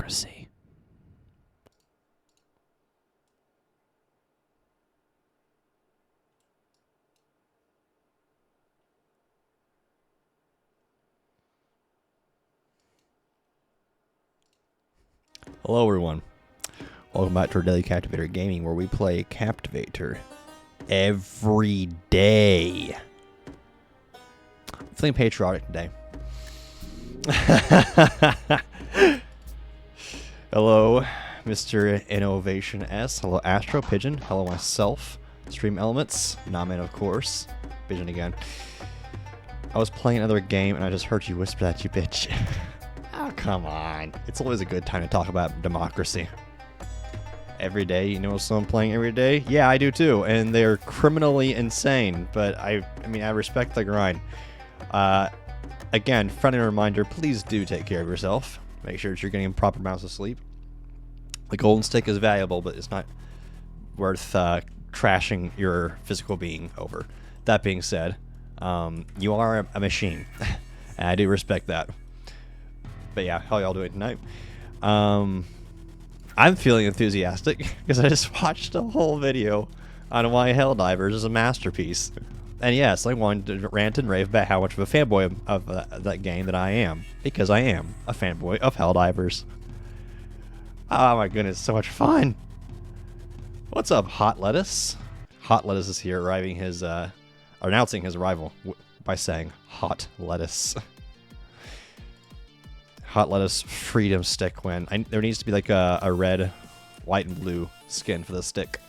democracy. Hello everyone, welcome back to our daily Captivator Gaming, where we play Captivator every day. I'm feeling patriotic today. Hello, Mr. Innovation S. Hello, Astro Pigeon. Hello, myself. Stream Elements. Namen, of course. Pigeon again. I was playing another game and I just heard you whisper that, you bitch. Oh, come on. It's always a good time to talk about democracy. Every day, you know someone playing every day? Yeah, I do too, and they're criminally insane, but I mean, I respect the grind. Again, friendly reminder, please do take care of yourself. Make sure that you're getting proper amounts of sleep. The golden stick is valuable, but it's not worth trashing your physical being over. That being said, you are a machine, and I do respect that. But yeah, how y'all doing tonight? I'm feeling enthusiastic because I just watched a whole video on why Helldivers is a masterpiece. And yes, I wanted to rant and rave about how much of a fanboy of that game that I am, because I am a fanboy of Helldivers. Oh my goodness, so much fun! What's up, Hot Lettuce? Hot Lettuce is here, announcing his arrival by saying Hot Lettuce. Hot Lettuce Freedom Stick win. There needs to be like a red, white, and blue skin for the stick.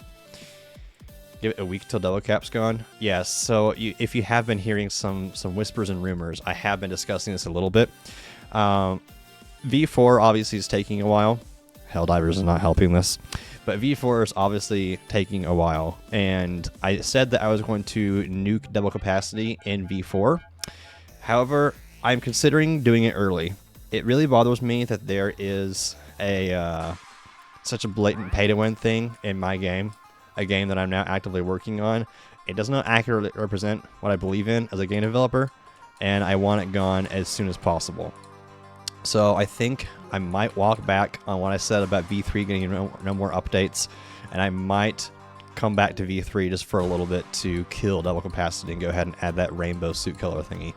Give it a week till double cap's gone. Yes, so if you have been hearing some whispers and rumors, I have been discussing this a little bit. V4 obviously is taking a while. Helldivers is not helping this. But V4 is obviously taking a while. And I said that I was going to nuke double capacity in V4. However, I'm considering doing it early. It really bothers me that there is such a blatant pay-to-win thing in my game, a game that I'm now actively working on. It does not accurately represent what I believe in as a game developer, and I want it gone as soon as possible. So I think I might walk back on what I said about V3 getting no more updates, and I might come back to V3 just for a little bit to kill double capacity and go ahead and add that rainbow suit color thingy.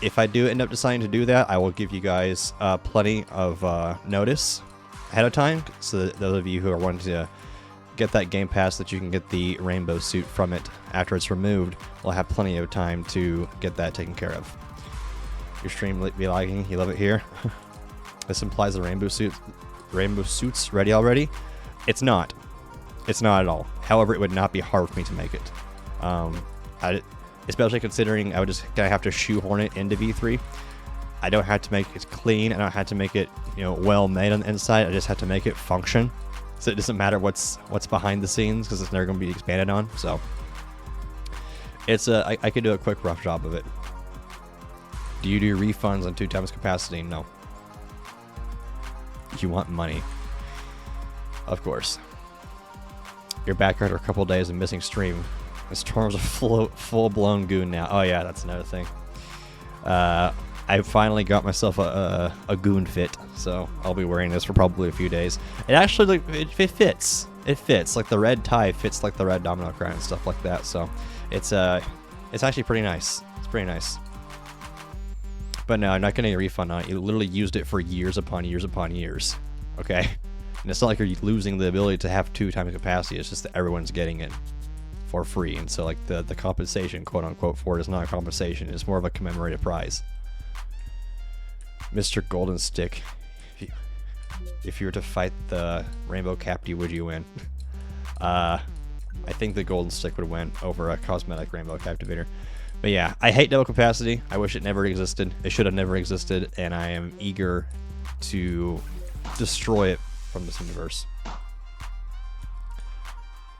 If I do end up deciding to do that, I will give you guys plenty of notice ahead of time, so that those of you who are wanting to get that game pass that you can get the rainbow suit from it after it's removed, will have plenty of time to get that taken care of. Your stream be lagging, you love it here. This implies the rainbow suit's ready already. It's not. It's not at all. However, it would not be hard for me to make it. Especially considering I would just kind of have to shoehorn it into V3. I don't have to make it clean. I don't have to make it, well made on the inside. I just have to make it function. So it doesn't matter what's behind the scenes, because it's never going to be expanded on. So it's I could do a quick rough job of it. Do you do refunds on 2 times capacity? No. You want money, of course. You're back after a couple days of missing stream. Storm's a full-blown goon now. Oh yeah, that's another thing. I finally got myself a goon fit, so I'll be wearing this for probably a few days. It actually, it fits. It fits. Like the red tie fits like the red domino crown and stuff like that. So it's actually pretty nice. It's pretty nice. But no, I'm not getting a refund on it. You literally used it for years upon years upon years. Okay? And it's not like you're losing the ability to have 2 times capacity. It's just that everyone's getting it for free, and so like the compensation, quote unquote, for it is not a compensation. It's more of a commemorative prize. Mr. Golden Stick, if you were to fight the Rainbow Capty, would you win? I think the Golden Stick would win over a cosmetic Rainbow Captivator. But yeah, I hate double capacity. I wish it never existed. It should have never existed, and I am eager to destroy it from this universe.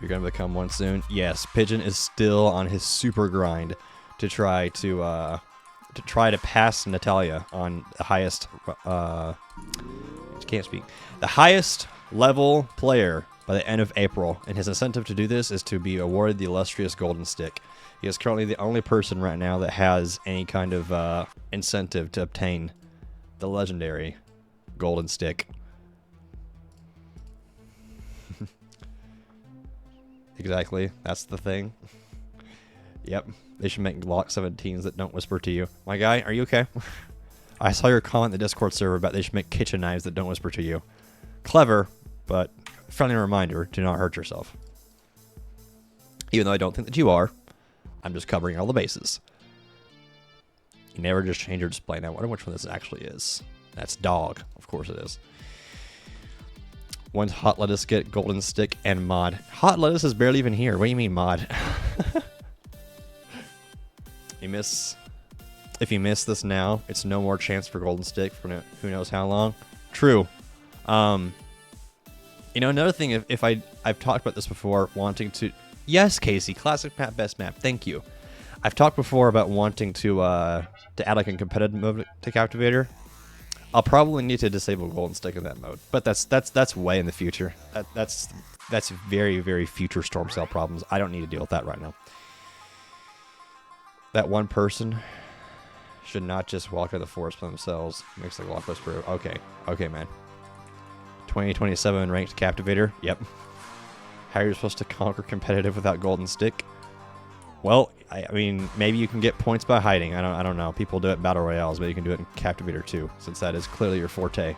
You're gonna become one soon. Yes, Pigeon is still on his super grind to try to pass Natalia on the highest. Can't speak. The highest level player by the end of April, and his incentive to do this is to be awarded the illustrious Golden Stick. He is currently the only person right now that has any kind of incentive to obtain the legendary Golden Stick. Exactly. That's the thing. Yep. They should make Glock 17s that don't whisper to you. My guy, are you okay? I saw your comment in the Discord server about they should make kitchen knives that don't whisper to you. Clever, but friendly reminder, do not hurt yourself. Even though I don't think that you are, I'm just covering all the bases. You never just change your display. Now, I wonder which one this actually is. That's dog. Of course it is. When's Hot Lettuce get Golden Stick and mod? Hot Lettuce is barely even here. What do you mean mod? If you miss this now, it's no more chance for Golden Stick for who knows how long. True. You know, another thing, if I've talked about this before, wanting to... Yes, Casey, classic map, best map. Thank you. I've talked before about wanting to add like a competitive mode to Captivator. I'll probably need to disable Golden Stick in that mode, but that's way in the future. That's very, very future Storm Cell problems. I don't need to deal with that right now. That one person should not just walk out of the forest by themselves. Makes the Glock whisper. Okay, man. 2027 ranked Captivator. Yep. How are you supposed to conquer competitive without Golden Stick? Well, I mean, maybe you can get points by hiding. I don't know. People do it in Battle Royales, but you can do it in Captivator too, since that is clearly your forte.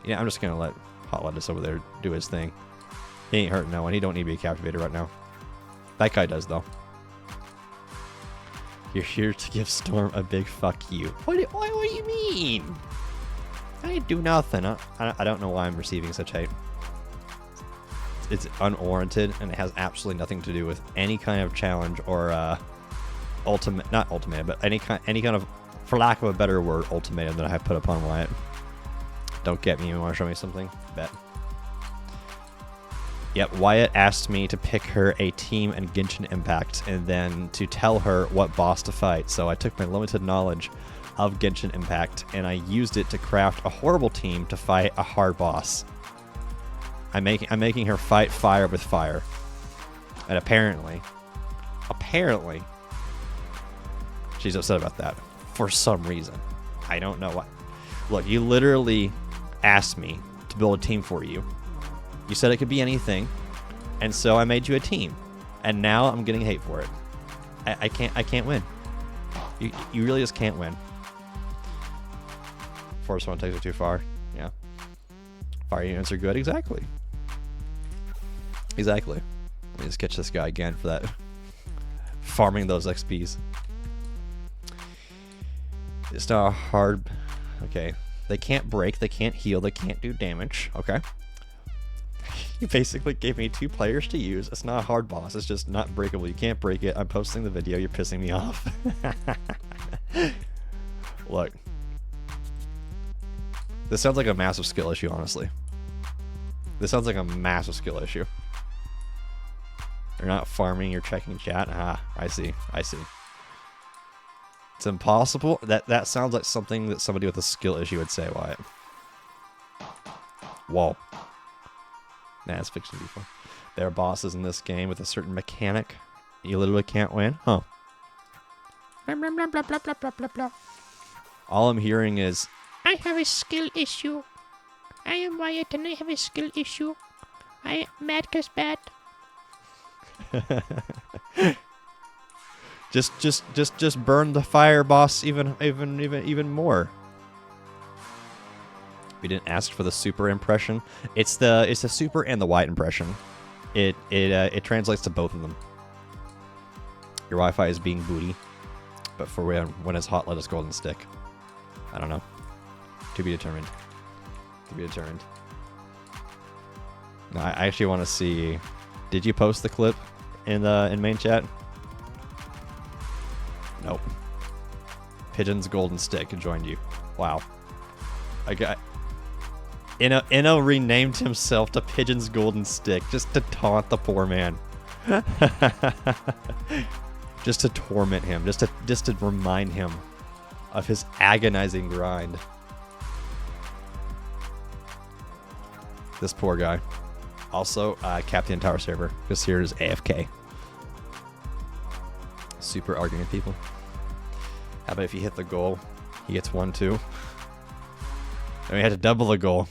Yeah, I'm just going to let Hot Lettuce over there do his thing. He ain't hurting no one. He don't need to be a Captivator right now. That guy does, though. You're here to give Storm a big fuck you. What do you mean? I didn't do nothing. I don't know why I'm receiving such hate. It's unwarranted, and it has absolutely nothing to do with any kind of challenge or not ultimatum, but any kind of, for lack of a better word, ultimatum that I have put upon Wyatt. Don't get me. You want to show me something? Bet. Yep, Wyatt asked me to pick her a team in Genshin Impact and then to tell her what boss to fight. So I took my limited knowledge of Genshin Impact and I used it to craft a horrible team to fight a hard boss. I'm making her fight fire with fire. And apparently, she's upset about that for some reason. I don't know why. Look, you literally asked me to build a team for you. You said it could be anything, and so I made you a team. And now I'm getting hate for it. I can't win. You really just can't win. Force one takes it too far. Yeah. Fire units are good. Exactly. Let me just catch this guy again for that. Farming those XPs. It's not hard. Okay. They can't break. They can't heal. They can't do damage. Okay. You basically gave me 2 players to use. It's not a hard boss. It's just not breakable. You can't break it. I'm posting the video. You're pissing me off. Look. This sounds like a massive skill issue, honestly. This sounds like a massive skill issue. You're not farming, you're checking chat. Ah, I see. It's impossible. That sounds like something that somebody with a skill issue would say, Wyatt. Whoa. Nah, it's fiction before. There are bosses in this game with a certain mechanic you literally can't win. Huh. All I'm hearing is, I have a skill issue. I am Wyatt and I have a skill issue. I am mad 'cause bad. just burn the fire boss even more. We didn't ask for the super impression. It's the super and the white impression. It translates to both of them. Your Wi-Fi is being booty, but for when it's Hot Lettuce Golden Stick, I don't know. To be determined. No, I actually want to see. Did you post the clip in main chat? Nope. Pigeon's Golden Stick joined you. Wow. Inno renamed himself to Pigeon's Golden Stick just to taunt the poor man. Just to torment him. Just to remind him of his agonizing grind. This poor guy. Also, capped the entire server. Because here is AFK. Super arguing people. How about if you hit the goal, he gets 1-2. And we had to double the goal.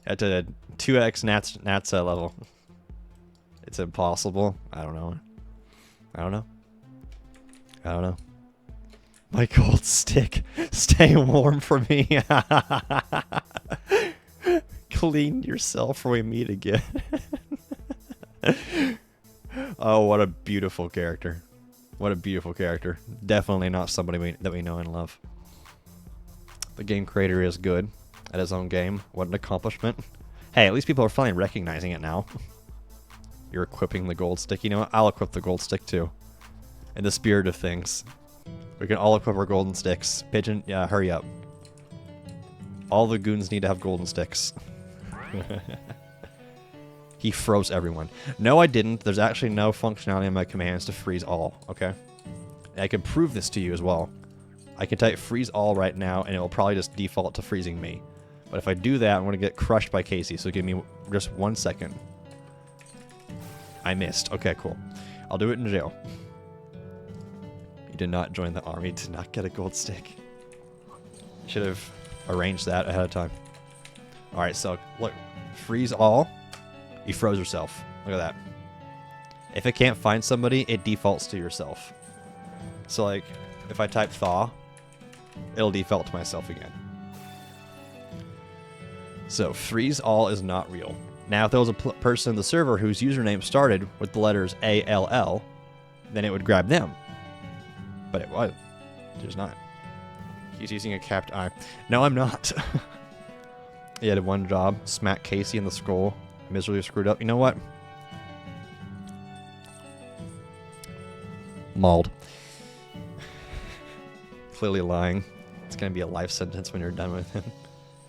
At the 2x Nats level. It's impossible. I don't know. I don't know. I don't know. My gold stick. Stay warm for me. Clean yourself before we meet again. Oh, what a beautiful character. What a beautiful character. Definitely not somebody that we know and love. The game creator is good at his own game. What an accomplishment. Hey, at least people are finally recognizing it now. You're equipping the gold stick. You know what? I'll equip the gold stick too. In the spirit of things. We can all equip our golden sticks. Pigeon, yeah, hurry up. All the goons need to have golden sticks. He froze everyone. No, I didn't. There's actually no functionality in my commands to freeze all, okay? And I can prove this to you as well. I can type freeze all right now, and it will probably just default to freezing me. But if I do that, I'm going to get crushed by Casey, so give me just 1 second. I missed. Okay, cool. I'll do it in jail. You did not join the army, did not get a gold stick. Should have arranged that ahead of time. Alright, so look. Freeze all. You froze yourself. Look at that. If it can't find somebody, it defaults to yourself. So like, if I type thaw, it'll default to myself again. So freeze all is not real. Now if there was a person in the server whose username started with the letters ALL, then it would grab them. But it was. There's not. He's using a capped eye. No, I'm not. He had one job, smack Casey in the skull, miserably screwed up. You know what? Mauled. Clearly lying. It's gonna be a life sentence when you're done with him.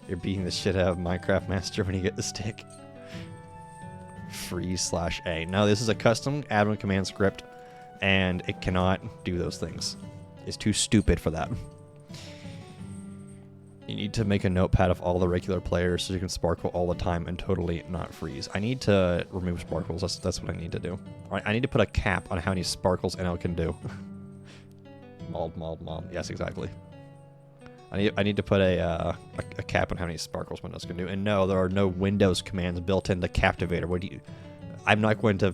You're beating the shit out of Minecraft Master when you get the stick. Freeze/A. Now this is a custom admin command script, and it cannot do those things. It's too stupid for that. You need to make a notepad of all the regular players so you can sparkle all the time and totally not freeze. I need to remove sparkles. That's what I need to do. Alright, I need to put a cap on how many sparkles NL can do. Mauled. Yes, exactly. I need to put a cap on how many sparkles Windows can do. And no, there are no Windows commands built into Captivator. What do you... I'm not going to...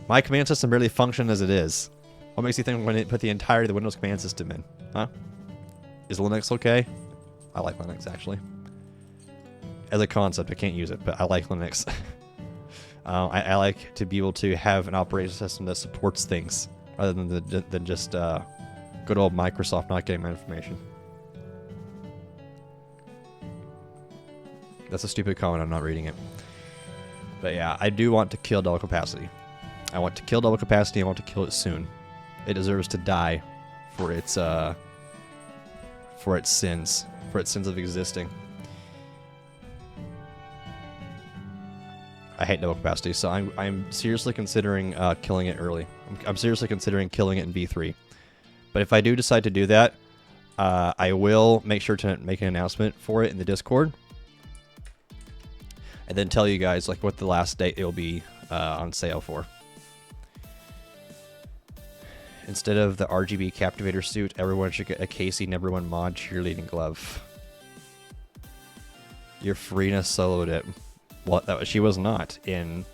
My command system barely functions as it is. What makes you think I'm going to put the entirety of the Windows command system in? Huh? Is Linux okay? I like Linux, actually. As a concept, I can't use it, but I like Linux. I like to be able to have an operating system that supports things, rather than just good old Microsoft not getting my information. That's a stupid comment, I'm not reading it. But yeah, I do want to kill double capacity. I want to kill double capacity, I want to kill it soon. It deserves to die for its sins of existing. I hate double capacity, so I'm seriously considering killing it early. I'm seriously considering killing it in V3. But if I do decide to do that, I will make sure to make an announcement for it in the Discord, and then tell you guys like what the last date it will be on sale for. Instead of the RGB Captivator suit, everyone should get a Casey #1 mod cheerleading glove. Your Freeness soloed it. Well, she was not in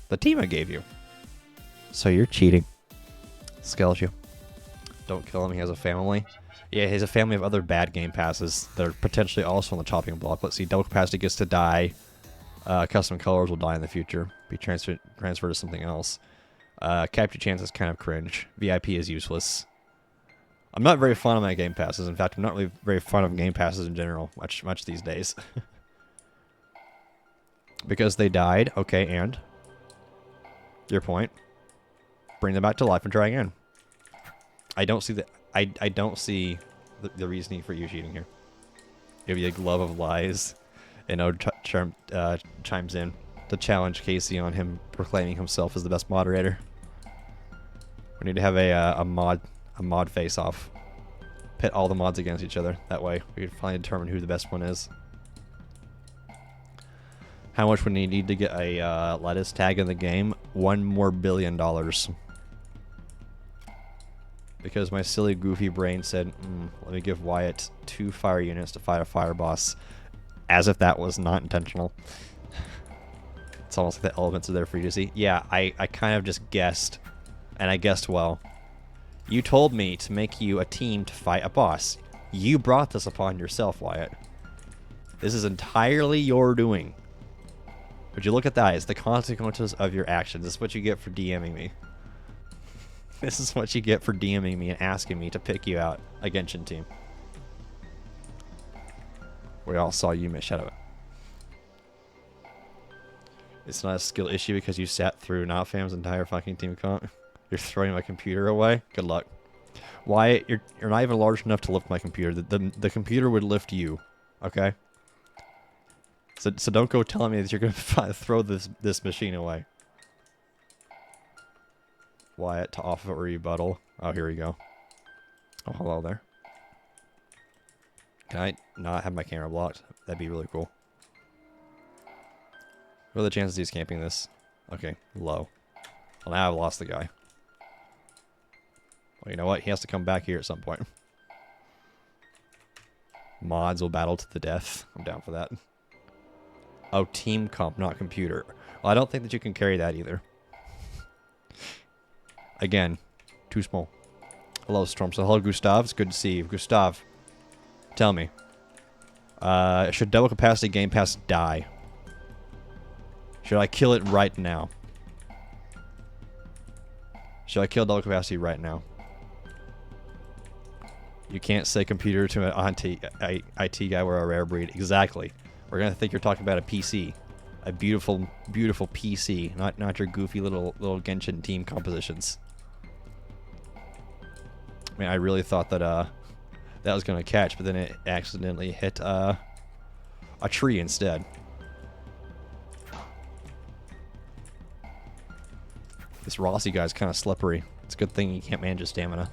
the team I gave you. So you're cheating. Skeleton. Don't kill him, he has a family. Yeah, he has a family of other bad game passes that are potentially also on the chopping block. Let's see, double capacity gets to die. Custom colors will die in the future. Be transferred to something else. Capture chance is kind of cringe. VIP is useless. I'm not very fond of my game passes. In fact, I'm not really very fond of game passes in general, much these days. Because they died. Okay, and? Your point. Bring them back to life and try again. I don't see I don't see the reasoning for you cheating here. Give you a glove of lies. And Ode chimes in to challenge Casey on him proclaiming himself as the best moderator. We need to have a mod face-off. Pit all the mods against each other. That way, we can finally determine who the best one is. How much would you need to get a lettuce tag in the game? $1 more billion. Because my silly, goofy brain said, let me give Wyatt 2 fire units to fight a fire boss. As if that was not intentional. It's almost like the elements are there for you to see. Yeah, I kind of just guessed, and I guessed well. You told me to make you a team to fight a boss. You brought this upon yourself, Wyatt. This is entirely your doing. Would you look at that? It's the consequences of your actions. This is what you get for DMing me. This is what you get for DMing me and asking me to pick you out a Genshin team. We all saw you miss. Shut up. It's not a skill issue because you sat through NotFam's entire fucking team comp. You're throwing my computer away? Good luck. Wyatt, you're not even large enough to lift my computer. The computer would lift you. Okay? So don't go telling me that you're going to throw this machine away. Wyatt, to offer a rebuttal. Oh, here we go. Oh, hello there. Can I not have my camera blocked? That'd be really cool. What are the chances he's camping this? Okay, low. Well, now I've lost the guy. Well, you know what? He has to come back here at some point. Mods will battle to the death. I'm down for that. Oh, team comp, not computer. Well, I don't think that you can carry that either. Again, too small. Hello, Storm. So, hello, Gustav. It's good to see you. Gustav, tell me. Should double capacity Game Pass die? Should I kill it right now? Should I kill double capacity right now? You can't say computer to an IT guy. We're a rare breed. Exactly. We're going to think you're talking about a PC. A beautiful, beautiful PC. Not your goofy little Genshin team compositions. I mean, I really thought that that was going to catch, but then it accidentally hit a tree instead. This Rossi guy's kind of slippery. It's a good thing he can't manage his stamina.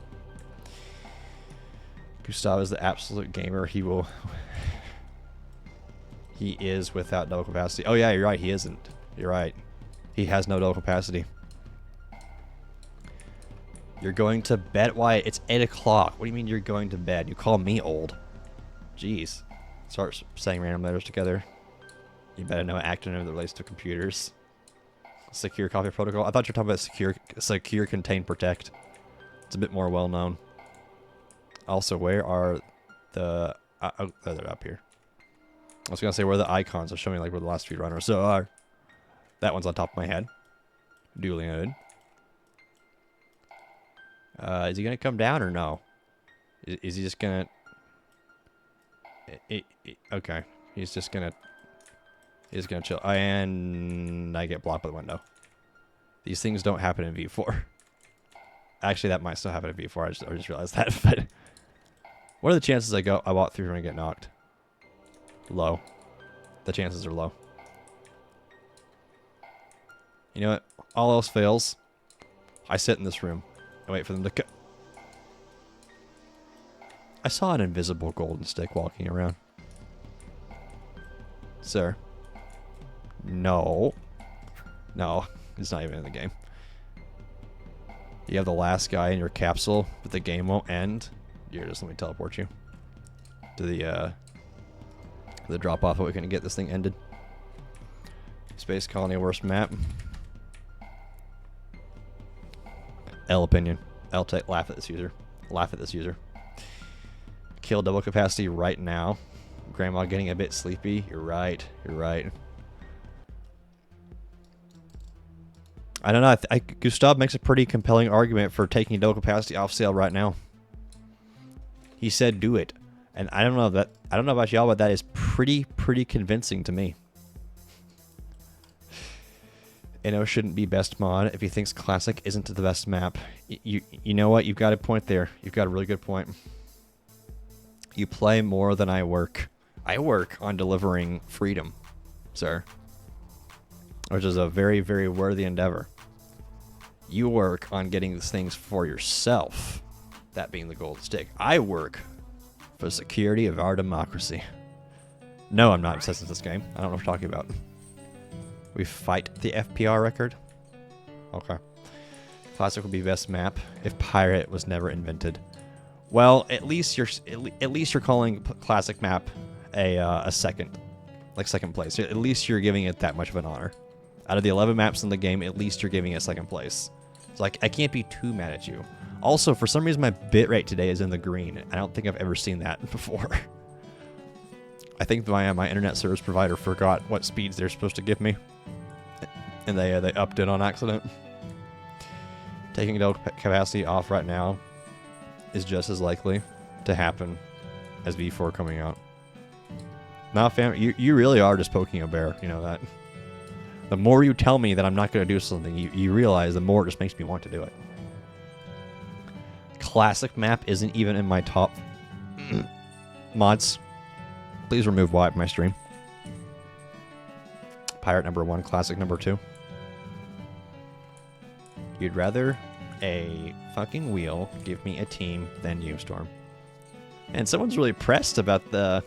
Gustav is the absolute gamer. He is without double capacity. Oh yeah, you're right. He isn't. You're right. He has no double capacity. You're going to bed? Why? It's 8 o'clock. What do you mean you're going to bed? You call me old. Jeez. Start saying random letters together. You better know an acronym that relates to computers. Secure copy protocol. I thought you were talking about secure, contain, protect. It's a bit more well known. Also, where are the? Oh, they're up here. I was gonna say where are the icons. I'll show me like where the last few runners are. That one's on top of my head. Duly noted. Is he gonna come down or no? Is he just gonna? Okay, he's just gonna. He's gonna chill, and I get blocked by the window. These things don't happen in V4. Actually, that might still happen in V4. I just realized that. But what are the chances I walk through and I get knocked? Low. The chances are low. You know what? All else fails. I sit in this room and wait for them to come. I saw an invisible golden stick walking around. Sir. No. No. It's not even in the game. You have the last guy in your capsule, but the game won't end. Here, just let me teleport you to the drop off. What we can get this thing ended. Space Colony worst map. L opinion. L take laugh at this user. Laugh at this user. Kill double capacity right now. Grandma getting a bit sleepy. You're right. You're right. I don't know. Gustav makes a pretty compelling argument for taking double capacity off sale right now. He said, "Do it," and I don't know about y'all, but that is pretty convincing to me. Inno shouldn't be best mod if he thinks classic isn't the best map. You know what? You've got a point there. You've got a really good point. You play more than I work. I work on delivering freedom, sir. Which is a very, very worthy endeavor. You work on getting these things for yourself. That being the golden stick. I work for the security of our democracy. No, I'm not obsessed with this game. I don't know what you're talking about. We fight the FPR record? Okay. Classic would be best map if Pirate was never invented. Well, at least you're calling classic map a second place. At least you're giving it that much of an honor. Out of the 11 maps in the game, at least you're giving it second place. So like, I can't be too mad at you. Also, for some reason, my bitrate today is in the green. I don't think I've ever seen that before. I think my internet service provider forgot what speeds they're supposed to give me, and they upped it on accident. Taking double capacity off right now is just as likely to happen as V4 coming out. Now, fam, you really are just poking a bear. You know that. The more you tell me that I'm not going to do something, you realize the more it just makes me want to do it. Classic map isn't even in my top mods. Please remove wipe my stream. Pirate number 1, classic number 2. You'd rather a fucking wheel give me a team than you, Storm. And someone's really pressed about the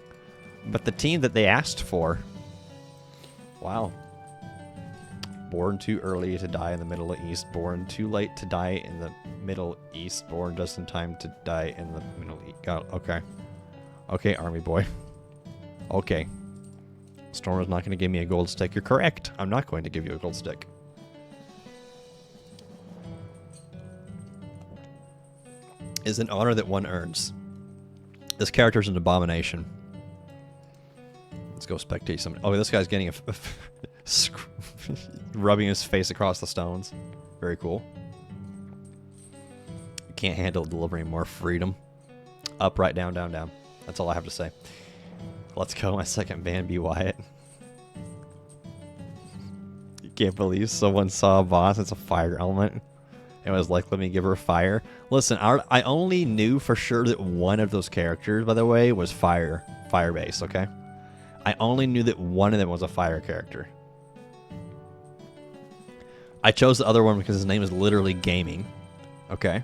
team that they asked for. Wow. Born too early to die in the Middle East. Born too late to die in the Middle East. Born just in time to die in the Middle East. Got it. Okay. Okay, army boy. Okay. Storm is not going to give me a gold stick. You're correct. I'm not going to give you a gold stick. Is an honor that one earns. This character's an abomination. Let's go spectate somebody. Oh, this guy's getting rubbing his face across the stones. Very cool. You can't handle delivering more freedom. Up, right, down, down, down. That's all I have to say. Let's go. My second ban, be Wyatt. You can't believe someone saw a boss. It's a fire element. It was like, let me give her fire. Listen, I only knew for sure that one of those characters, by the way, was fire-based, okay? I only knew that one of them was a fire character. I chose the other one because his name is literally Gaming, okay?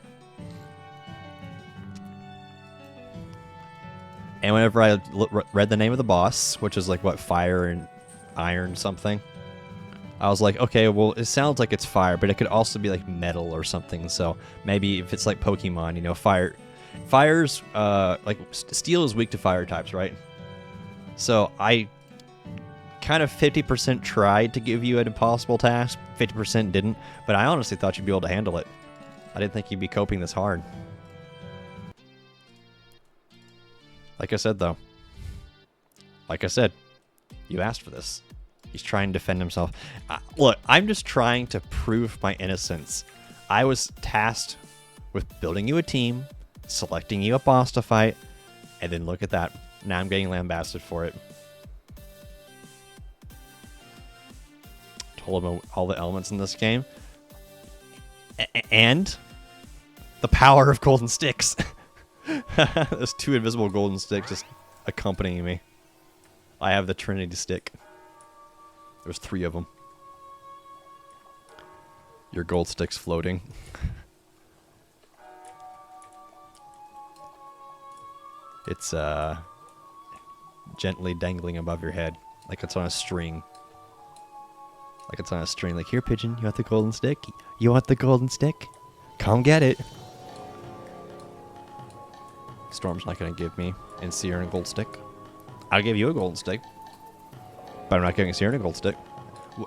And whenever I read the name of the boss, which is like, what, fire and iron something, I was like, okay, well, it sounds like it's fire, but it could also be like metal or something. So maybe if it's like Pokemon, you know, fire's like steel is weak to fire types, right? So I kind of 50% tried to give you an impossible task, 50% didn't, but I honestly thought you'd be able to handle it. I didn't think you'd be coping this hard. Like I said, though. Like I said, you asked for this. He's trying to defend himself. Look, I'm just trying to prove my innocence. I was tasked with building you a team, selecting you a boss to fight, and then look at that. Now I'm getting lambasted for it. Told him all the elements in this game. And the power of golden sticks. There's 2 invisible golden sticks just accompanying me. I have the Trinity stick. There's 3 of them. Your gold stick's floating. It's gently dangling above your head, like it's on a string. Like it's on a string. Like, here, pigeon, you want the golden stick? You want the golden stick? Come get it. Storm's not gonna give me Seer and a gold stick. I'll give you a golden stick, but I'm not giving Siren a gold stick.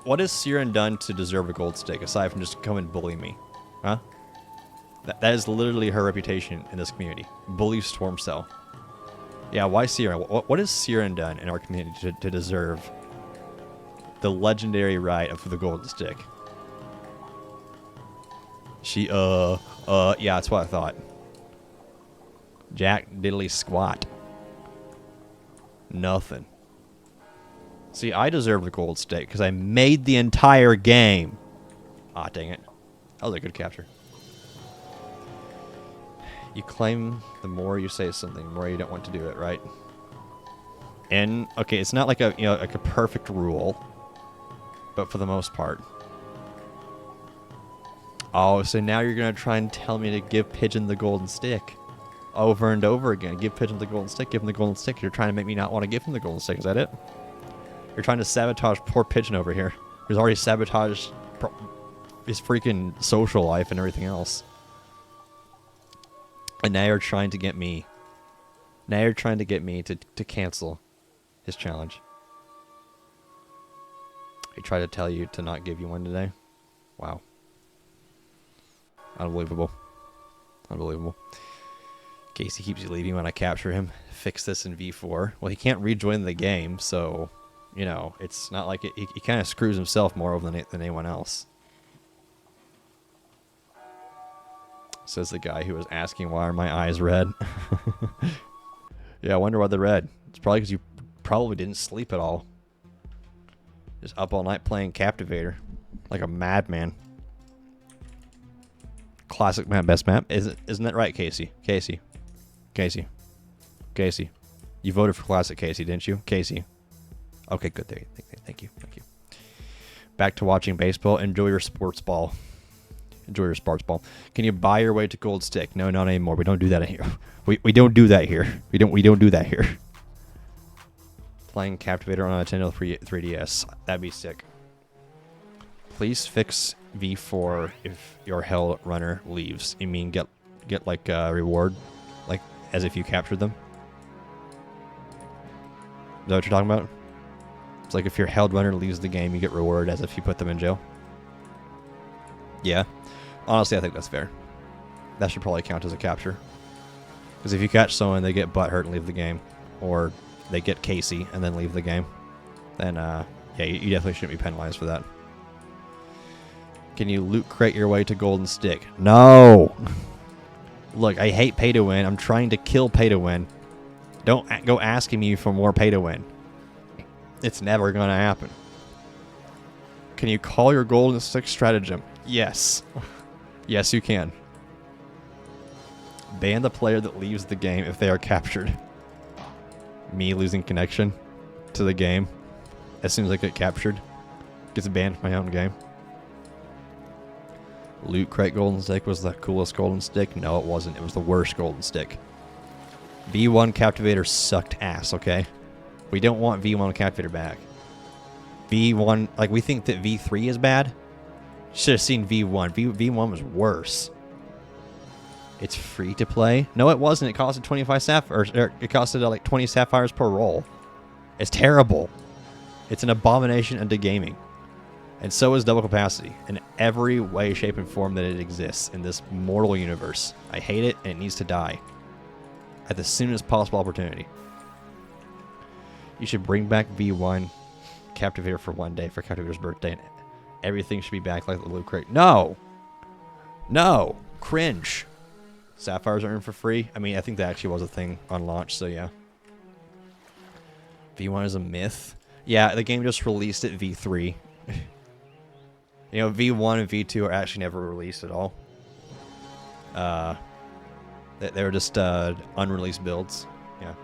What has Siren done to deserve a gold stick, aside from just come and bully me? Huh? That is literally her reputation in this community. Bully Storm Cell. Yeah, why Siren? What has Siren done in our community to deserve the legendary right of the golden stick? She, yeah, that's what I thought. Jack diddly squat. Nothing. See, I deserve the gold stick because I made the entire game. Ah, dang it. That was a good capture. You claim the more you say something, the more you don't want to do it, right? And okay, it's not like a like a perfect rule, but for the most part. Oh, so now you're gonna try and tell me to give Pigeon the golden stick over and over again. Give Pigeon the golden stick. Give him the golden stick. You're trying to make me not want to give him the golden stick. Is that it? You're trying to sabotage poor Pigeon over here, who's already sabotaged his freaking social life and everything else. And now you're trying to get me. Now you're trying to get me to cancel his challenge. He tried to tell you to not give you one today. Wow. Unbelievable. Unbelievable. Casey keeps leaving when I capture him. Fix this in V4. Well, he can't rejoin the game, so, you know, it's not like he kind of screws himself more over than anyone else. Says the guy who was asking why are my eyes red. Yeah, I wonder why they're red. It's probably because you probably didn't sleep at all. Just up all night playing Captivator. Like a madman. Classic map, best map. Isn't that right, Casey? Casey. Casey. Casey. You voted for Classic, Casey, didn't you? Casey. Okay, good. Thank you. Thank you. Back to watching baseball. Enjoy your sports ball. Enjoy your sports ball. Can you buy your way to gold stick? No, not anymore. We don't do that here. We don't do that here. We don't do that here. Playing Captivator on a Nintendo 3DS. That'd be sick. Please fix V4 if your Hell Runner leaves. You mean get like a reward, like as if you captured them? Is that what you're talking about? It's like if your Held Runner leaves the game, you get rewarded as if you put them in jail. Yeah. Honestly, I think that's fair. That should probably count as a capture. Because if you catch someone, they get butthurt and leave the game. Or they get Casey and then leave the game. Then, yeah, you definitely shouldn't be penalized for that. Can you loot crate your way to golden stick? No! Look, I hate pay to win. I'm trying to kill pay to win. Don't go asking me for more pay to win. It's never going to happen. Can you call your golden stick stratagem? Yes. Yes, you can. Ban the player that leaves the game if they are captured. Me losing connection to the game as soon as I get captured gets banned from my own game. Loot crate golden stick was the coolest golden stick. No, it wasn't. It was the worst golden stick. V1 Captivator sucked ass, okay? We don't want V1 Captivator back. V1, like, we think that V3 is bad. Should have seen V1. V1 was worse. It's free to play. No, it wasn't. It costed 25 sapphires. It costed like 20 sapphires per roll. It's terrible. It's an abomination unto gaming. And so is double capacity in every way, shape, and form that it exists in this mortal universe. I hate it, and it needs to die at the soonest possible opportunity. You should bring back V1 Captivator for one day for Captivator's birthday, and everything should be back like the loot crate. No! No! Cringe. Sapphires are earned for free. I mean, I think that actually was a thing on launch, so yeah. V1 is a myth. Yeah, the game just released it V3. You know, V1 and V2 are actually never released at all. They were just unreleased builds. Yeah.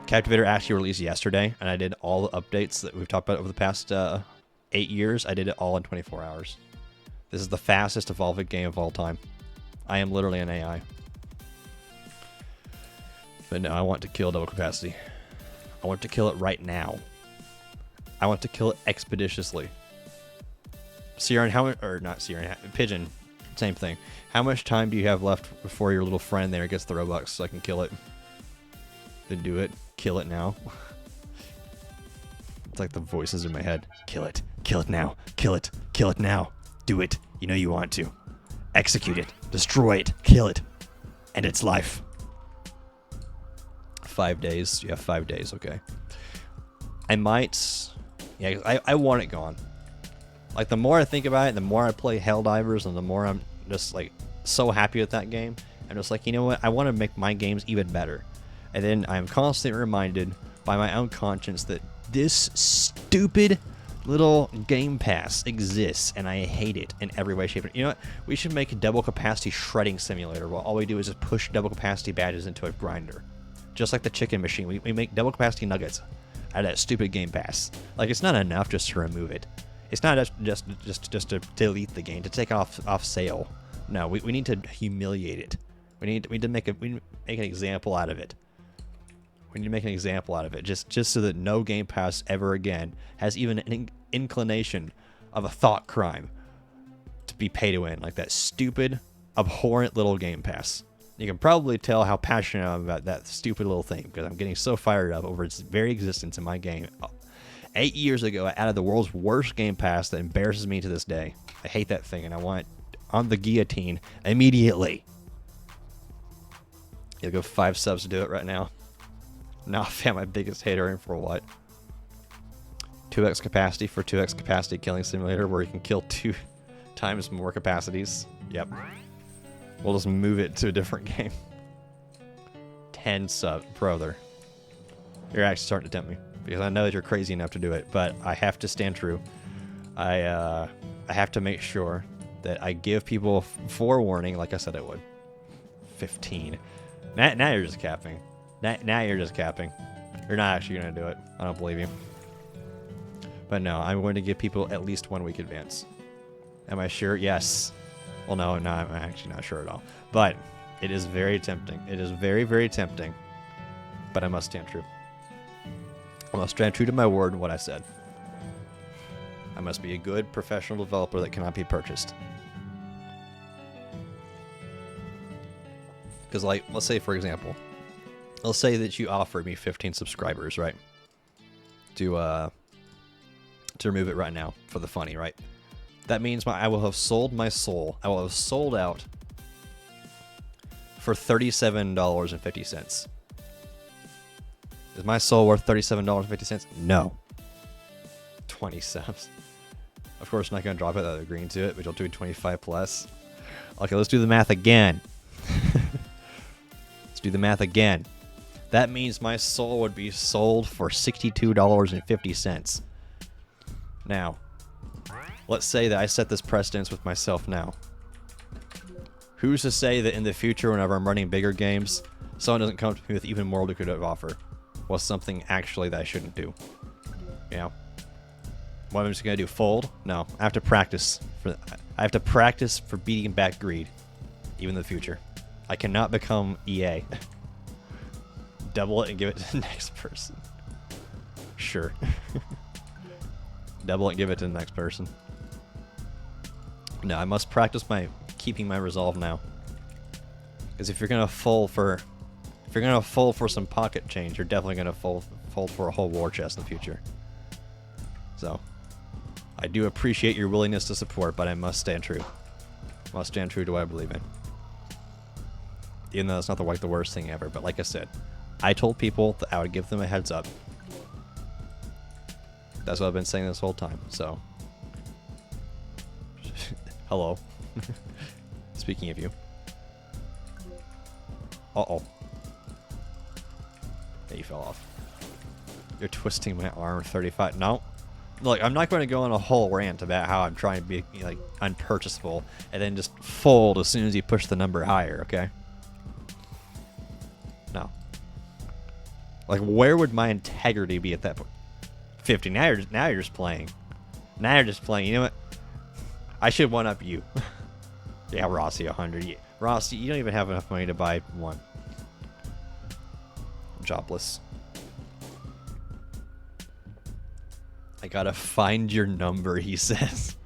Captivator actually released yesterday, and I did all the updates that we've talked about over the past 8 years. I did it all in 24 hours. This is the fastest evolving game of all time. I am literally an AI. But no, I want to kill double capacity. I want to kill it right now. I want to kill it expeditiously. Siren, how much, or not Siren, Pigeon, same thing. How much time do you have left before your little friend there gets the Robux so I can kill it? Then do it. Kill it now. It's like the voices in my head. Kill it. Kill it now. Kill it. Kill it now. Do it. You know you want to. Execute it. Destroy it. Kill it. End its life. 5 days. You have 5 days. Okay. I might... Yeah, I want it gone. Like, the more I think about it, the more I play Helldivers, and the more I'm just, like, so happy with that game. I'm just like, you know what? I want to make my games even better. And then I'm constantly reminded by my own conscience that this stupid little Game Pass exists, and I hate it in every way, shape, and you know what? We should make a double capacity shredding simulator where all we do is just push double capacity badges into a grinder. Just like the chicken machine. We make double capacity nuggets out of that stupid Game Pass. Like, it's not enough just to remove it. It's not just to delete the game, to take off sale. No, we need to humiliate it. We need to make an example out of it. We need to make an example out of it, just so that no Game Pass ever again has even an inclination of a thought crime to be pay to win, like that stupid, abhorrent little Game Pass. You can probably tell how passionate I am about that stupid little thing, because I'm getting so fired up over its very existence in my game. 8 years ago, I added the world's worst Game Pass that embarrasses me to this day. I hate that thing, and I want it on the guillotine immediately. You'll go 5 subs to do it right now. Nah, fam, my biggest hater in for what? 2x capacity for 2x capacity killing simulator where you can kill 2 times more capacities. Yep. We'll just move it to a different game. 10 sub, brother. You're actually starting to tempt me because I know that you're crazy enough to do it, but I have to stand true. I have to make sure that I give people forewarning, like I said I would. 15. Now you're just capping. Now you're just capping. You're not actually going to do it. I don't believe you. But no, I'm going to give people at least 1 week advance. Am I sure? Yes. Well, no, I'm actually not sure at all. But it is very tempting. It is very, very tempting. But I must stand true. I must stand true to my word and what I said. I must be a good professional developer that cannot be purchased. Because, like, let's say, for example, let's say that you offer me 15 subscribers, right? To remove it right now for the funny, right? That means I will have sold my soul. I will have sold out for $37.50. Is my soul worth $37.50? No. 20 subs. Of course, I'm not going to drop it out of green to it, but you'll do 25 plus. Okay, let's do the math again. Let's do the math again. That means my soul would be sold for $62.50. Now, let's say that I set this precedence with myself now. Who's to say that in the future, whenever I'm running bigger games, someone doesn't come to me with even more lucrative offer? Well, something actually that I shouldn't do. You know? What am I just gonna do? Fold? No. I have to practice for beating back greed. Even in the future. I cannot become EA. Double it and give it to the next person. Sure. Double it and give it to the next person. No, I must practice keeping my resolve now. Because if you're gonna fold for some pocket change, you're definitely gonna fold for a whole war chest in the future. So, I do appreciate your willingness to support, but I must stand true. I must stand true to what I believe in. Even though it's not the worst thing ever, but like I said, I told people that I would give them a heads up. That's what I've been saying this whole time, so. Hello. Speaking of you. Uh-oh. Yeah, you fell off. You're twisting my arm 35. No. Look, I'm not going to go on a whole rant about how I'm trying to be, like, unpurchasable and then just fold as soon as you push the number higher, okay? No. Like, where would my integrity be at that point? 50. Now you're just playing. Now you're just playing. You know what? I should one-up you. Yeah, Rossi, 100. Yeah. Rossi, you don't even have enough money to buy one. Jobless. I gotta find your number, he says.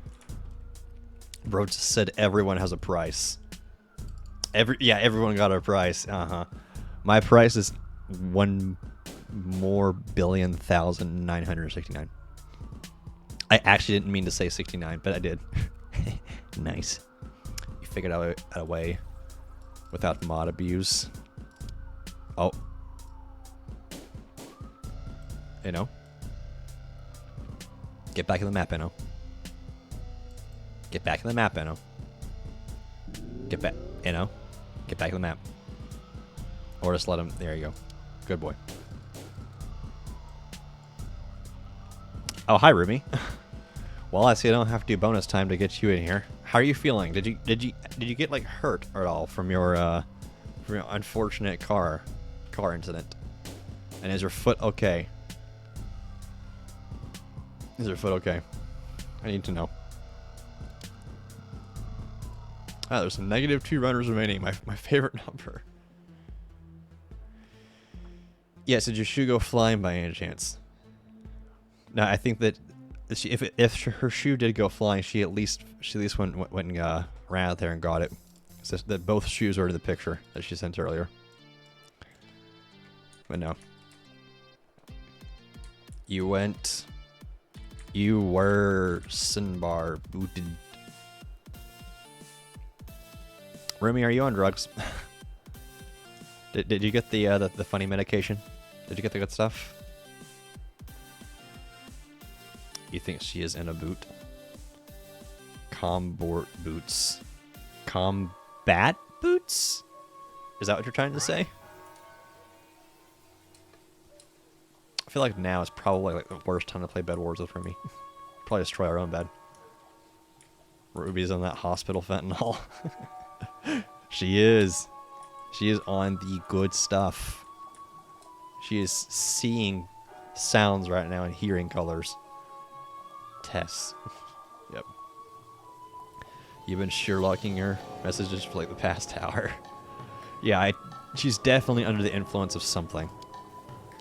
Bro just said everyone has a price. Everyone got a price. Uh-huh. My price is 1,000,000,969. I actually didn't mean to say 69, but I did. Nice. You figured out a way without mod abuse. Oh. You know? Get back in the map, Enno. Get back in the map, Enno. Get back, Enno. Get back in the map. Or just let him. There you go. Good boy. Oh, hi, Rumi. Well, I see I don't have to do bonus time to get you in here. How are you feeling? Did you get like hurt at all from your unfortunate car incident? And is your foot okay? Is your foot okay? I need to know. Ah, there's some -2 runners remaining. My favorite number. Yes, did your shoe go flying by any chance? No, I think that if her shoe did go flying, she at least went and ran out there and got it. So that both shoes are in the picture that she sent earlier. But no. You went You were Sinbar booted. Rumi, are you on drugs? Did you get the funny medication? Did you get the good stuff? You think she is in a boot? Combort boots. Combat boots? Is that what you're trying to say? I feel like now is probably like the worst time to play Bed Wars with Rumi. Probably destroy our own bed. Ruby's on that hospital fentanyl. She is. She is on the good stuff. She is seeing sounds right now and hearing colors. Tess. Yep. You've been Sherlocking her messages for like the past hour. Yeah, she's definitely under the influence of something.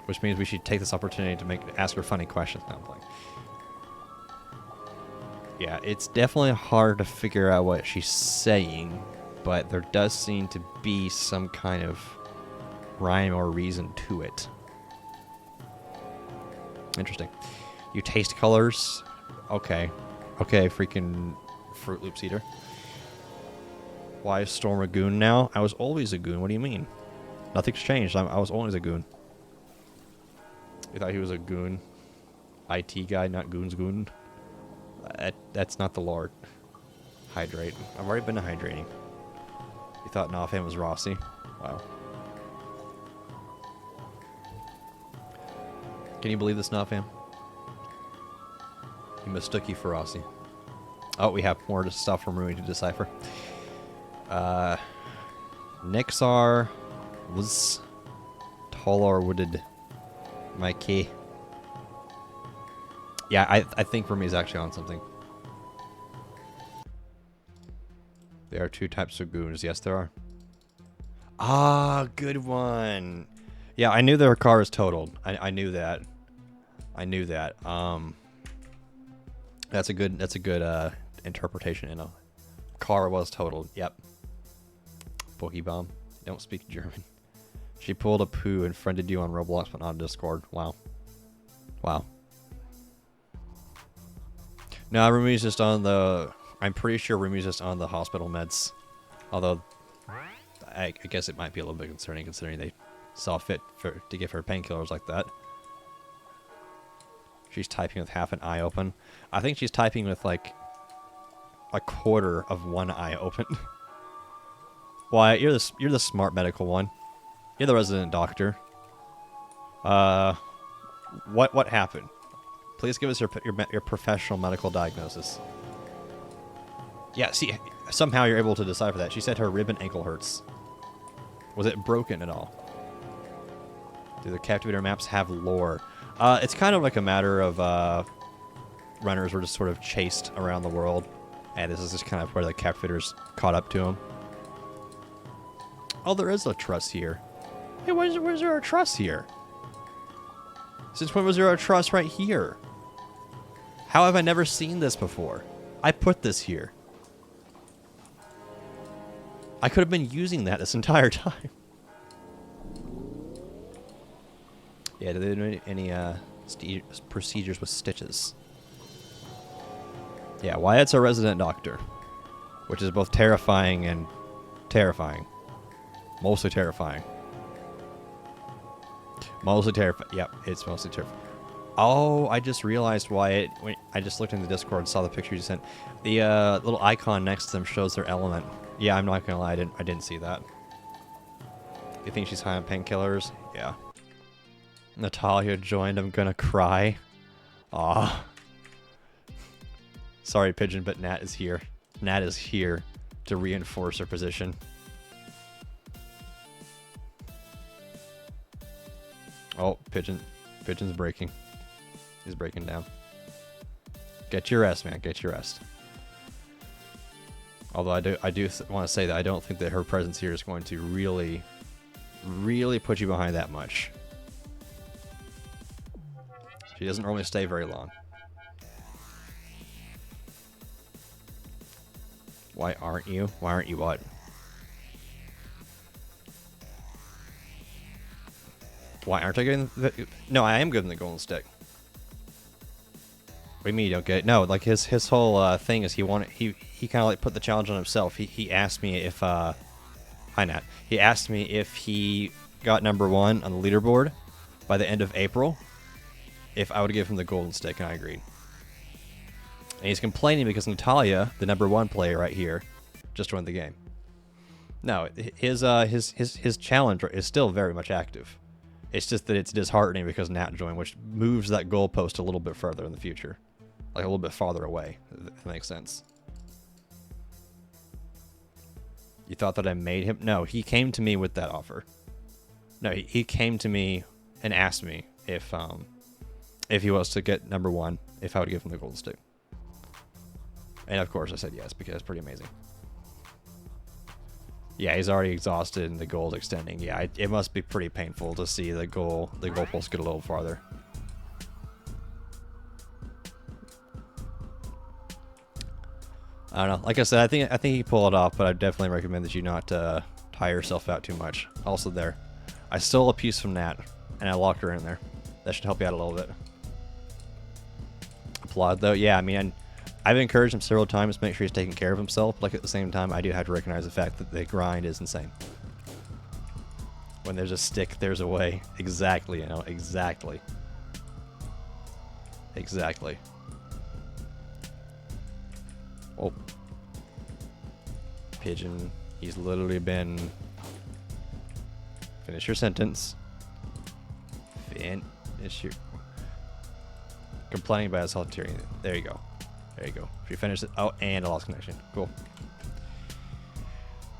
Which means we should take this opportunity to ask her funny questions. No, I'm playing. Yeah, it's definitely hard to figure out what she's saying, but there does seem to be some kind of rhyme or reason to it. Interesting. You taste colors? Okay. Okay, freaking Fruit Loops eater. Why is Storm a goon now? I was always a goon. What do you mean? Nothing's changed. I was always a goon. You thought he was a goon? IT guy, not goon's goon? That's not the Lord. Hydrate. I've already been to hydrating. You thought Nofam was Rossi? Wow. Can you believe this, Nofam? He mistook you for Rossi. Oh, we have more stuff from Rui to decipher. Nixar was taller wooded. Mikey. Yeah, I think Rumi's actually on something. There are two types of goons. Yes, there are. Ah, good one. Yeah, I knew their car is totaled. I knew that. I knew that. That's a good interpretation. You know, car was totaled. Yep. Pokebomb. Don't speak German. She pulled a poo and friended you on Roblox, but not on Discord. Wow. Wow. No, Rumi's just on the... I'm pretty sure Rumi's just on the hospital meds. Although, I guess it might be a little bit concerning considering they saw fit to give her painkillers like that. She's typing with half an eye open. I think she's typing with like a quarter of one eye open. Why, you're the smart medical one. You're the resident doctor. What happened? Please give us your professional medical diagnosis. Yeah, see, somehow you're able to decipher that. She said her rib and ankle hurts. Was it broken at all? Do the captivator maps have lore? It's kind of like a matter of runners were just sort of chased around the world, and this is just kind of where the captivators caught up to them. Oh, there is a truss here. Hey, where's there a truss here? Since when was there a truss right here? How have I never seen this before? I put this here. I could have been using that this entire time. Yeah, do they do any procedures with stitches? Yeah, Wyatt's a resident doctor, which is both terrifying and terrifying. Mostly terrifying. Mostly terrifying. Yep, it's mostly terrifying. Oh, I just realized Wyatt. When I just looked in the Discord and saw the picture you sent. The little icon next to them shows their element. Yeah, I'm not gonna lie, I didn't see that. You think she's high on painkillers? Yeah. Natalia joined. I'm gonna cry. Aw. Sorry, Pigeon, but Nat is here. Nat is here to reinforce her position. Oh, Pigeon's breaking. He's breaking down. Get your rest, man. Get your rest. Although I do want to say that I don't think that her presence here is going to really put you behind that much. She doesn't normally stay very long. Why aren't you? Why aren't you what? Why aren't I getting the... No, I am giving the golden stick. What do you mean you don't get it? No, like his whole thing is he kind of like put the challenge on himself. He asked me if hi Nat. He asked me if he got number 1 on the leaderboard by the end of April, if I would give him the golden stick, and I agreed. And he's complaining because Natalia, the number 1 player right here, just won the game. No, his challenge is still very much active. It's just that it's disheartening because Nat joined, which moves that goalpost a little bit further in the future. Like a little bit farther away, if that makes sense. You thought that I made him? No, he came to me with that offer. No, he came to me and asked me if he was to get number 1, if I would give him the golden stick. And of course I said yes, because it's pretty amazing. Yeah, he's already exhausted and the gold extending. Yeah, it must be pretty painful to see the goalpost get a little farther. I don't know. Like I said, I think you pull it off, but I definitely recommend that you not tire yourself out too much. Also there, I stole a piece from Nat, and I locked her in there. That should help you out a little bit. Applaud though. Yeah, I mean, I've encouraged him several times to make sure he's taking care of himself. Like at the same time, I do have to recognize the fact that the grind is insane. When there's a stick, there's a way. Exactly, you know, exactly. Exactly. Oh. Pigeon. He's literally been... Finish your sentence. Finish your... Complaining about his health tyranny. There you go. There you go. If you finish it... Oh, and I lost connection. Cool.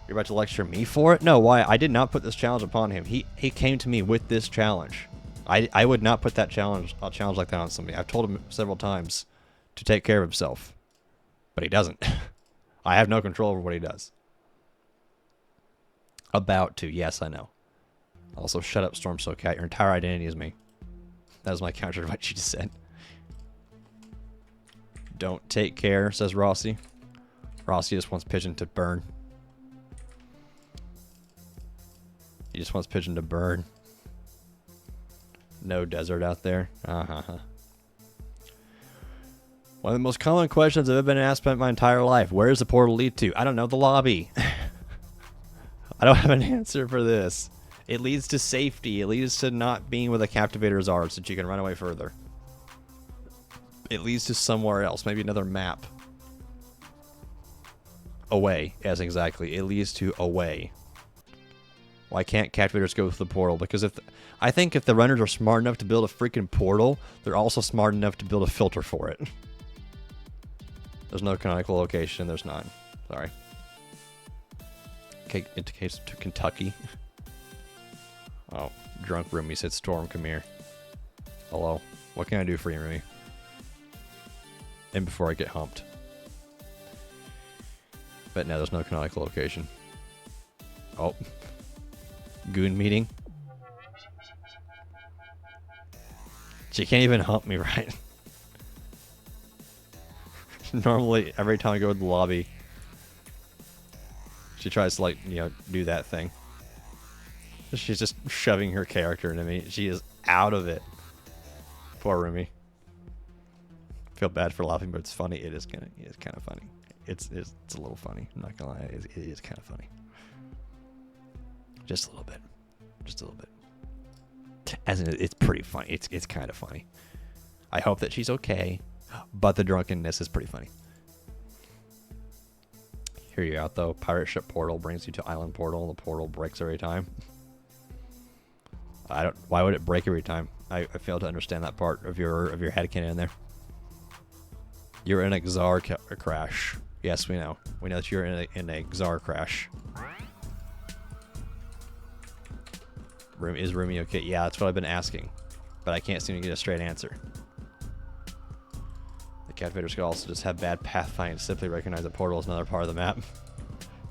You're about to lecture me for it? No, why? I did not put this challenge upon him. He came to me with this challenge. I would not put that challenge, a challenge like that on somebody. I've told him several times to take care of himself. But he doesn't. I have no control over what he does. About to. Yes, I know. Also, shut up, Storm So Cat. Your entire identity is me. That was my counter to what you just said. Don't take care, says Rossi. Rossi just wants Pigeon to burn. He just wants Pigeon to burn. No desert out there. Uh-huh. One of the most common questions I've ever been asked about my entire life. Where does the portal lead to? I don't know. The lobby. I don't have an answer for this. It leads to safety. It leads to not being where the captivators are so that you can run away further. It leads to somewhere else. Maybe another map. Away. Yes, exactly. It leads to away. Why can't captivators go through the portal? Because I think if the runners are smart enough to build a freaking portal, they're also smart enough to build a filter for it. There's no canonical location. There's none. Sorry. Okay, indicates to Kentucky. Oh, drunk Rumi said, Storm, come here. Hello. What can I do for you, Rumi? And before I get humped. But no, there's no canonical location. Oh. Goon meeting. She can't even hump me right. Normally, every time I go to the lobby, she tries to, like, you know, do that thing. She's just shoving her character into me. She is out of it. Poor Rumi. Feel bad for laughing, but it's funny. It is kind of funny. It's a little funny. I'm not gonna lie. It is kind of funny. Just a little bit. Just a little bit. As in, it's pretty funny. It's kind of funny. I hope that she's okay, but the drunkenness is pretty funny. Hear you out though. Pirate ship portal brings you to island portal. The portal breaks every time. Why would it break every time? I fail to understand that part of your headcanon in there. You're in a Xar crash. Yes, we know. We know that you're in a Xar crash. Is Rumi okay? Yeah, that's what I've been asking, but I can't seem to get a straight answer. The captivators could also just have bad pathfinding, simply recognize that portal is another part of the map.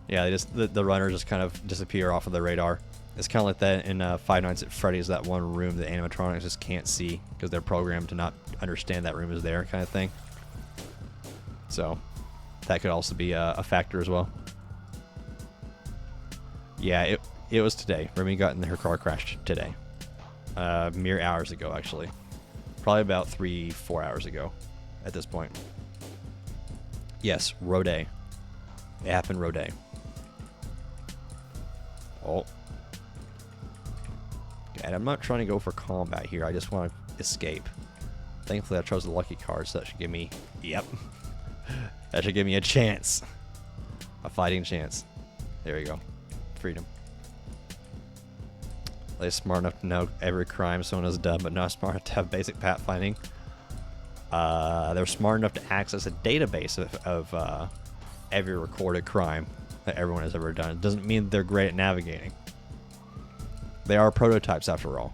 Yeah, the runners just kind of disappear off of the radar. It's kind of like that in Five Nights at Freddy's, that one room that animatronics just can't see because they're programmed to not understand that room is there, kind of thing. So that could also be a factor as well. Yeah, it was today. Remy got in her car crash today. Mere hours ago, actually. Probably about 3-4 hours ago. at this point. Yes, Rode. It happened Rode. Oh. And I'm not trying to go for combat here. I just want to escape. Thankfully, I chose the lucky card, so that should give me... Yep. That should give me a chance. A fighting chance. There you go. Freedom. They're smart enough to know every crime someone has done, but not smart enough to have basic pathfinding. They're smart enough to access a database of every recorded crime that everyone has ever done. It doesn't mean they're great at navigating. They are prototypes, after all.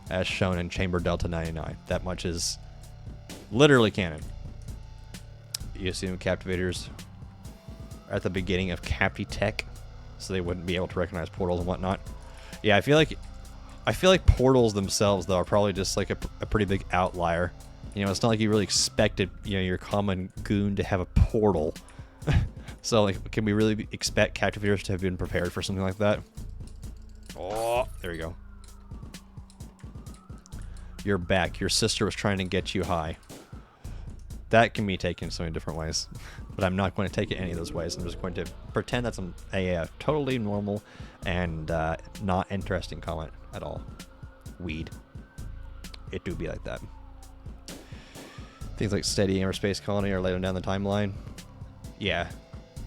As shown in Chamber Delta 99. That much is literally canon. You assume captivators are at the beginning of CaptiTech, so they wouldn't be able to recognize portals and whatnot. Yeah, I feel like portals themselves, though, are probably just like a pretty big outlier. You know, it's not like you really expected, you know, your common goon to have a portal. So, like, can we really expect captivators to have been prepared for something like that? Oh, there we go. You're back. Your sister was trying to get you high. That can be taken so many different ways. But I'm not going to take it any of those ways. I'm just going to pretend that's a totally normal and not interesting comment at all. Weed. It do be like that. Things like Steady or Space Colony are later down the timeline. Yeah.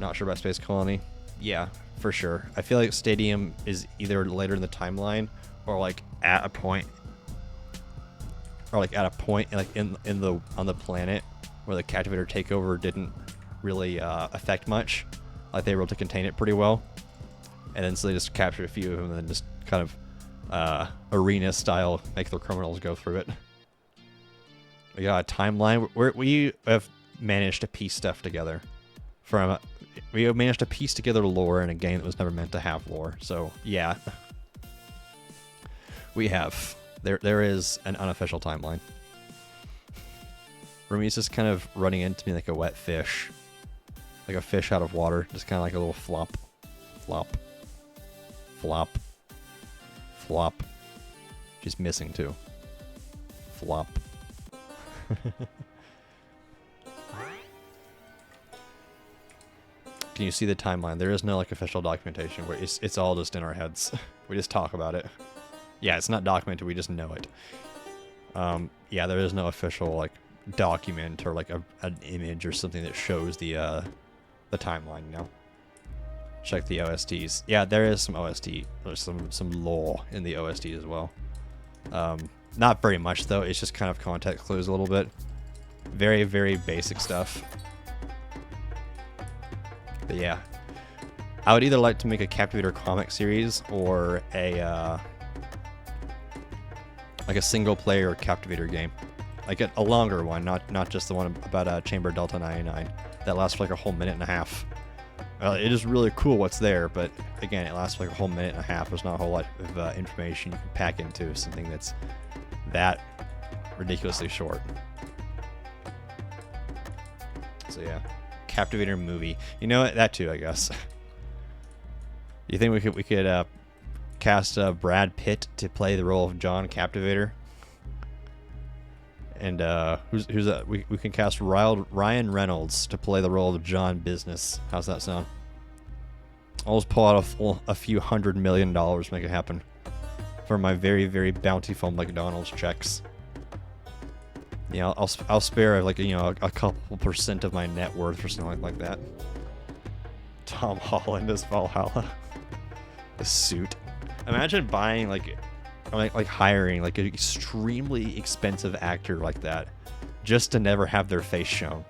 Not sure about Space Colony. Yeah, for sure. I feel like Stadium is either later in the timeline or like at a point, like on the planet where the captivator takeover didn't really affect much. Like they were able to contain it pretty well, and then so they just captured a few of them and then just kind of arena style make their criminals go through it. We got a timeline where we have managed to piece stuff together. We have managed to piece together lore in a game that was never meant to have lore. So yeah, we have. There is an unofficial timeline. Rumi's just kind of running into me like a wet fish. Like a fish out of water. Just kind of like a little flop. Flop. Flop. Flop. She's missing too. Flop. Can you see the timeline? There is no like official documentation where it's all just in our heads. We just talk about it. Yeah, it's not documented, we just know it. Yeah, there is no official like document or like an image or something that shows the timeline, you know. Check the OSTs. Yeah, there is some OST. There's some lore in the OST as well. Not very much though. It's just kind of context clues a little bit. Very, very basic stuff. But yeah, I would either like to make a Captivator comic series or a like a single player Captivator game, like a longer one, not just the one about Chamber Delta 99 that lasts for like a whole minute and a half. It is really cool what's there, but again, it lasts for like a whole minute and a half. There's not a whole lot of information you can pack into something that's that ridiculously short. So yeah, Captivator movie. You know what? That too, I guess. You think we could cast Brad Pitt to play the role of John Captivator? And who's that? We can cast Ryan Reynolds to play the role of John Business. How's that sound? I'll just pull out a few $100 million to make it happen for my very, very bountiful McDonald's checks. Yeah, I'll spare like, you know, a couple % of my net worth or something like that. Tom Holland as Valhalla. The suit. Imagine buying like hiring like an extremely expensive actor like that just to never have their face shown.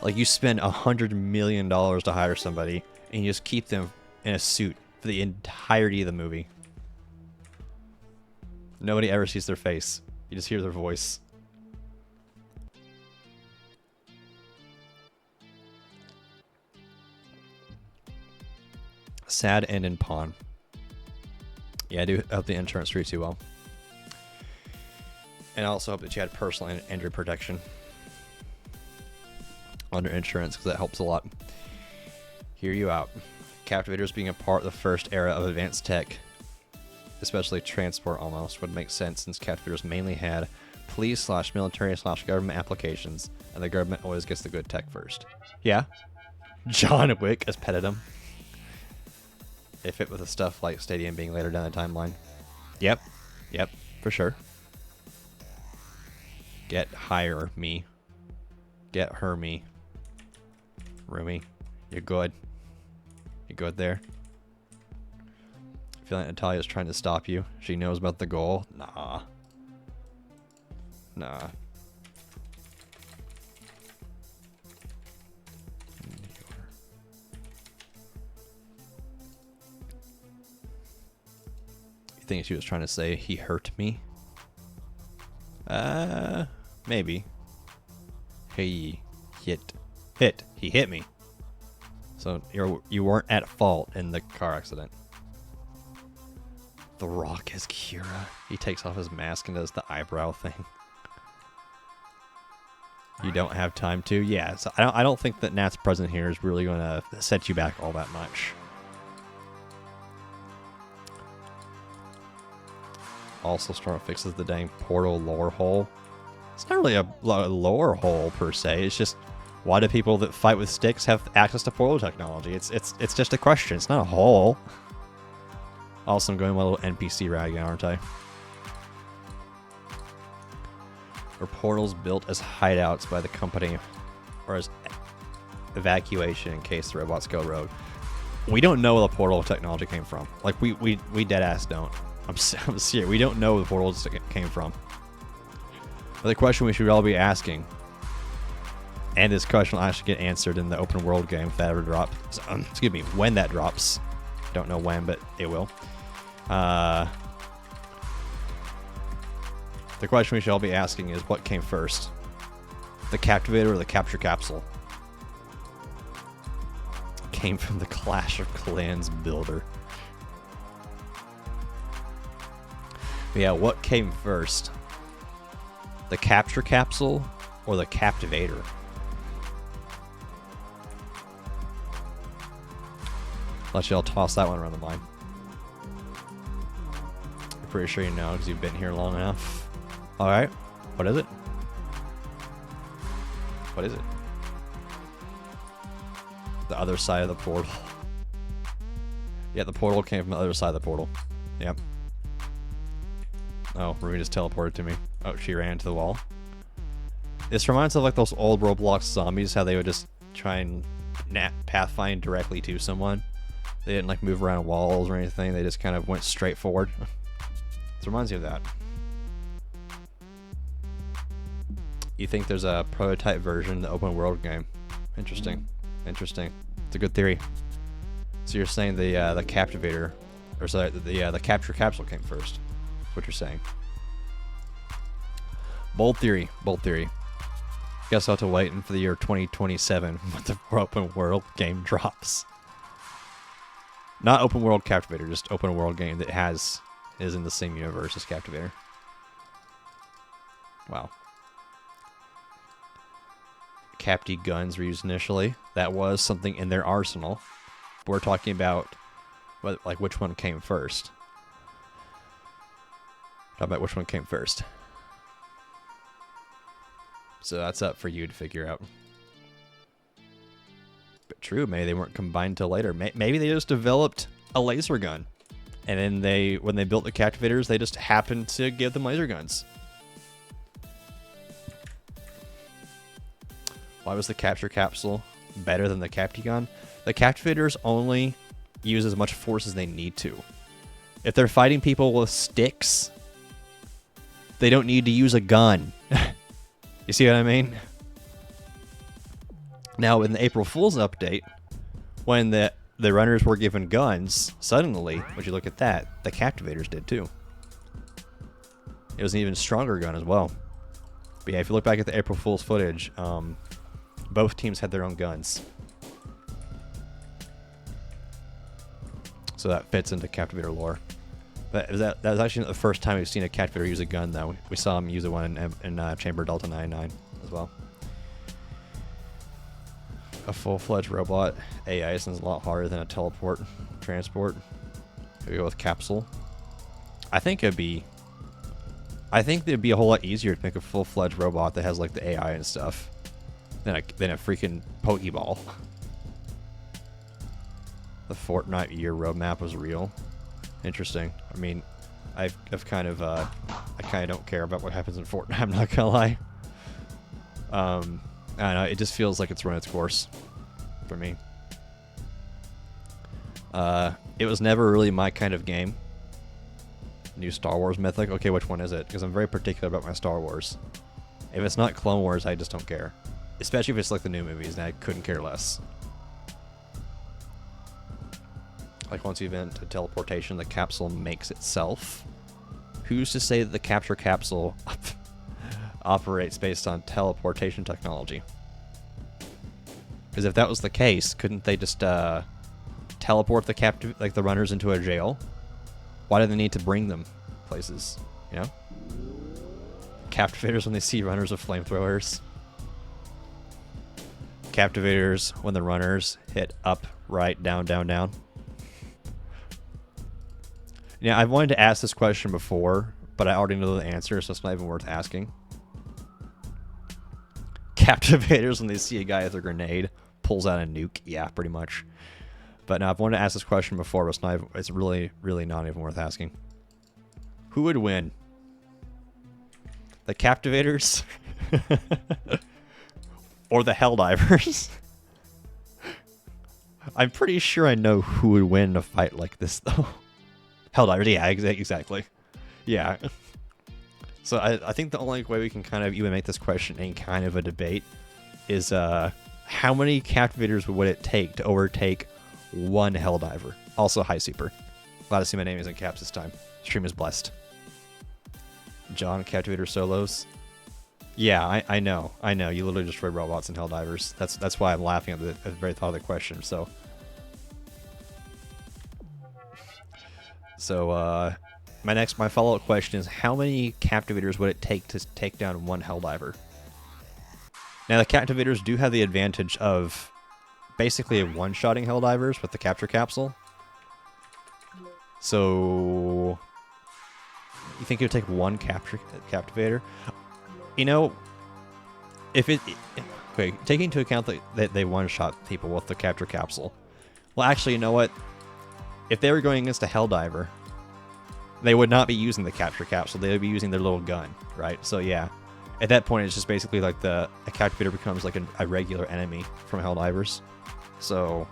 Like you spend $100 million to hire somebody and you just keep them in a suit for the entirety of the movie. Nobody ever sees their face. You just hear their voice. Sad end in pawn. Yeah, I do hope the insurance treats you well. And I also hope that you had personal injury protection under insurance, because that helps a lot. Hear you out. Captivators being a part of the first era of advanced tech. especially transport almost, would make sense since captivators mainly had police/military/government applications, and the government always gets the good tech first. Yeah, John Wick has petted him. It fit with the stuff like Stadium being later down the timeline. Yep, for sure. Get hire me. Get her me. Rumi, you're good. You good there? I feel like Natalia's trying to stop you. She knows about the goal. Nah. You think she was trying to say he hurt me? Maybe. He hit me. So you weren't at fault in the car accident. The Rock is Kira. He takes off his mask and does the eyebrow thing. You don't have time to? Yeah, so I don't think that Nat's presence here is really going to set you back all that much. Also, Storm fixes the dang portal lore hole. It's not really a lore hole per se. It's just, why do people that fight with sticks have access to portal technology? It's just a question. It's not a hole. Also, I'm going with a little NPC rag, aren't I? Were portals built as hideouts by the company, or as evacuation in case the robots go rogue? We don't know where the portal technology came from. Like, we dead ass don't. I'm serious. We don't know where the portals came from. But the question we should all be asking, and this question will actually get answered in the open world game if that ever drops. Excuse me, when that drops. Don't know when, but it will. The question we should all be asking is, what came first? The captivator or the capture capsule? Came from the Clash of Clans builder. But yeah, what came first? The capture capsule or the captivator? Let y'all toss that one around the mind. I'm pretty sure you know because you've been here long enough. Alright, what is it? What is it? The other side of the portal. Yeah, the portal came from the other side of the portal. Yep. Oh, Rumi just teleported to me. Oh, she ran into the wall. This reminds me of like those old Roblox zombies, how they would just try and pathfind directly to someone. They didn't like move around walls or anything. They just kind of went straight forward. This reminds me of that. You think there's a prototype version of the open world game? Interesting. Interesting. It's a good theory. So you're saying the captivator, or sorry, the capture capsule came first. That's what you're saying. Bold theory. Bold theory. Guess I'll have to wait for the year 2027 when the open world game drops. Not open world captivator, just open world game that is in the same universe as captivator. Wow. Capti guns were used initially. That was something in their arsenal. We're talking about like which one came first. Talk about which one came first. So that's up for you to figure out. But true, maybe they weren't combined till later. Maybe they just developed a laser gun, and then when they built the captivators, they just happened to give them laser guns. Why was the capture capsule better than the Capti-gun? The captivators only use as much force as they need to. If they're fighting people with sticks, they don't need to use a gun. You see what I mean? Now, in the April Fool's update, when the runners were given guns, suddenly, would you look at that, the captivators did too. It was an even stronger gun as well. But yeah, if you look back at the April Fool's footage, both teams had their own guns. So that fits into captivator lore. But that was actually not the first time we've seen a captivator use a gun, though. We saw him use one in Chamber Delta 99 as well. A full-fledged robot AI is a lot harder than a teleport transport. We go with capsule. I think it'd be. I think it'd be a whole lot easier to make a full-fledged robot that has like the AI and stuff than a freaking Pokeball. The Fortnite year roadmap was real. Interesting. I mean, I've kind of I kind of don't care about what happens in Fortnite. I'm not gonna lie. I don't know. It just feels like it's run its course for me. It was never really my kind of game. New Star Wars Mythic. Okay, which one is it? Because I'm very particular about my Star Wars. If it's not Clone Wars, I just don't care. Especially if it's like the new movies, and I couldn't care less. Like once you invent a teleportation, the capsule makes itself. Who's to say that the capture capsule operates based on teleportation technology? Because if that was the case, couldn't they just teleport the runners into a jail? Why do they need to bring them places? You know, captivators when they see runners with flamethrowers. Captivators when the runners hit up, right, down, down, down. Yeah, I've wanted to ask this question before, but I already know the answer, so it's not even worth asking. Captivators when they see a guy with a grenade pulls out a nuke. Yeah, pretty much. But now I've wanted to ask this question before, but it's really, really not even worth asking. Who would win? The Captivators? Or the Helldivers? I'm pretty sure I know who would win in a fight like this, though. Helldivers, yeah, exactly. Yeah. So I think the only way we can kind of even make this question any kind of a debate is how many Captivators would it take to overtake one Helldiver? Also, hi, Super. Glad to see my name is in caps this time. Stream is blessed. John, Captivator solos. Yeah, I know. You literally destroy robots and Helldivers. That's why I'm laughing at the very thought of the question. So my follow-up question is, how many Captivators would it take to take down one Helldiver? Now, the Captivators do have the advantage of basically one-shotting Helldivers with the capture capsule. So, you think it would take one Captivator? You know, okay, taking into account that they one-shot people with the capture capsule. Well, actually, you know what? If they were going against a Helldiver, they would not be using the capture capsule. They would be using their little gun, right? So yeah, at that point, it's just basically like a Captivator becomes like a regular enemy from Helldivers. So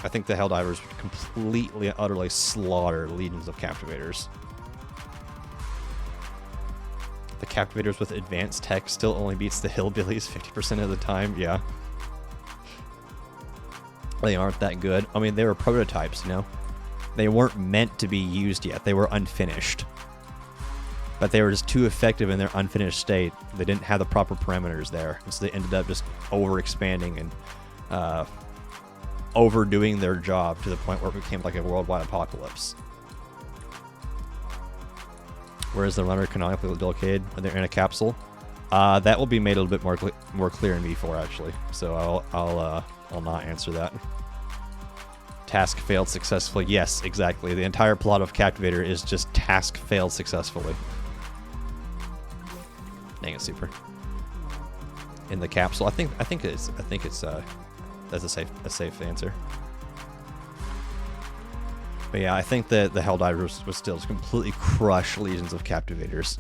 I think the Helldivers would completely, utterly slaughter legions of Captivators. The Captivators with advanced tech still only beats the Hillbillies 50% of the time. Yeah. They aren't that good. I mean, they were prototypes, you know? They weren't meant to be used yet. They were unfinished. But they were just too effective in their unfinished state. They didn't have the proper parameters there. And so they ended up just overexpanding and overdoing their job to the point where it became like a worldwide apocalypse. Whereas the runner canonically located when they're in a capsule, that will be made a little bit more clear in V4 actually. So I'll not answer that. Task failed successfully. Yes, exactly. The entire plot of Captivator is just task failed successfully. Dang it, Super. In the capsule, I think it's that's a safe answer. But yeah, I think that the Helldivers would still completely crush legions of Captivators.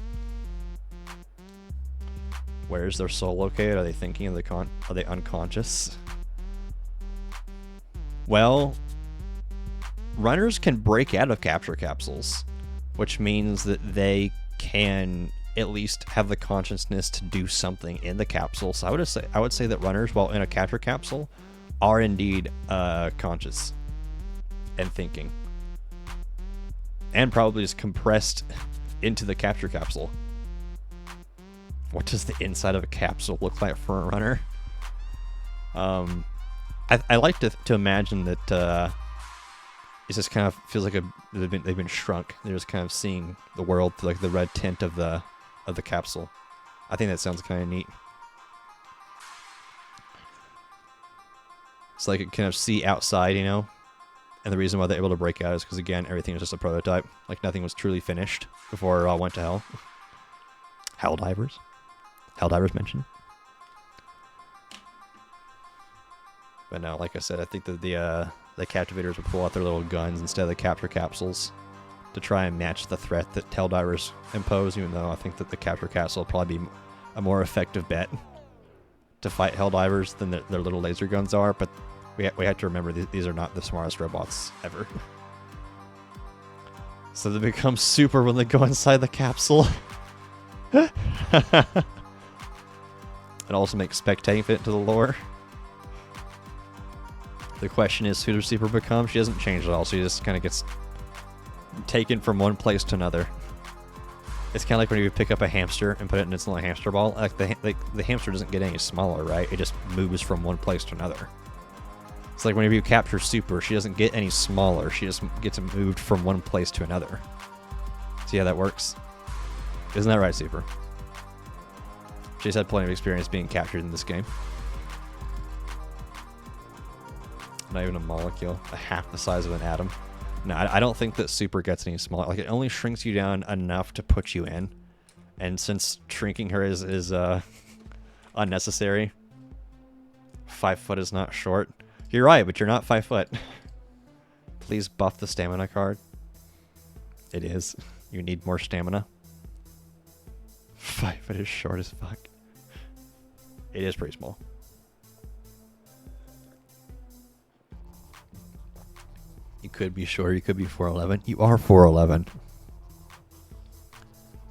Where is their soul located? Are they thinking? Are they unconscious? Well, runners can break out of capture capsules, which means that they can at least have the consciousness to do something in the capsule. So I would say that runners, while in a capture capsule, are indeed conscious and thinking, and probably just compressed into the capture capsule. What does the inside of a capsule look like for a runner? I like to imagine that it just kind of feels like they've been shrunk. They're just kind of seeing the world through like the red tint of the capsule. I think that sounds kind of neat. It's like it kind of see outside, you know, And the reason why they're able to break out is because, again, everything was just a prototype. Like, nothing was truly finished before it all went to hell. Helldivers? Helldivers mentioned? But no, like I said, I think that the captivators would pull out their little guns instead of the capture capsules to try and match the threat that Helldivers impose, even though I think that the capture capsule will probably be a more effective bet to fight Helldivers than their little laser guns are, but we have to remember these are not the smartest robots ever. So they become super when they go inside the capsule. It also makes spectating fit into the lore. The question is, who does Super become? She doesn't change at all. She just kind of gets taken from one place to another. It's kind of like when you pick up a hamster and put it in its little hamster ball. Like the hamster doesn't get any smaller, right? It just moves from one place to another. It's like whenever you capture Super, she doesn't get any smaller. She just gets moved from one place to another. See how that works? Isn't that right, Super? She's had plenty of experience being captured in this game. Not even a molecule, a half the size of an atom. No, I don't think that Super gets any smaller. Like, it only shrinks you down enough to put you in. And since shrinking her is unnecessary, 5 foot is not short. You're right, but you're not 5 foot. Please buff the stamina card. It is. You need more stamina. 5 foot is short as fuck. It is pretty small. You could be short, you could be 4'11". You are 4'11".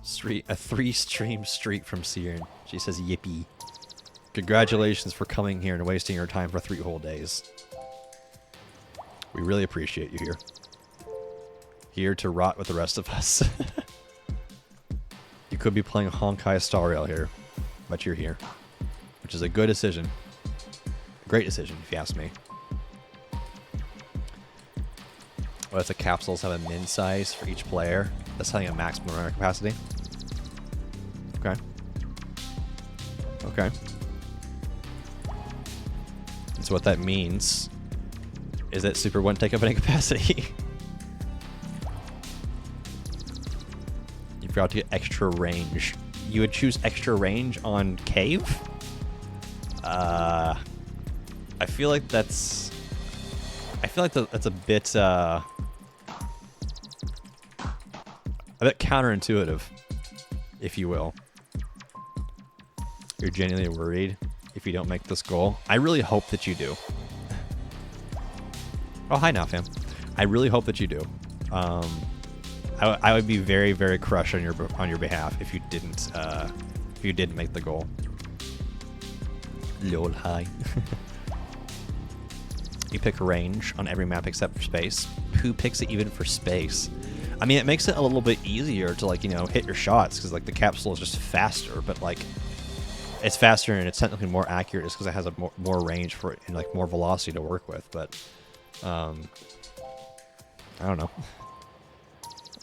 A 3-stream streak from Siren. She says, yippee. Congratulations for coming here and wasting your time for 3 whole days. We really appreciate you here. Here to rot with the rest of us. You could be playing Honkai Star Rail here, but you're here. Which is a good decision. Great decision, if you ask me. What if the capsules have a min size for each player? That's having a maximum runner capacity. Okay. Okay. So what that means is that Super wouldn't take up any capacity. You forgot to get extra range. You would choose extra range on Cave? I feel like that's... that's a bit counterintuitive, if you will. You're genuinely worried if you don't make this goal. I really hope that you do. Oh, hi now, fam. I really hope that you do. I would be very, very crushed on your behalf if you didn't make the goal. Lol, hi. You pick range on every map except for space. Who picks it even for space? I mean, it makes it a little bit easier to, like, you know, hit your shots because, like, the capsule is just faster, but, like, it's faster and it's technically more accurate just because it has a more range for it and, like, more velocity to work with. But I don't know.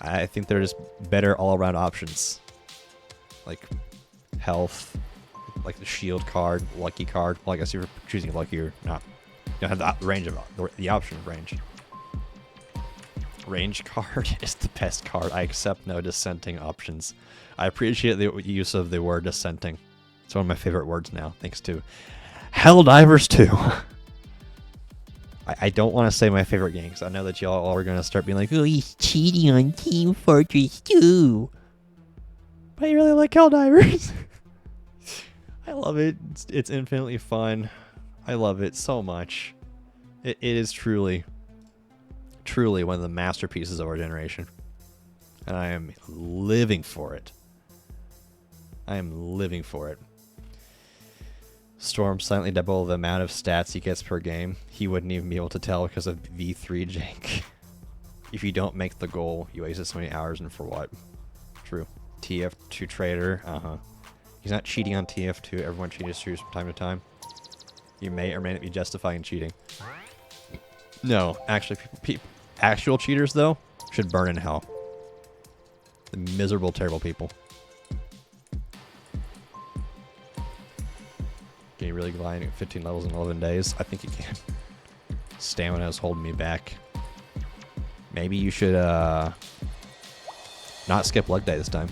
I think they're just better all-around options, like health, like the shield card, lucky card. Well, I guess you're choosing lucky or not. You don't have the range of the option of range. Range card is the best card. I accept no dissenting options. I appreciate the use of the word dissenting. It's one of my favorite words now, thanks to Helldivers 2. I don't want to say my favorite game because I know that y'all are going to start being like, oh, he's cheating on Team Fortress 2. But I really like Helldivers. I love it. It's infinitely fun. I love it so much. It is truly one of the masterpieces of our generation. And I am living for it. I am living for it. Storm silently double the amount of stats he gets per game. He wouldn't even be able to tell because of V3 jank. If you don't make the goal, you wasted so many hours, and for what? True. TF2 trader. He's not cheating on TF2. Everyone cheats from time to time. You may or may not be justifying cheating. No, actually, actual cheaters, though, should burn in hell. The miserable, terrible people. Can you really grind at 15 levels in 11 days? I think you can. Stamina is holding me back. Maybe you should not skip leg day this time.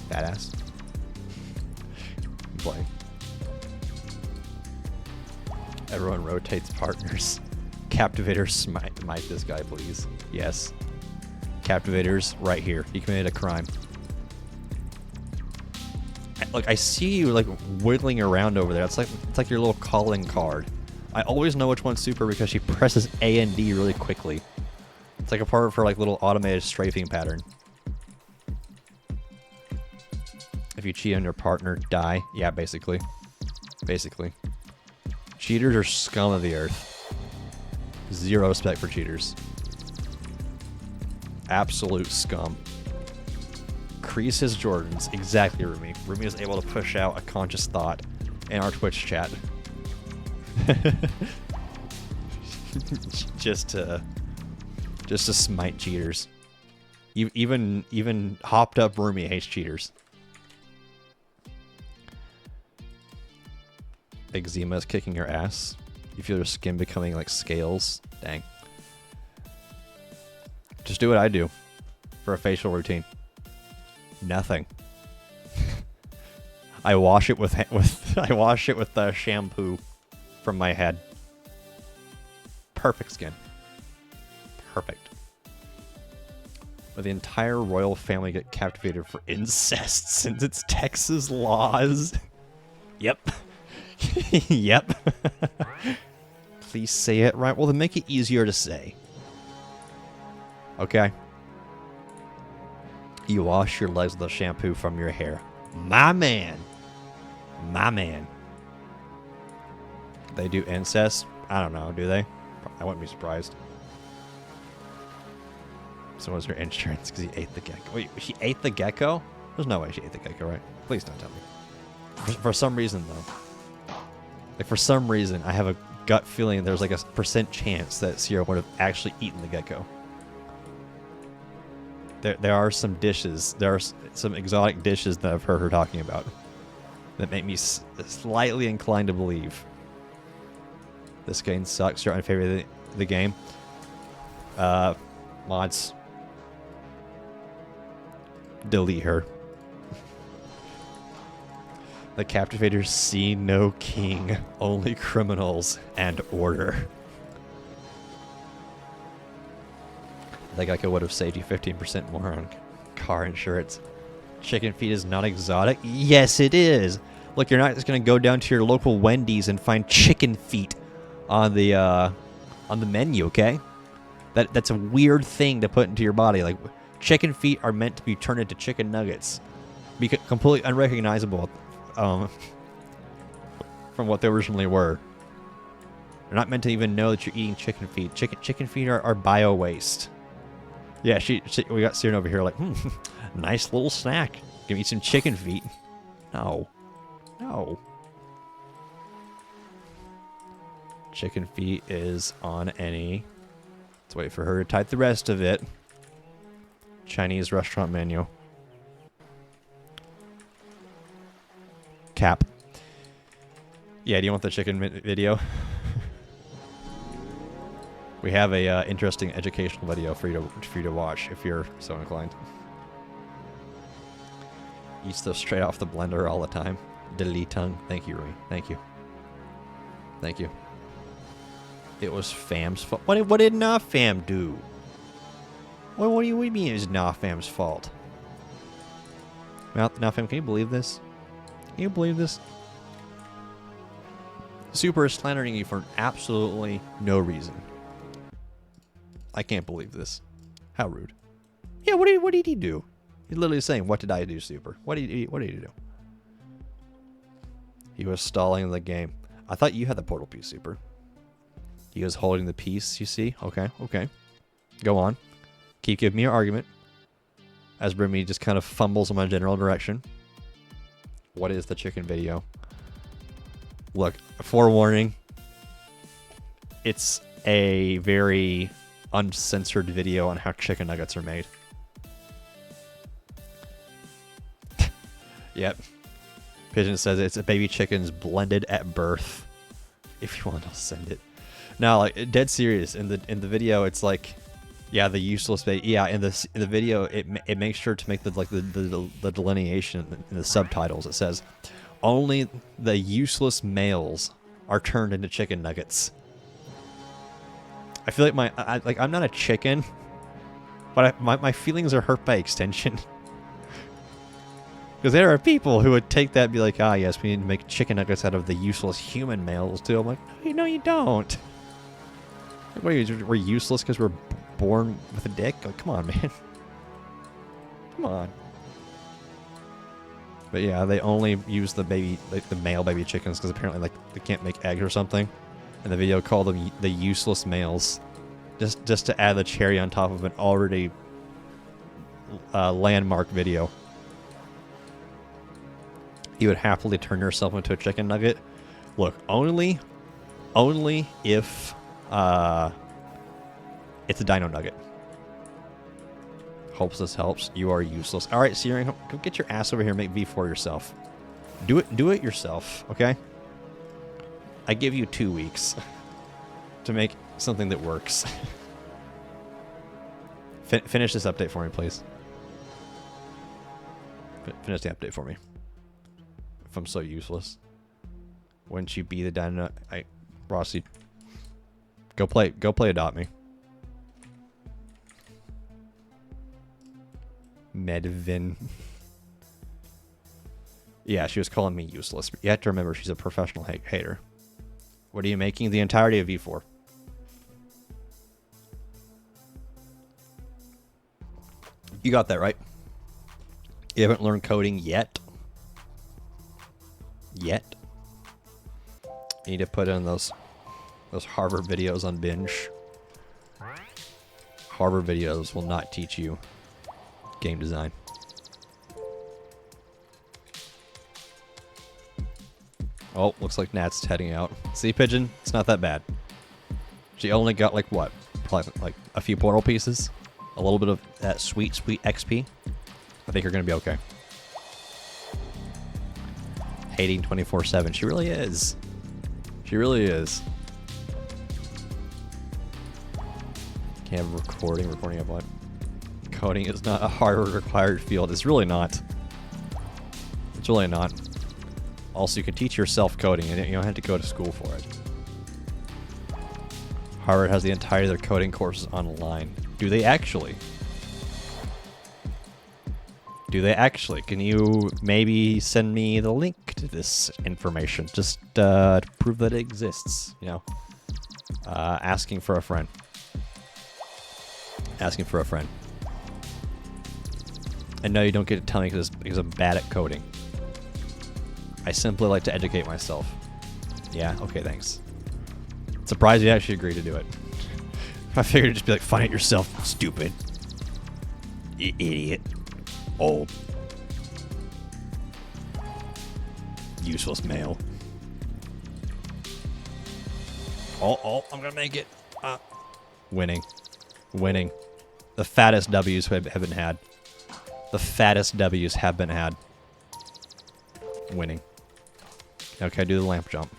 Badass. Play. Everyone rotates partners. Captivator, smite this guy, please. Yes. Captivator's right here. He committed a crime. Like, I see you like wiggling around over there. It's like your little calling card. I always know which one's super because she presses A and D really quickly. It's like a part of her like little automated strafing pattern. If you cheat on your partner, die. Yeah, basically. Basically. Cheaters are scum of the earth. Zero respect for cheaters. Absolute scum. Crease his Jordans. Exactly, Rumi. Rumi is able to push out a conscious thought in our Twitch chat. just to smite cheaters. Even hopped up Rumi hates cheaters. Eczema is kicking your ass. You feel your skin becoming like scales. Dang. Just do what I do for a facial routine. Nothing. I wash it with shampoo from my head. Perfect skin. Perfect. But the entire royal family get captivated for incest since it's Texas laws. Yep. Yep. Please say it right. Well, then make it easier to say. Okay. You wash your legs with the shampoo from your hair. My man. My man. They do incest? I don't know, do they? I wouldn't be surprised. So was her insurance because he ate the gecko. Wait, she ate the gecko? There's no way she ate the gecko, right? Please don't tell me. For some reason, though. Like, for some reason, I have a gut feeling there's like a % chance that Sierra would have actually eaten the gecko. There are some dishes, there are some exotic dishes that I've heard her talking about that make me slightly inclined to believe. This game sucks. You're unfavorite of the game. Mods. Delete her. The captivators see no king, only criminals and order. I think I would have saved you 15% more on car insurance. Chicken feet is not exotic? Yes, it is. Look, you're not just going to go down to your local Wendy's and find chicken feet on the menu, okay? That's a weird thing to put into your body. Like, chicken feet are meant to be turned into chicken nuggets. Be completely unrecognizable from what they originally were. They're not meant to even know that you're eating chicken feet. Chicken feet are bio waste. Yeah, we got Siren over here like, nice little snack. Give me some chicken feet. No. No. Chicken feet is on any. Let's wait for her to type the rest of it. Chinese restaurant menu. Cap. Yeah, do you want the chicken video? We have a interesting educational video for you to watch if you're so inclined. Eat stuff straight off the blender all the time. Diddly tongue. Thank you, Rui. Thank you. Thank you. It was Fam's fault. What did not Fam do? What do you mean it was not Fam's fault? Now, Fam, can you believe this? Can you believe this? Super is slandering you for absolutely no reason. I can't believe this. How rude. Yeah, what did he do? He's literally saying, what did I do, Super? What did he do? He was stalling the game. I thought you had the portal piece, Super. He was holding the piece, you see? Okay. Go on. Keep giving me your argument. As Brimmy just kind of fumbles in my general direction. What is the chicken video? Look, forewarning. It's a very uncensored video on how chicken nuggets are made. Yep. Pigeon says it's a baby chicken's blended at birth. If you want, I'll send it. Now, like, dead serious. In the video, it's like Yeah, the useless baby. Yeah, in the video, it makes sure to make the delineation in the subtitles. It says, only the useless males are turned into chicken nuggets. I feel like I'm not a chicken, but my feelings are hurt by extension. Because there are people who would take that and be like, ah, yes, we need to make chicken nuggets out of the useless human males too. I'm like, no, you don't. What are you, we're useless because we're born with a dick? Like, come on, man. Come on. But yeah, they only use the baby, like the male baby chickens, because apparently like they can't make eggs or something. And the video called them the useless males, just to add the cherry on top of an already landmark video. You would happily turn yourself into a chicken nugget. Look, only if it's a dino nugget. Hopes this helps. You are useless. All right, Siri, go get your ass over here and make V4 yourself. Do it yourself, okay? I give you 2 weeks to make something that works. Finish this update for me, please. Finish the update for me. If I'm so useless. Wouldn't you be the dino? Rossi, go play Adopt Me. Medvin. Yeah, she was calling me useless. But you have to remember she's a professional hater. What are you making? The entirety of V4. You got that right. You haven't learned coding yet. Yet. You need to put in those Harvard videos on binge. Harvard videos will not teach you game design. Oh, looks like Nat's heading out. See, Pigeon? It's not that bad. She only got like what? Probably like a few portal pieces. A little bit of that sweet XP. I think you're gonna be okay. Hating 24/7. She really is. She really is. Can't have recording. Recording of what? Coding is not a hard required field. It's really not. It's really not. Also, you can teach yourself coding, and you don't have to go to school for it. Harvard has the entirety of their coding courses online. Do they actually? Do they actually? Can you maybe send me the link to this information just to prove that it exists? You know, asking for a friend. Asking for a friend. And no, you don't get to tell me because I'm bad at coding. I simply like to educate myself. Yeah, okay, thanks. Surprised you actually agreed to do it. I figured it'd just be like, find it yourself, stupid. Idiot. Old. Useless male. Oh, I'm gonna make it. Winning. Winning. The fattest W's have been had. The fattest W's have been had. Winning. Okay, do the lamp jump.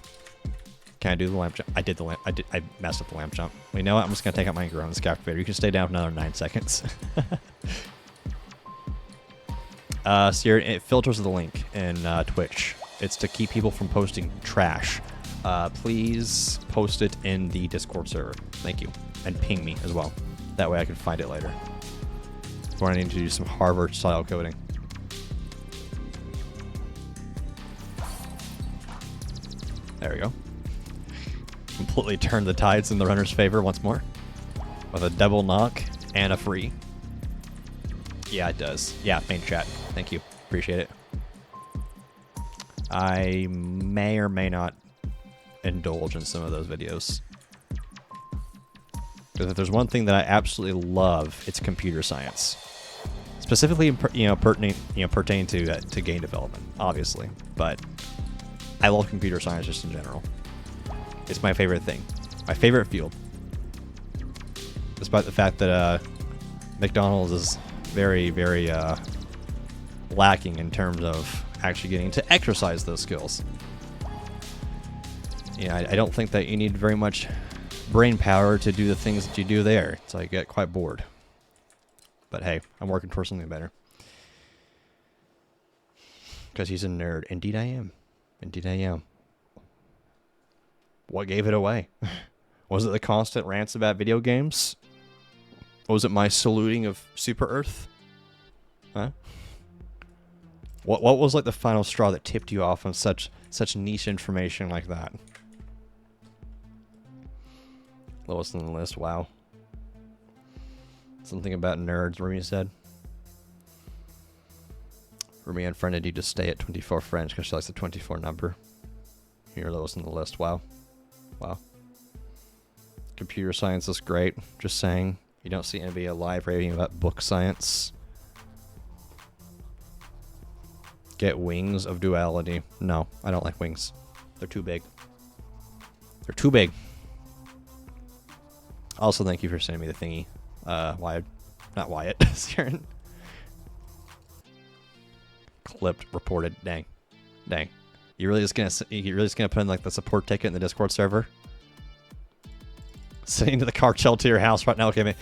Can I do the lamp jump? I did the lamp. I messed up the lamp jump. Well, you know what? I'm just gonna take out my anchor on this captivator. You can stay down for another 9 seconds. So it filters the link in Twitch. It's to keep people from posting trash. Please post it in the Discord server. Thank you. And ping me as well. That way I can find it later. We're going to need to do some Harvard-style coding. There we go. Completely turned the tides in the runner's favor once more. With a double knock and a free. Yeah, it does. Yeah, main chat. Thank you. Appreciate it. I may or may not indulge in some of those videos. Because if there's one thing that I absolutely love, it's computer science. Specifically, pertaining to game development, obviously. But I love computer science just in general. It's my favorite thing. My favorite field. Despite the fact that McDonald's is very, very lacking in terms of actually getting to exercise those skills. Yeah, I don't think that you need very much brain power to do the things that you do there. So I get quite bored. But hey, I'm working towards something better. Because he's a nerd. Indeed I am. Indeed I am. What gave it away? Was it the constant rants about video games? Was it my saluting of Super Earth? Huh? What was like the final straw that tipped you off on such niche information like that? Lowest on the list, wow. Something about nerds, Rumi said. Rumi unfriended you to stay at 24 friends because she likes the 24 number. You're lowest on the list, wow. Wow. Computer science is great, just saying. You don't see anybody alive raving about book science. Get wings of duality. No, I don't like wings. They're too big. They're too big. Also, thank you for sending me the thingy. Wyatt. Not Wyatt. Siren. Clipped. Reported. Dang. Dang. You're really just gonna put in like the support ticket in the Discord server? Sending to the cartel to your house right now. Okay, man.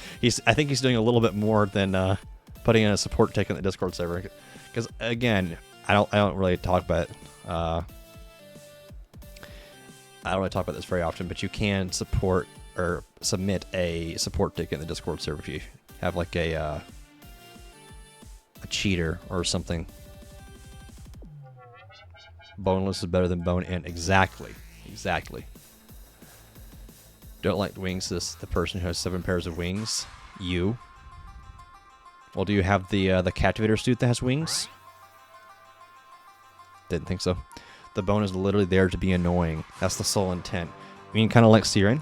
I think he's doing a little bit more than putting in a support ticket in the Discord server. Because again, I don't really talk about I don't really talk about this very often, but you can support or submit a support ticket in the Discord server if you have like a cheater or something. Boneless is better than bone in. Exactly. Exactly. Don't like wings, the person who has 7 pairs of wings. You. Well, do you have the captivator suit that has wings? Didn't think so. The bone is literally there to be annoying. That's the sole intent. I mean, kind of like Siren.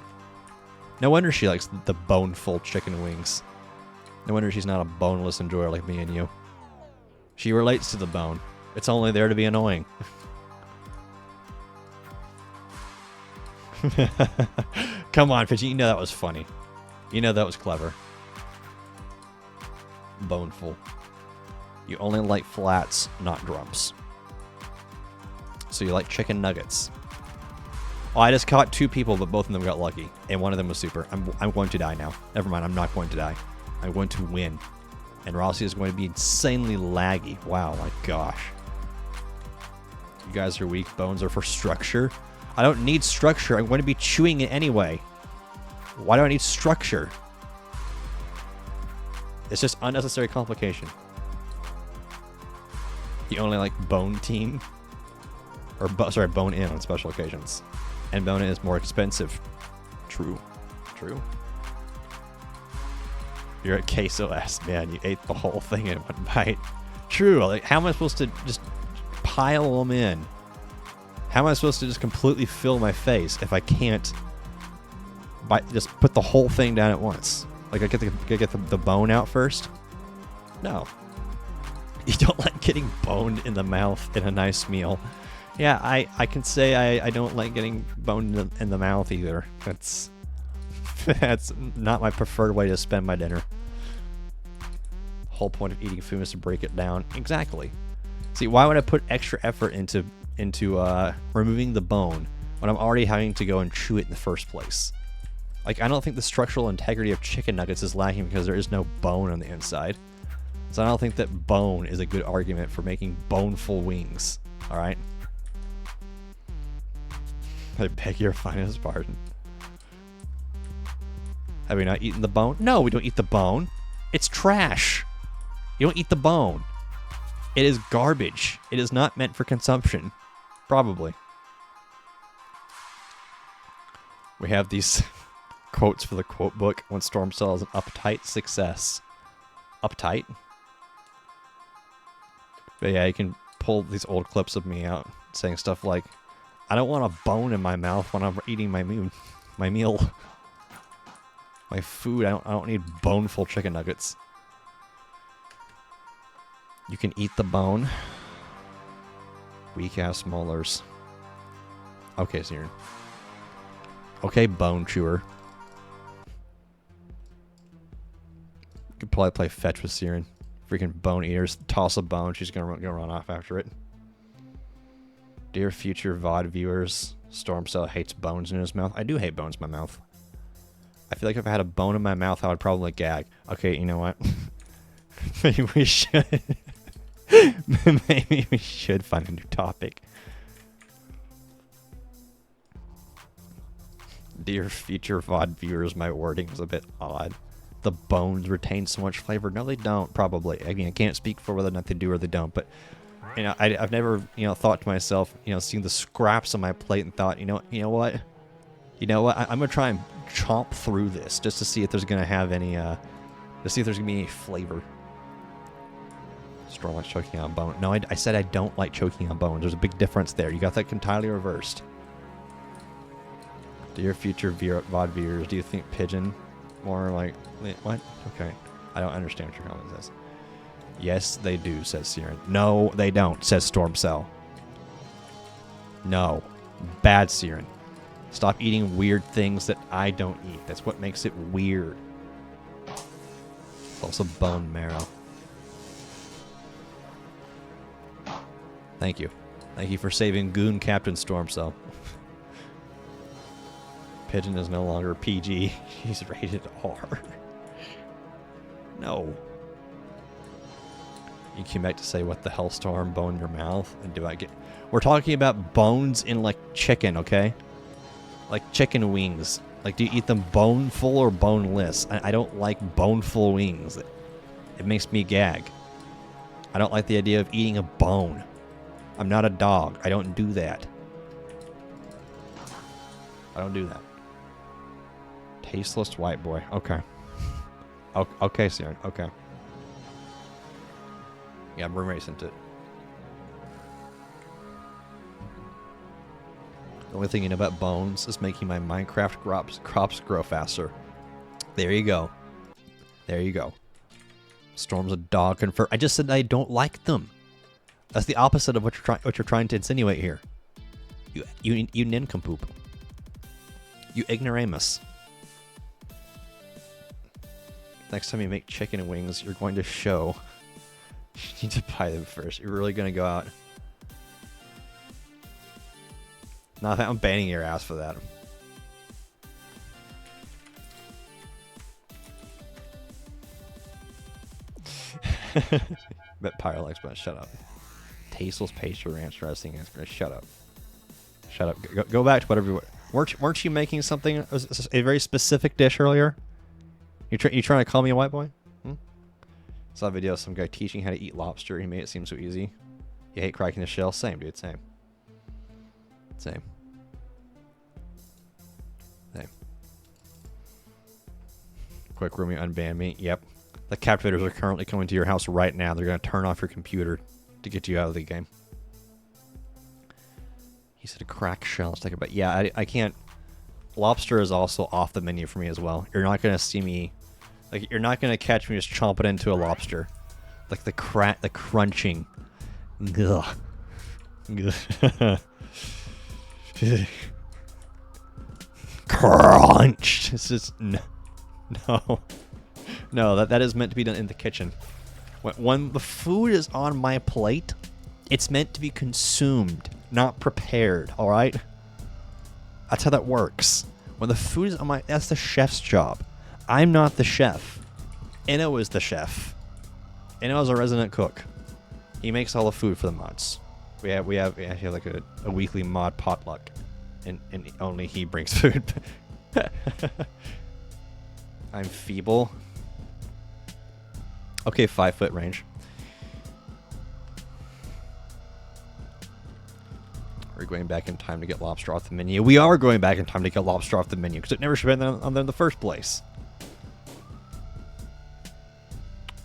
No wonder she likes the bone-full chicken wings. No wonder she's not a boneless enjoyer like me and you. She relates to the bone. It's only there to be annoying. Come on, Pidgey. You know that was funny. You know that was clever. Boneful. You only like flats, not drums. So you like chicken nuggets. Oh, I just caught 2 people, but both of them got lucky. And one of them was super. I'm going to die now. Never mind, I'm not going to die. I'm going to win. And Rossi is going to be insanely laggy. Wow, my gosh. You guys are weak. Bones are for structure. I don't need structure. I'm going to be chewing it anyway. Why do I need structure? It's just unnecessary complication. You only like bone team? Or, sorry, bone in on special occasions. And bone in is more expensive. True. True. You're a queso ass man. You ate the whole thing in one bite. True. Like, how am I supposed to just pile them in? How am I supposed to just completely fill my face if I can't just put the whole thing down at once? Like, I get the bone out first? No. You don't like getting boned in the mouth in a nice meal. Yeah, I can say I don't like getting boned in the mouth either. That's not my preferred way to spend my dinner. Whole point of eating food is to break it down. Exactly. See, why would I put extra effort into removing the bone when I'm already having to go and chew it in the first place? Like, I don't think the structural integrity of chicken nuggets is lacking because there is no bone on the inside. So I don't think that bone is a good argument for making boneful wings. All right? I beg your finest pardon. Have we not eaten the bone? No, we don't eat the bone. It's trash. You don't eat the bone. It is garbage. It is not meant for consumption. Probably. We have these quotes for the quote book. When Stormcell is an uptight success. Uptight? But yeah, you can pull these old clips of me out saying stuff like, I don't want a bone in my mouth when I'm eating my meal. My food, I don't need boneful chicken nuggets. You can eat the bone. Weak ass molars. Okay, Siren. Okay, bone chewer. You could probably play fetch with Siren. Freaking bone eaters. Toss a bone, she's gonna run off after it. Dear future VOD viewers, Stormcell hates bones in his mouth. I do hate bones in my mouth. I feel like if I had a bone in my mouth, I would probably gag. Okay, you know what? Maybe we should. Maybe we should find a new topic. Dear future VOD viewers, my wording is a bit odd. The bones retain so much flavor. No, they don't, probably. I mean, I can't speak for whether or not they do or they don't, but, you know, I've never, you know, thought to myself, you know, seeing the scraps on my plate and thought, you know what? You know what? I'm going to try and chomp through this just to see if there's going to have any, to see if there's going to be any flavor. Storm likes choking on bone. No, I said I don't like choking on bones. There's a big difference there. You got that entirely reversed. Dear future VOD viewers, do you think pigeon more like... Wait, what? Okay. I don't understand what your comment says. Yes, they do, says Siren. No, they don't, says Stormcell. No. Bad Siren. Stop eating weird things that I don't eat. That's what makes it weird. It's also bone marrow. Thank you. Thank you for saving Goon Captain Stormcell. Pigeon is no longer PG. He's rated R. No. You came back to say, what the hell, Storm? Bone in your mouth? And do I get... We're talking about bones in, like, chicken, okay? Like chicken wings. Like, do you eat them boneful or boneless? I don't like boneful wings. It makes me gag. I don't like the idea of eating a bone. I'm not a dog. I don't do that. I don't do that. Tasteless white boy. Okay. Okay, Siren. Okay. Yeah, I'm roommates into it. The only thing you know about bones is making my Minecraft crops grow faster. There you go. There you go. Storm's a dog confirm. I just said I don't like them. That's the opposite of what you're trying to insinuate here. You nincompoop. You ignoramus. Next time you make chicken wings, you're going to show. You need to buy them first. You're really going to go out. No, I'm banning your ass for that. Bet Pyro likes, but shut up. Tasteless pastry ranch dressing is great. Shut up. Shut up. Go back to whatever you were. Weren't you making something, a very specific dish earlier? You trying to call me a white boy? Saw a video of some guy teaching how to eat lobster. He made it seem so easy. You hate cracking the shell? Same, dude. Same. Same. Quick roomie unban me. Yep. The captivators are currently coming to your house right now. They're going to turn off your computer to get you out of the game. He said a crack shell. Let's take it back. Yeah, I can't. Lobster is also off the menu for me as well. You're not going to see me. Like, you're not going to catch me just chomping into a lobster. Like the crunching. Ugh. Crunch. It's just no, that is meant to be done in the kitchen. When the food is on my plate, it's meant to be consumed, not prepared, all right? That's how that works. When the food is on my... That's the chef's job. I'm not the chef. Inno is the chef. Inno is a resident cook. He makes all the food for the mods. We have like a weekly mod potluck. And only he brings food. I'm feeble. Okay, 5-foot range. We're going back in time to get lobster off the menu. We are going back in time to get lobster off the menu because it never should have been on there in the first place.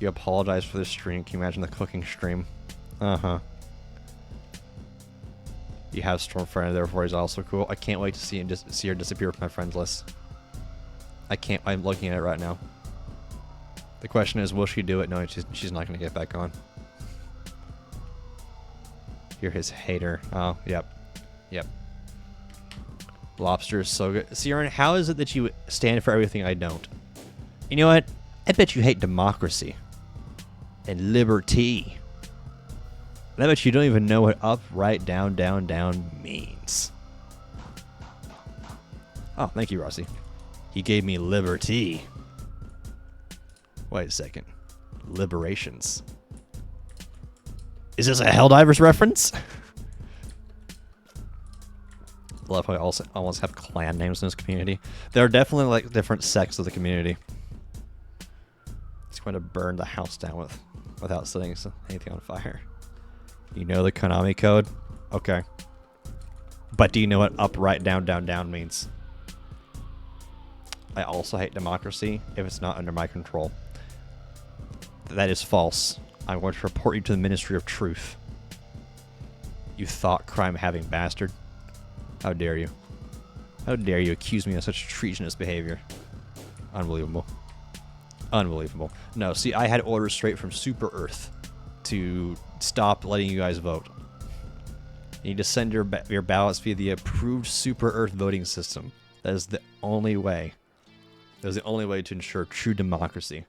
You apologize for this stream. Can you imagine the cooking stream? Uh-huh. You have Stormfront, therefore he's also cool. I can't wait to see her disappear from my friends list. I can't. I'm looking at it right now. The question is, will she do it? No, she's not going to get back on. You're his hater. Oh, yep. Yep. Lobster is so good. Siren, how is it that you stand for everything I don't? You know what? I bet you hate democracy. And liberty. And I bet you don't even know what up, right, down, down, down means. Oh, thank you, Rossi. He gave me liberty. Wait a second. Liberations. Is this a Helldivers reference? I love how I also almost have clan names in this community. There are definitely like different sects of the community. It's going to burn the house down without setting anything on fire. You know the Konami code? Okay. But do you know what up, right, down, down, down means? I also hate democracy if it's not under my control. That is false. I'm going to report you to the Ministry of Truth. You thought crime having bastard. How dare you? How dare you accuse me of such treasonous behavior? Unbelievable. Unbelievable. No, see, I had orders straight from Super Earth to stop letting you guys vote. You need to send your ballots via the approved Super Earth voting system. That is the only way. That is the only way to ensure true democracy.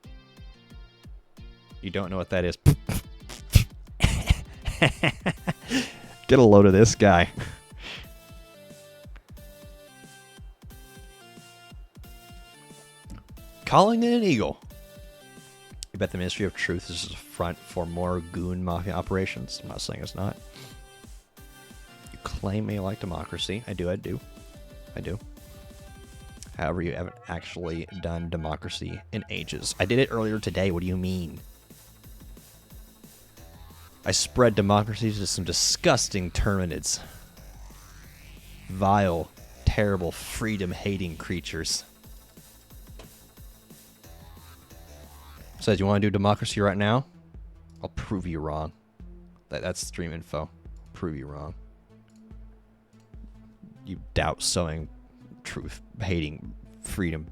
You don't know what that is. Get a load of this guy. Calling it an eagle. You bet the Ministry of Truth is a front for more goon mafia operations. I'm not saying it's not. You claim you like democracy. I do. However, you haven't actually done democracy in ages. I did it earlier today. What do you mean? I spread democracy to some disgusting terminids. Vile, terrible, freedom-hating creatures. Says you want to do democracy right now? I'll prove you wrong. That's stream info. Prove you wrong. You doubt-sowing, truth-hating, freedom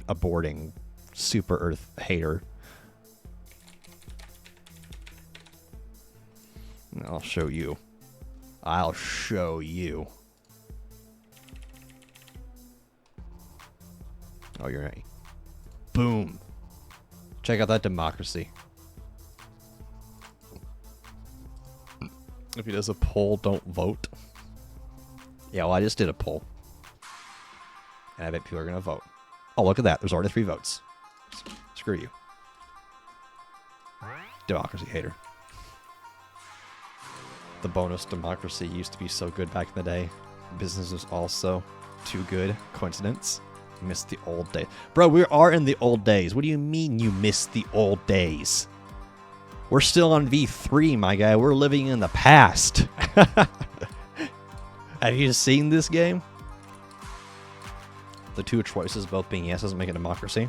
aborting, super Earth hater. I'll show you. I'll show you. Oh, you're right. Boom. Check out that democracy. If he does a poll, don't vote. Yeah, well, I just did a poll. And I bet people are going to vote. Oh, look at that. There's already 3 votes. Screw you. Democracy hater. The bonus democracy used to be so good back in the day. Business was also too good. Coincidence? Missed the old days. Bro, we are in the old days. What do you mean you missed the old days? We're still on V3, my guy. We're living in the past. Have you seen this game? The 2 choices both being yes doesn't make a democracy.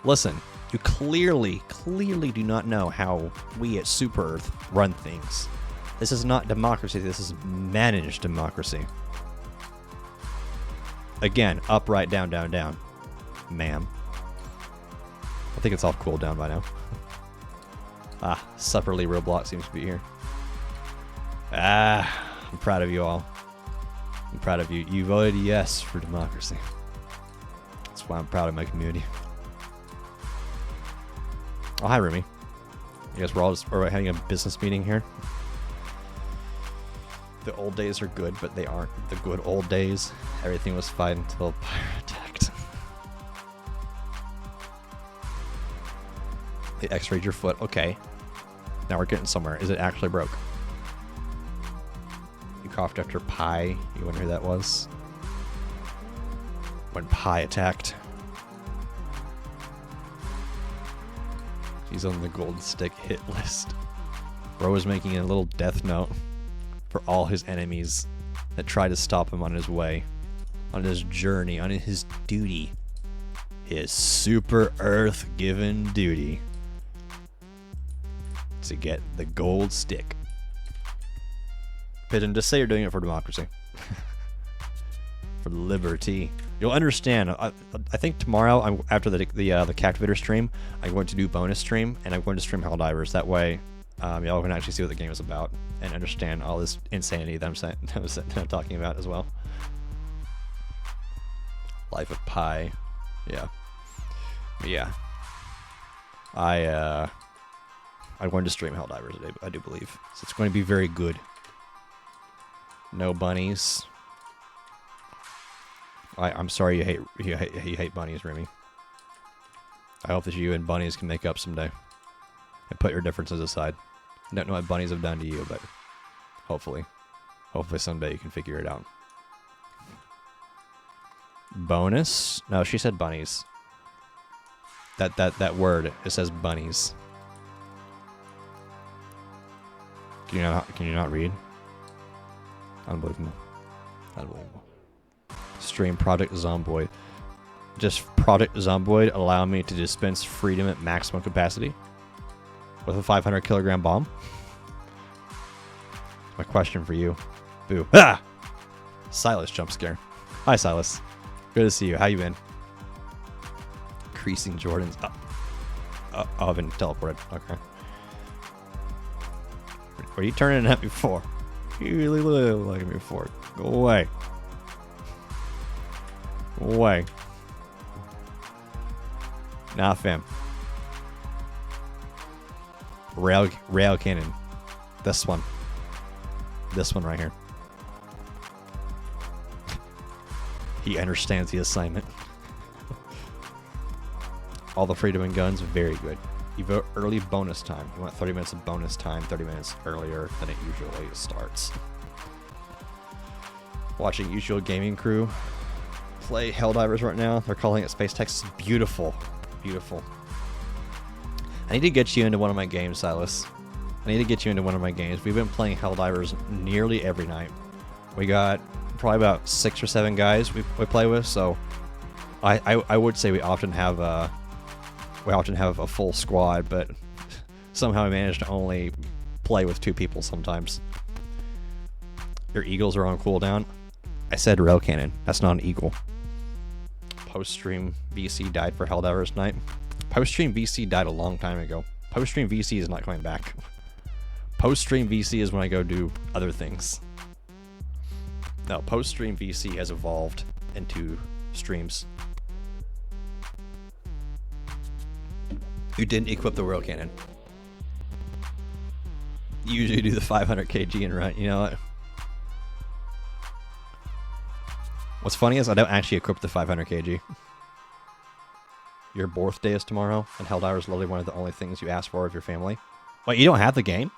Listen, you clearly do not know how we at Super Earth run things. This is not democracy. This is managed democracy. Again, up, right, down, down, down. Ma'am. I think it's off cooldown by now. Ah, Supperly Roblox seems to be here. Ah, I'm proud of you all. I'm proud of you. You voted yes for democracy. That's why I'm proud of my community. Oh, hi, Rumi. I guess we're all just having a business meeting here. The old days are good, but they aren't the good old days. Everything was fine until Pyre attacked. They x-rayed your foot. Okay. Now we're getting somewhere. Is it actually broke? You coughed after Pi. You wonder who that was? When Pi attacked. He's on the golden stick hit list. Bro is making a little death note for all his enemies that try to stop him on his way, on his journey, on his duty. His Super Earth given duty to get the gold stick. Pigeon, just say you're doing it for democracy. For liberty. You'll understand. I think tomorrow, after the captivator stream, I'm going to do bonus stream, and I'm going to stream Helldivers. That way, y'all can actually see what the game is about and understand all this insanity that I'm talking about as well. Life of Pi. Yeah. Yeah. I'm going to stream Helldivers, I do believe. So it's going to be very good. No bunnies. I'm sorry you hate bunnies, Remy. I hope that you and bunnies can make up someday. And put your differences aside. I don't know what bunnies have done to you, but hopefully someday you can figure it out. Bonus? No, she said bunnies. That word, it says bunnies. Can you not read? Unbelievable. Unbelievable. Stream Project Zomboid. Just Project Zomboid allow me to dispense freedom at maximum capacity with a 500 kilogram bomb? My question for you. Boo. Ah! Silas jump scare. Hi, Silas. Good to see you. How you been? Creasing Jordan's up. I've been teleported. Okay. Were you turning at me before? You really look like me before. Go away. Go away. Nah, fam. Rail cannon. This one. This one right here. He understands the assignment. All the freedom and guns, very good. You vote early bonus time. You want 30 minutes of bonus time, 30 minutes earlier than it usually starts. Watching Usual Gaming Crew play Helldivers right now. They're calling it Space Texas. Beautiful. Beautiful. I need to get you into one of my games, Silas. I need to get you into one of my games. We've been playing Helldivers nearly every night. We got probably about 6 or 7 guys we play with, so I would say we often have a full squad, but somehow we manage to only play with 2 people sometimes. Your eagles are on cooldown. I said rail cannon. That's not an eagle. Post-stream VC died for Helldivers night. Post-stream VC died a long time ago. Post-stream VC is not coming back. Post-stream VC is when I go do other things. No, post-stream VC has evolved into streams. You didn't equip the rail cannon. You usually do the 500 kg and run. You know what? What's funny is I don't actually equip the 500 kg. Your birthday is tomorrow, and Helldivers is literally one of the only things you ask for of your family. Wait, you don't have the game?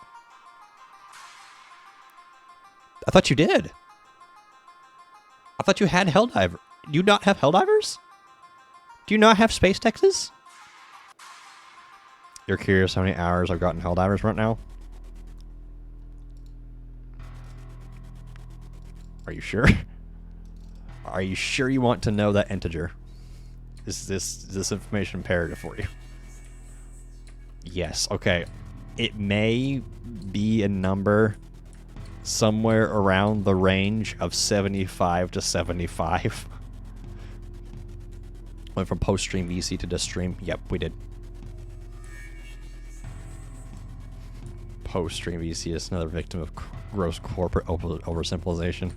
I thought you did. I thought you had Helldiver. Do you not have Helldivers? Do you not have Space Texas? You're curious how many hours I've gotten Helldivers right now? Are you sure? Are you sure you want to know that integer? Is this information imperative for you? Yes. Okay. It may be a number somewhere around the range of 75 to 75. Went from post-stream VC to this stream. Yep, we did. Post-stream VC is another victim of gross corporate oversimplification.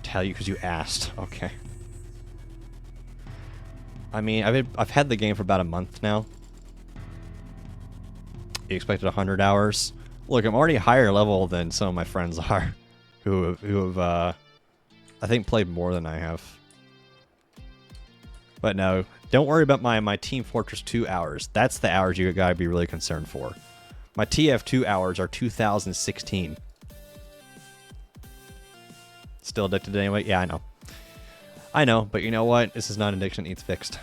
Tell you because you asked. Okay. I mean, I've had the game for about a month now. You expected 100 hours. Look, I'm already higher level than some of my friends are, who have I think played more than I have. But no, don't worry about my Team Fortress 2 hours. That's the hours you gotta be really concerned for. My TF2 hours are 2016. Still addicted anyway? Yeah, I know. I know, but you know what? This is not an addiction, it needs fixed.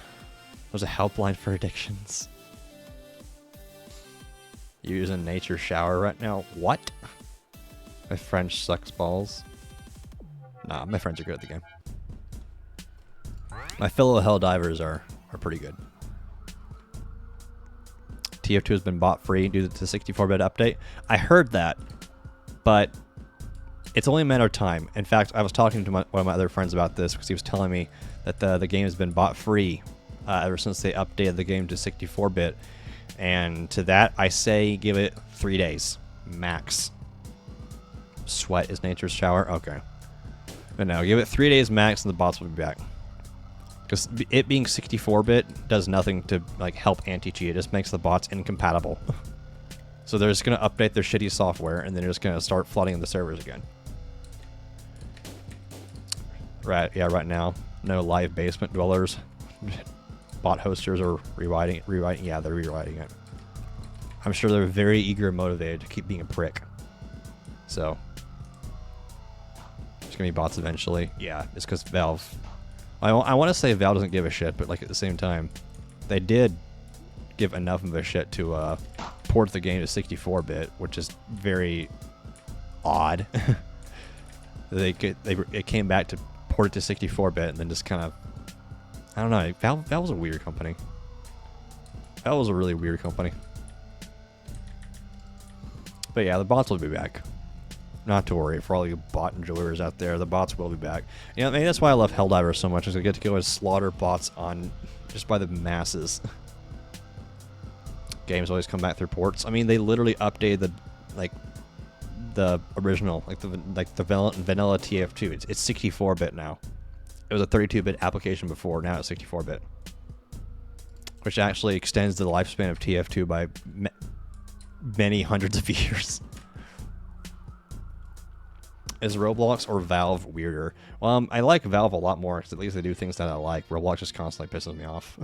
There's a helpline for addictions. You using nature shower right now? What? My French sucks balls. Nah, my friends are good at the game. My fellow Helldivers are pretty good. TF2 has been bought free due to the 64-bit update. I heard that, but it's only a matter of time. In fact, I was talking to one of my other friends about this because he was telling me that the game has been bought free ever since they updated the game to 64-bit. And to that, I say give it 3 days, max. Sweat is nature's shower? Okay. But no, give it 3 days max and the bots will be back. Because it being 64-bit does nothing to like help anti-cheat. It just makes the bots incompatible. So they're just going to update their shitty software and then they're just going to start flooding the servers again. Right, yeah, right now. No live basement dwellers. Bot hosters are rewriting. Yeah, they're rewriting it. I'm sure they're very eager and motivated to keep being a prick. So, there's gonna be bots eventually. Yeah, it's because Valve. I want to say Valve doesn't give a shit, but like at the same time, they did give enough of a shit to port the game to 64-bit, which is very odd. It came back to port it to 64-bit and then just kind of, I don't know. Valve was a weird company. Valve was a really weird company. But yeah, the bots will be back. Not to worry, for all you bot enjoyers out there, the bots will be back. You know, I mean, that's why I love Helldivers so much, is I get to go and slaughter bots on just by the masses. Games always come back through ports. I mean, they literally updated the original, like the vanilla TF2. It's 64-bit now. It was a 32-bit application before. Now it's 64-bit, which actually extends the lifespan of TF2 by many hundreds of years. Is Roblox or Valve weirder? Well, I like Valve a lot more, because at least they do things that I like. Roblox just constantly pisses me off.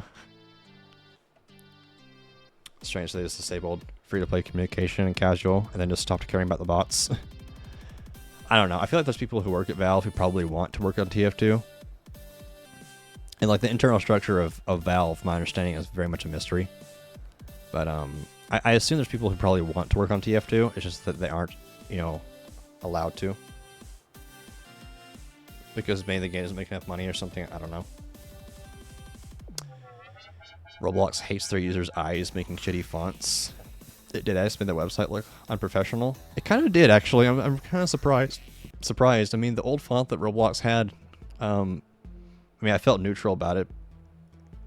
Strange they just disabled free-to-play communication and casual, and then just stopped caring about the bots. I don't know. I feel like there's people who work at Valve who probably want to work on TF2. And like the internal structure of Valve, my understanding is very much a mystery. But I assume there's people who probably want to work on TF2. It's just that they aren't, you know, allowed to. Because maybe the game doesn't make enough money or something. I don't know. Roblox hates their users' eyes making shitty fonts. It did actually make the website look unprofessional. It kind of did, actually. I'm kind of surprised. I mean, the old font that Roblox had, I mean, I felt neutral about it,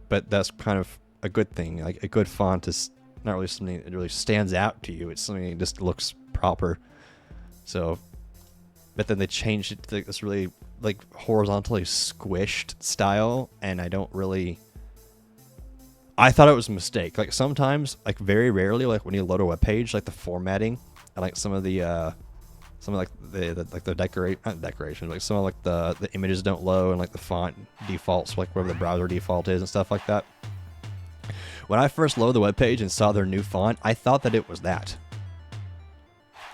but that's kind of a good thing. Like, a good font is not really something that really stands out to you. It's something that just looks proper. So, but then they changed it to this really, like, horizontally squished style, and I don't really... I thought it was a mistake. Like, sometimes, like, very rarely, like, when you load a web page, like, the formatting and, like, some of the decorations, like, some of, like, the images don't load, and, like, the font defaults, like, whatever the browser default is and stuff like that. When I first loaded the web page and saw their new font, I thought that it was that.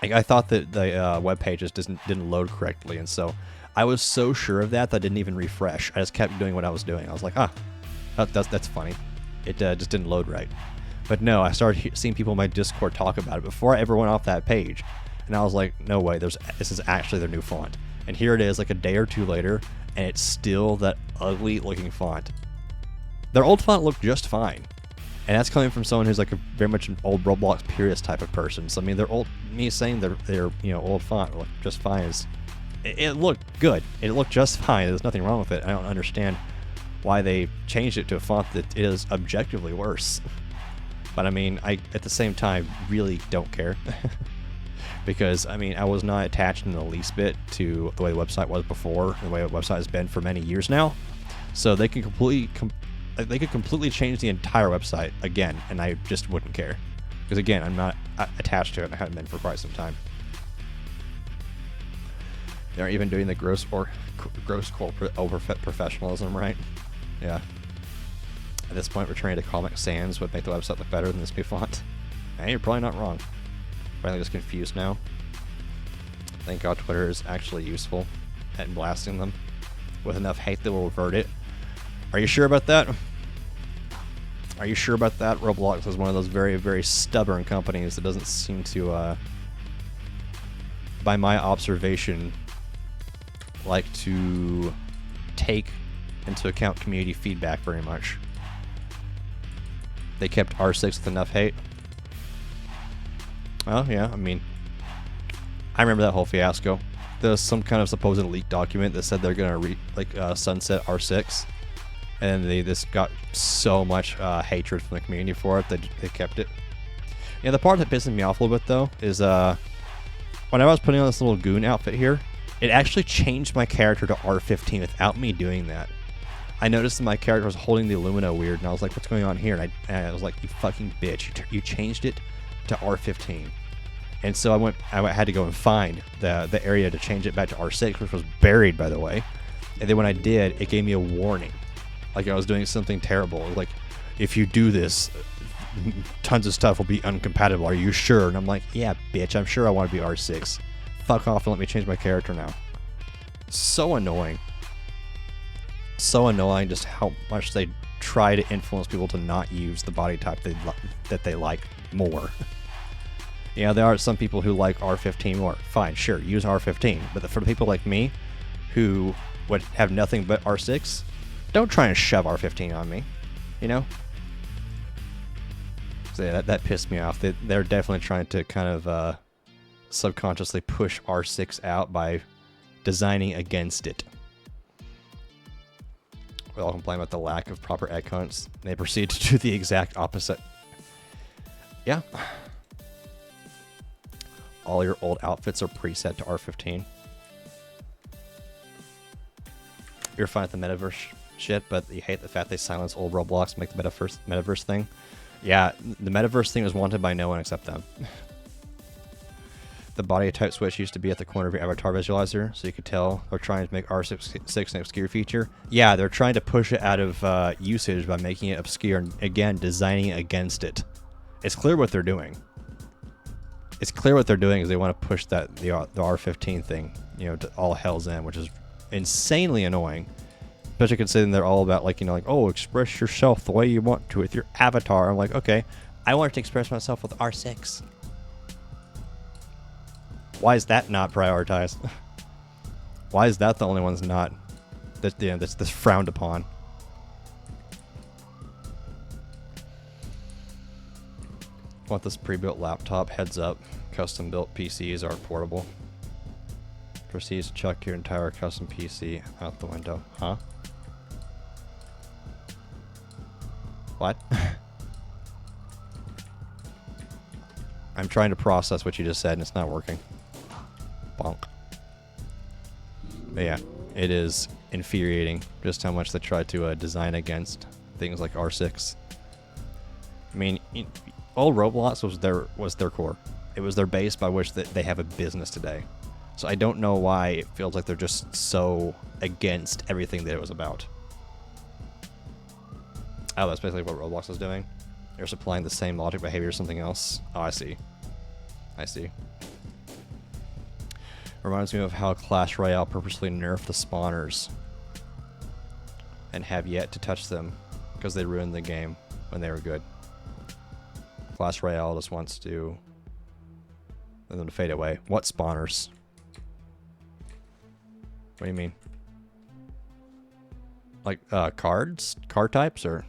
Like, I thought that the web pages didn't load correctly, and so I was so sure of that I didn't even refresh. I just kept doing what I was doing. I was like, that's funny. It just didn't load right. But no, I started seeing people in my Discord talk about it before I ever went off that page, and I was like, no way, this is actually their new font. And here it is, like a day or two later, and it's still that ugly-looking font. Their old font looked just fine. And that's coming from someone who's like a very much an old Roblox purist type of person. So I mean, me saying their you know, old font looked just fine is, it looked good. It looked just fine. There's nothing wrong with it. I don't understand why they changed it to a font that is objectively worse. But I mean, I at the same time really don't care. Because I mean, I was not attached in the least bit to the way the website was before, the way the website has been for many years now. So they can completely change the entire website again, and I just wouldn't care. Because again, I'm not attached to it, and I haven't been for quite some time. They're even doing the gross corporate over-professionalism, right? Yeah. At this point, returning to Comic Sans would make the website look better than this new font. And you're probably not wrong. But I'm just confused now. Thank God Twitter is actually useful at blasting them. With enough hate that will revert it. Are you sure about that? Are you sure about that? Roblox is one of those very, very stubborn companies that doesn't seem to, by my observation, like to take into account community feedback very much. They kept R6 with enough hate. Well, yeah, I mean, I remember that whole fiasco. There was some kind of supposed leaked document that said they're gonna sunset R6, and they just got so much hatred from the community for it that they kept it. Yeah, the part that pisses me off a little bit though is when I was putting on this little goon outfit here, it actually changed my character to R15 without me doing that. I noticed that my character was holding the Illumina weird, and I was like, what's going on here? And I was like, you fucking bitch, you changed it to R15. And so I had to go and find the area to change it back to R6, which was buried, by the way. And then when I did, it gave me a warning. Like I was doing something terrible. Like, if you do this, tons of stuff will be incompatible. Are you sure? And I'm like, yeah, bitch, I'm sure I want to be R6. Fuck off and let me change my character now. So annoying. So annoying just how much they try to influence people to not use the body type that they like more. Yeah, there are some people who like R15 more. Fine, sure, use R15. But for people like me, who would have nothing but R6, don't try and shove R15 on me. You know? So yeah, that pissed me off. They're definitely trying to kind of subconsciously push R6 out by designing against it. We all complain about the lack of proper egg hunts. They proceed to do the exact opposite. Yeah. All your old outfits are preset to R15. You're fine with the metaverse shit, but you hate the fact they silence old Roblox to make the metaverse thing. Yeah, the metaverse thing was wanted by no one except them. The body type switch used to be at the corner of your avatar visualizer, so you could tell they're trying to make R6 an obscure feature. Yeah, they're trying to push it out of usage by making it obscure and, again, designing against it. It's clear what they're doing. It's clear what they're doing is they want to push the R15 thing, you know, to all hell's end, which is insanely annoying. Especially considering they're all about, like, you know, like, oh, express yourself the way you want to with your avatar. I'm like, okay, I want to express myself with R6. Why is that not prioritized? Why is that the only one's not that's frowned upon? Want this pre-built laptop? Heads up, custom-built PCs are portable. Proceeds to chuck your entire custom PC out the window. Huh? What? I'm trying to process what you just said and it's not working. Bonk. But yeah, it is infuriating just how much they try to design against things like R6. I mean, old Roblox was their core. It was their base by which they have a business today. So I don't know why it feels like they're just so against everything that it was about. Oh, that's basically what Roblox is doing. They're supplying the same logic behavior as something else. Oh, I see. I see. Reminds me of how Clash Royale purposely nerfed the spawners and have yet to touch them because they ruined the game when they were good. Clash Royale just wants to let them to fade away. What spawners? What do you mean? Like cards? Card types or?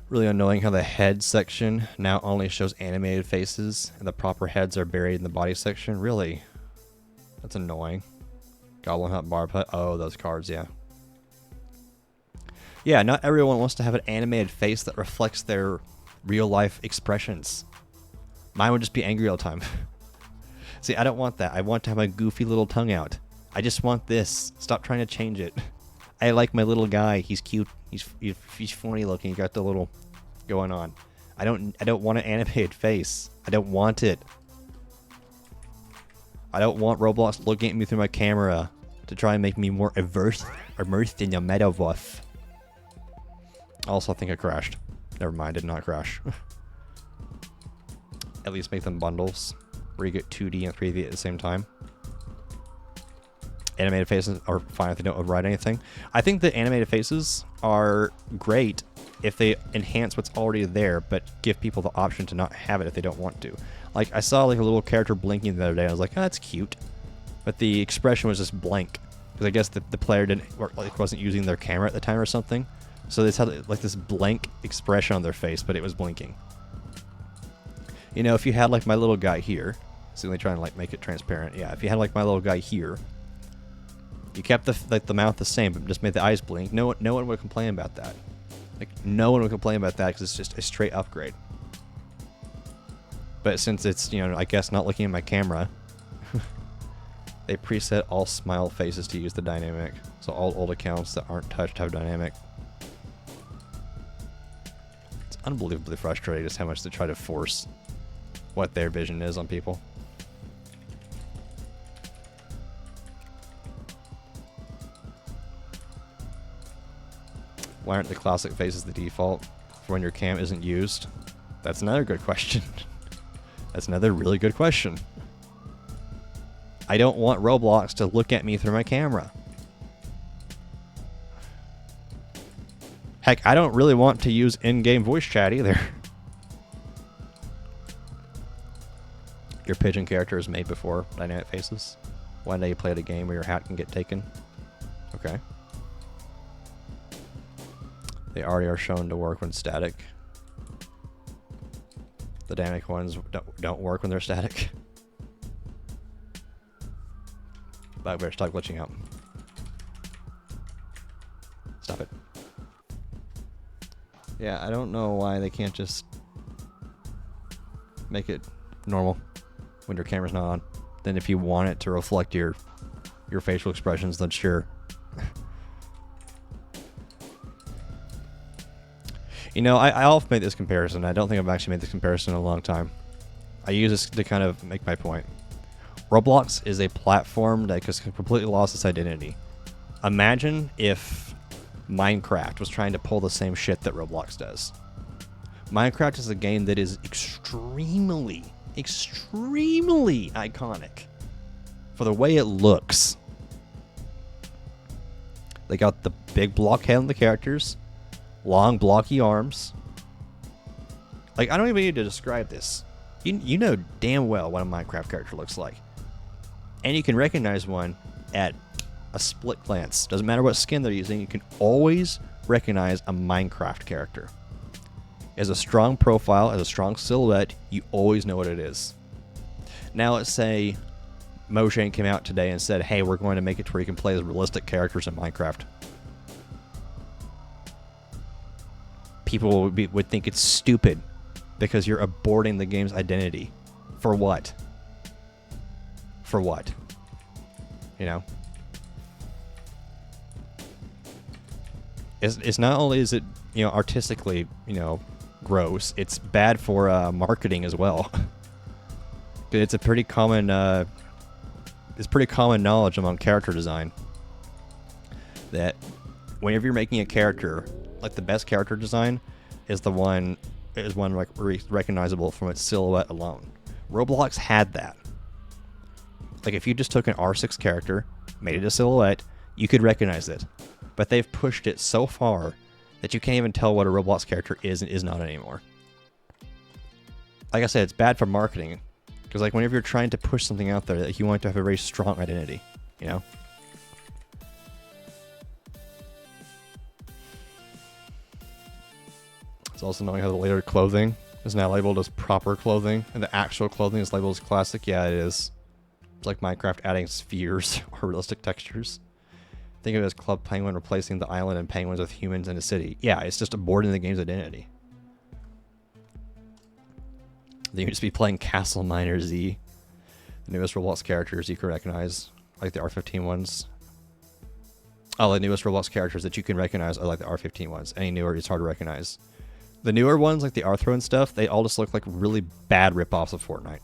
Really annoying how the head section now only shows animated faces and the proper heads are buried in the body section. Really? That's annoying. Goblin Hut, Bar Hut. Oh, those cards, yeah. Yeah, not everyone wants to have an animated face that reflects their real life expressions. Mine would just be angry all the time. See, I don't want that. I want to have my goofy little tongue out. I just want this. Stop trying to change it. I like my little guy. He's cute. He's funny looking. He got the little going on. I don't want an animated face. I don't want it. I don't want Roblox looking at me through my camera to try and make me more immersed in the metaverse. Also, I think I crashed. Never mind, did not crash. At least make them bundles where you get 2D and 3D at the same time. Animated faces are fine if they don't override anything. I think the animated faces are great if they enhance what's already there, but give people the option to not have it if they don't want to. Like, I saw like a little character blinking the other day. I was like, oh, that's cute. But the expression was just blank. Because I guess the player wasn't using their camera at the time or something. So they had like this blank expression on their face, but it was blinking. You know, if you had like my little guy here, so they try and like make it transparent. Yeah, if you had like my little guy here, you kept the mouth the same, but just made the eyes blink. No one would complain about that. Like, no one would complain about that because it's just a straight upgrade. But since it's, you know, I guess not looking at my camera, they preset all smile faces to use the dynamic. So all old accounts that aren't touched have dynamic. It's unbelievably frustrating just how much they try to force what their vision is on people. Why aren't the classic faces the default for when your cam isn't used? That's another good question. That's another really good question. I don't want Roblox to look at me through my camera. Heck, I don't really want to use in-game voice chat either. Your pigeon character is made before dynamic faces. One day you play the game where your hat can get taken. Okay. They already are shown to work when static. The dynamic ones don't work when they're static. But I better stop glitching out. Stop it. Yeah, I don't know why they can't just make it normal when your camera's not on. Then if you want it to reflect your facial expressions, then sure. You know, I often make this comparison. I don't think I've actually made this comparison in a long time. I use this to kind of make my point. Roblox is a platform that has completely lost its identity. Imagine if Minecraft was trying to pull the same shit that Roblox does. Minecraft is a game that is extremely iconic for the way it looks. They got the big block head on the characters, long blocky arms. Like, I don't even need to describe this. You know damn well what a Minecraft character looks like. And you can recognize one at a split glance. Doesn't matter what skin they're using, you can always recognize a Minecraft character. As a strong profile, as a strong silhouette, you always know what it is. Now let's say Mojang came out today and said, hey, we're going to make it to where you can play as realistic characters in Minecraft. People would think it's stupid because you're aborting the game's identity. For what? For what? You know? It's not only is it, you know, artistically, you know, gross, it's bad for marketing as well. It's a pretty common it's pretty common knowledge among character design that whenever you're making a character, like the best character design is one recognizable from its silhouette alone. Roblox had that. Like if you just took an R6 character, made it a silhouette, you could recognize it. But they've pushed it so far that you can't even tell what a Roblox character is and is not anymore. Like I said, it's bad for marketing. Because like whenever you're trying to push something out there, like, you want it to have a very strong identity, you know? It's also knowing how the later clothing is now labeled as proper clothing, and the actual clothing is labeled as classic. Yeah, it is. It's like Minecraft adding spheres or realistic textures. Think of it as Club Penguin replacing the island and penguins with humans in a city. Yeah, it's just aborting the game's identity. Then you just be playing Castle Miner Z. The newest Roblox characters you can recognize, like the R15 ones. Oh, the newest Roblox characters that you can recognize are like the R15 ones. Any newer, it's hard to recognize. The newer ones, like the Arthro and stuff, they all just look like really bad ripoffs of Fortnite.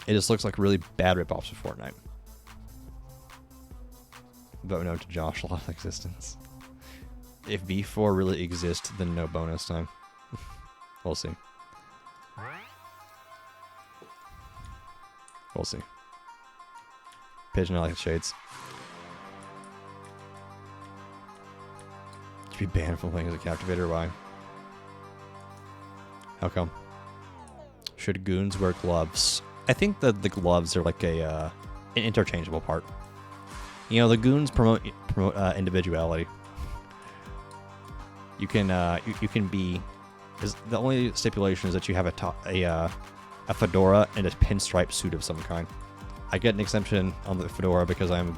It just looks like really bad ripoffs of Fortnite. Vote no to Josh lost existence. If V4 really exists, then no bonus time. We'll see. We'll see. Pigeon, I like the shades. To be banned from playing as a captivator, why? How come? Should goons wear gloves? I think that the gloves are like an interchangeable part. You know, the goons promote individuality. You can be. The only stipulation is that you have a fedora and a pinstripe suit of some kind. I get an exemption on the fedora because I'm a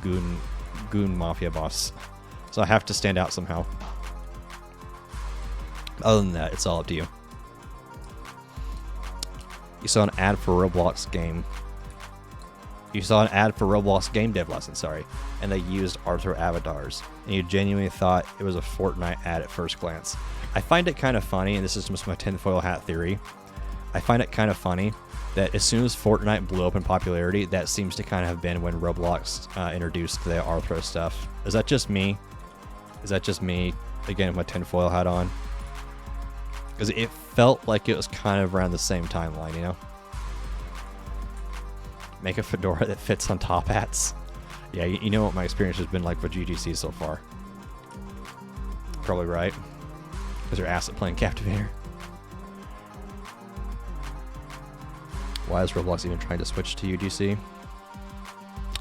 goon mafia boss, so I have to stand out somehow. Other than that, it's all up to you. You saw an ad for Roblox game. You saw an ad for Roblox game dev lesson, sorry, and they used Arthur avatars, and you genuinely thought it was a Fortnite ad at first glance. I find it kind of funny, and this is just my tinfoil hat theory. I find it kind of funny that as soon as Fortnite blew up in popularity, that seems to kind of have been when Roblox introduced the Arthro stuff. Is that just me? Is that just me, again, with my tinfoil hat on? Because it felt like it was kind of around the same timeline, you know? Make a fedora that fits on top hats. Yeah, you know what my experience has been like with GGC so far. Probably right. Because you're ass at playing Captivator. Why is Roblox even trying to switch to UGC?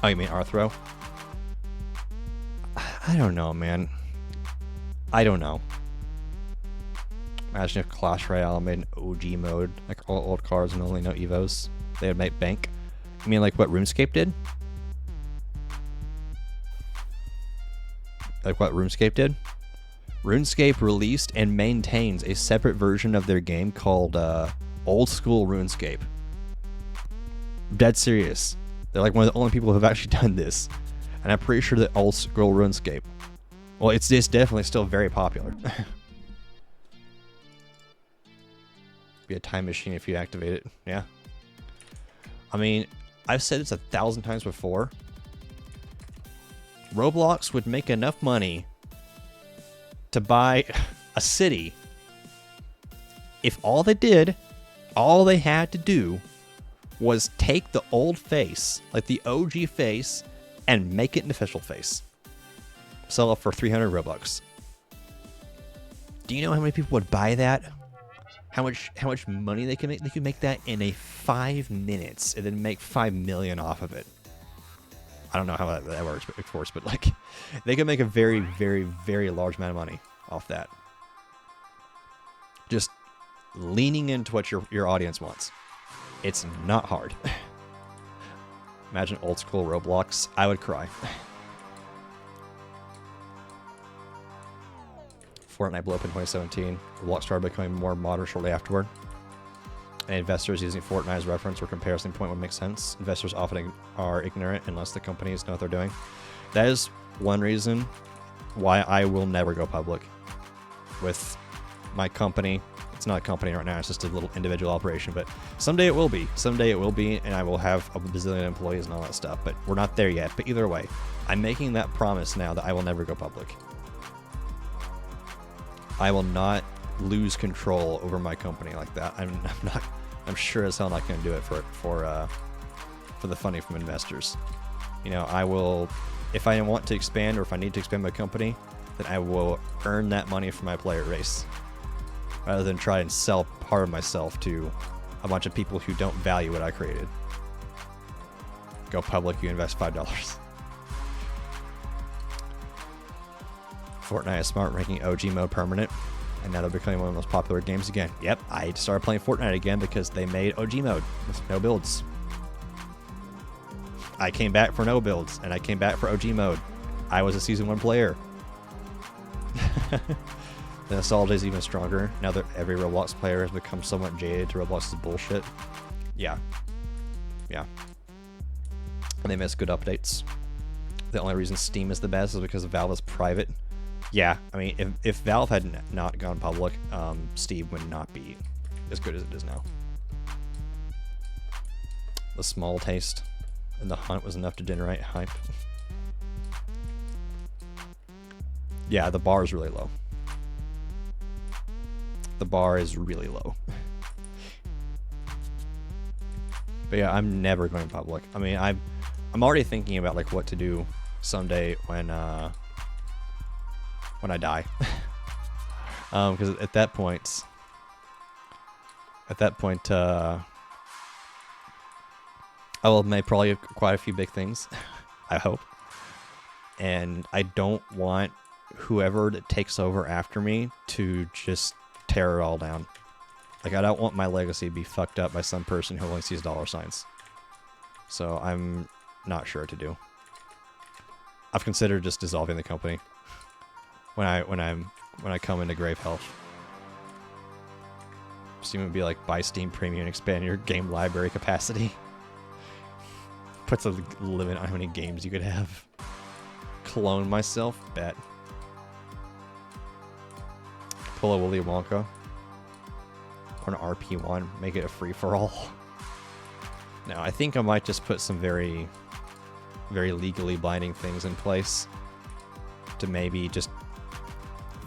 Oh, you mean Arthro? I don't know, man. I don't know. Imagine if Clash Royale made an OG mode, like all old cards and only no Evos. They would make bank. You mean like what RuneScape did? Like what RuneScape did? RuneScape released and maintains a separate version of their game called Old School RuneScape. Dead serious. They're like one of the only people who have actually done this. And I'm pretty sure that Old School RuneScape, well, it's definitely still very popular. Be a time machine if you activate it. Yeah. I mean, I've said this 1,000 times before. Roblox would make enough money to buy a city if all they had to do was take the old face, like the OG face, and make it an official face. Sell it for 300 Robux. Do you know how many people would buy that? How much money they can make? They could make that in 5 minutes and then make 5 million off of it. I don't know how that works, of course, but like they could make a very, very, very large amount of money off that. Just leaning into what your audience wants. It's not hard. Imagine old school Roblox. I would cry. Fortnite blew up in 2017. Roblox started becoming more modern shortly afterward. And investors using Fortnite as reference or comparison point would make sense. Investors often are ignorant unless the companies know what they're doing. That is one reason why I will never go public with my company. It's not a company right now, it's just a little individual operation, but someday it will be. Someday it will be, and I will have a bazillion employees and all that stuff, but we're not there yet. But either way, I'm making that promise now that I will never go public. I will not lose control over my company like that. I'm sure as hell not going to do it for the funding from investors. You know, I will, if I want to expand or if I need to expand my company, then I will earn that money from my player base, rather than try and sell part of myself to a bunch of people who don't value what I created. Go public, you invest $5. Fortnite is smart, making OG mode permanent, and now they're becoming one of the most popular games again. Yep, I started playing Fortnite again because they made OG mode with no builds. I came back for no builds, and I came back for OG mode. I was a Season 1 player. The nostalgia is even stronger now that every Roblox player has become somewhat jaded to Roblox's bullshit. Yeah. Yeah. And they miss good updates. The only reason Steam is the best is because Valve is private. Yeah, I mean, if Valve had not gone public, Steam would not be as good as it is now. The small taste and the hunt was enough to generate hype. Yeah, the bar is really low. The bar is really low. But yeah, I'm never going public. I mean, I'm already thinking about like what to do someday when I die. Because at that point, I will have made probably quite a few big things. I hope. And I don't want whoever that takes over after me to just tear it all down. Like, I don't want my legacy to be fucked up by some person who only sees dollar signs. So I'm not sure what to do. I've considered just dissolving the company when I come into grave health. Steam would be like, buy Steam Premium and expand your game library capacity. Puts a limit on how many games you could have. Clone myself? Bet. Pull a Willy Wonka. Or an RP1. Make it a free-for-all. No, I think I might just put some very, very legally binding things in place to maybe just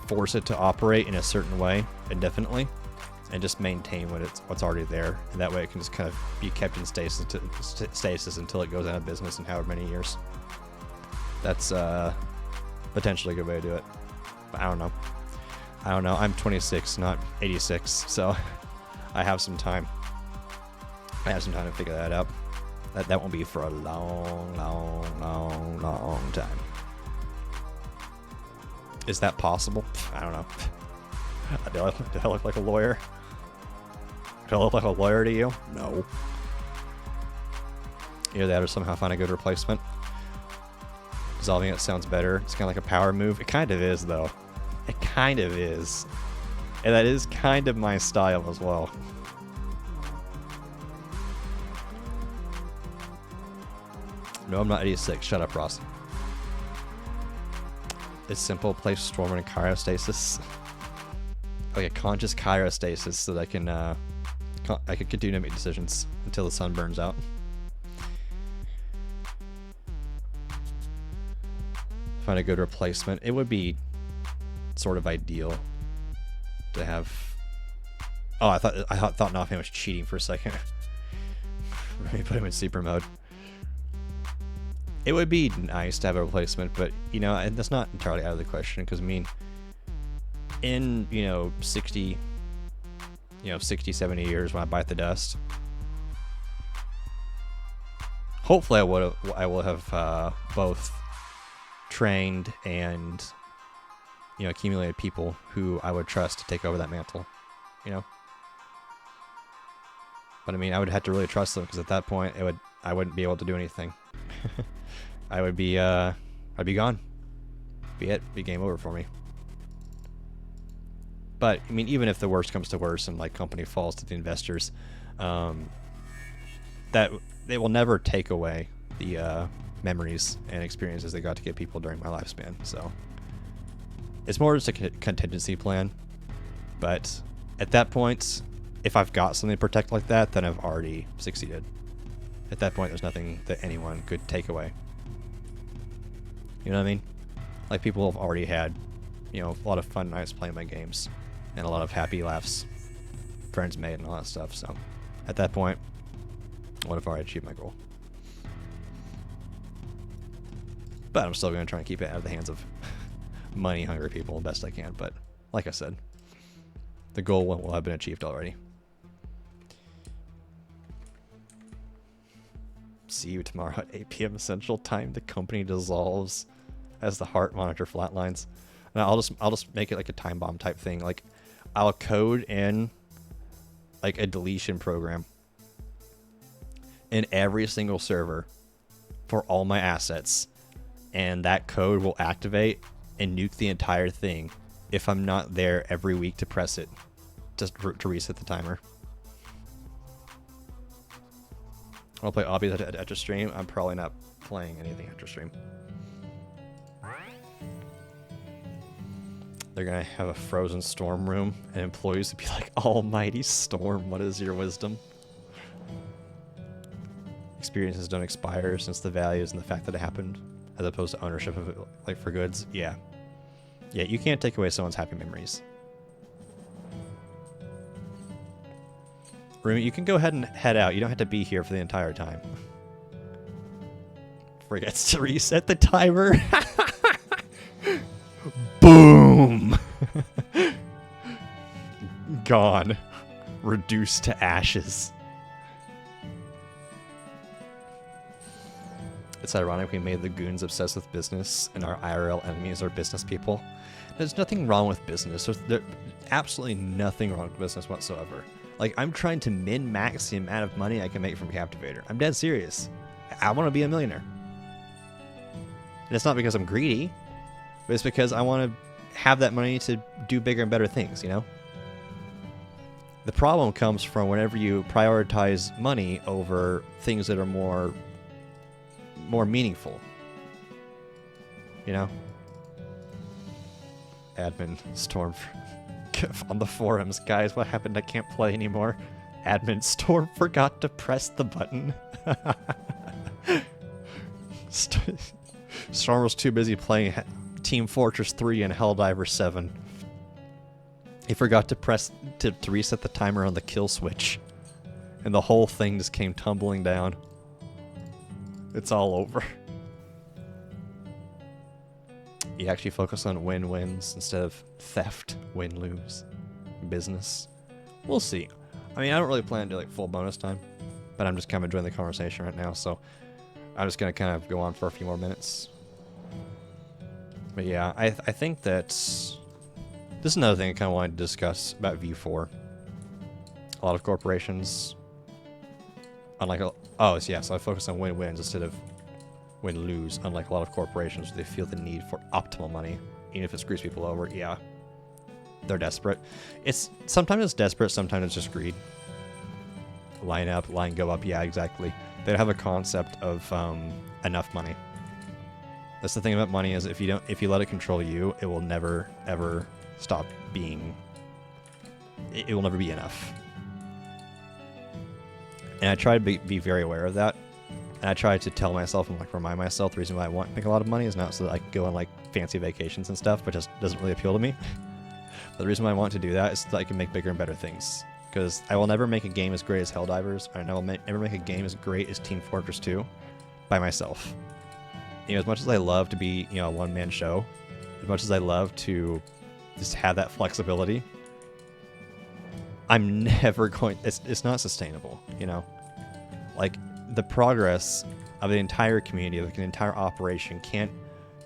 force it to operate in a certain way indefinitely, and just maintain what's already there. And that way it can just kind of be kept in stasis until it goes out of business in however many years. That's potentially a good way to do it. But I don't know. I'm 26, not 86, so I have some time. I have some time to figure that out. That won't be for a long, long, long, long time. Is that possible? I don't know. Do I look like a lawyer? Do I look like a lawyer to you? No. Either that or somehow find a good replacement. Dissolving it sounds better. It's kind of like a power move. It kind of is, though. It kind of is. And that is kind of my style as well. No, I'm not 86. Shut up, Ross. It's simple. Place Stormer in cryostasis. Like a conscious cryostasis so that I can continue to make decisions until the sun burns out. Find a good replacement. It would be sort of ideal to have. Oh, I thought Nofan was cheating for a second. Let me put him in super mode. It would be nice to have a replacement, but and that's not entirely out of the question, because I mean, in 60, 70 years when I bite the dust, hopefully I will have both trained and accumulated people who I would trust to take over that mantle, But I mean, I would have to really trust them, because at that point I wouldn't be able to do anything. I'd be gone. Be game over for me. But I mean, even if the worst comes to worst and like company falls to the investors, that they will never take away the memories and experiences they got to give people during my lifespan. So it's more just a contingency plan. But at that point, if I've got something to protect like that, then I've already succeeded. At that point, there's nothing that anyone could take away. You know what I mean? Like, people have already had, a lot of fun nights playing my games, and a lot of happy laughs, friends made, and all that stuff. So, at that point, what if I already achieved my goal? But I'm still going to try and keep it out of the hands of money-hungry people the best I can. But, like I said, the goal will have been achieved already. See you tomorrow at 8 p.m. Central Time. The company dissolves as the heart monitor flatlines. And I'll just make it like a time bomb type thing. Like, I'll code in like a deletion program in every single server for all my assets, and that code will activate and nuke the entire thing if I'm not there every week to press it, just to reset the timer. I'll play obbies after stream. I'm probably not playing anything after stream. They're gonna have a frozen storm room, and employees would be like, "Almighty storm, what is your wisdom?" Experiences don't expire, since the values and the fact that it happened, as opposed to ownership of it, like for goods. Yeah, you can't take away someone's happy memories. Rumi, you can go ahead and head out. You don't have to be here for the entire time. Forgets to reset the timer. Boom! Gone. Reduced to ashes. It's ironic we made the goons obsessed with business, and our IRL enemies are business people. There's nothing wrong with business. There's absolutely nothing wrong with business whatsoever. Like, I'm trying to min-max the amount of money I can make from Captivator. I'm dead serious. I want to be a millionaire. And it's not because I'm greedy, but it's because I want to have that money to do bigger and better things, The problem comes from whenever you prioritize money over things that are more meaningful. Admin storm on the forums. Guys, what happened? I can't play anymore. Admin Storm forgot to press the button. Storm was too busy playing Team Fortress 3 and Helldiver 7. He forgot to press to reset the timer on the kill switch. And the whole thing just came tumbling down. It's all over. You actually focus on win-wins instead of theft, win-lose, business. We'll see. I mean, I don't really plan to do like full bonus time, but I'm just kind of enjoying the conversation right now, so I'm just going to kind of go on for a few more minutes. But yeah, I think that this is another thing I kind of wanted to discuss about V4. A lot of corporations, unlike so I focus on win-wins instead of win-lose. Unlike a lot of corporations, they feel the need for optimal money, even if it screws people over. Yeah, they're desperate. Sometimes it's desperate, sometimes it's just greed. Line up, line go up. Yeah, exactly. They don't have a concept of enough money. That's the thing about money, is if you let it control you, it will never ever stop being. It will never be enough. And I try to be very aware of that. And I try to tell myself and like remind myself the reason why I want to make a lot of money is not so that I can go on like fancy vacations and stuff, but just doesn't really appeal to me. But the reason why I want to do that is so that I can make bigger and better things. Because I will never make a game as great as Helldivers, and I will never make a game as great as Team Fortress 2 by myself. You know, as much as I love to be, you know, a one-man show, as much as I love to just have that flexibility, I'm never going. It's not sustainable, you know. Like the progress of the entire community, of an entire operation, can't,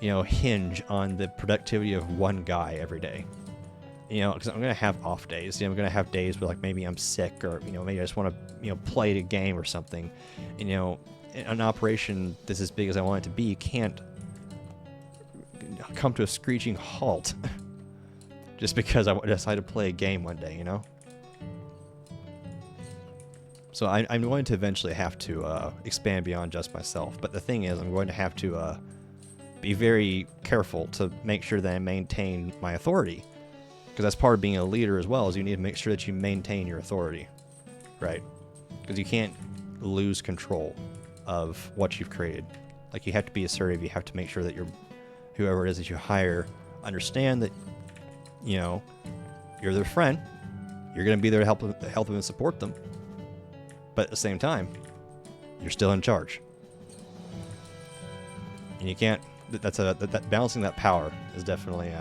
you know, hinge on the productivity of one guy every day. You know, because I'm gonna have off days. You know, I'm gonna have days where like maybe I'm sick, or you know, maybe I just want to, you know, play the game or something. And, you know, an operation that's as big as I want it to be can't come to a screeching halt just because I decided to play a game one day. You know. So I'm going to eventually have to expand beyond just myself. But the thing is, I'm going to have to be very careful to make sure that I maintain my authority. Because that's part of being a leader as well, is you need to make sure that you maintain your authority. Right? Because you can't lose control of what you've created. Like, you have to be assertive. You have to make sure that whoever it is that you hire understand that, you know, you're their friend. You're going to be there to help them and support them. But at the same time, you're still in charge. And you can't. That balancing that power is definitely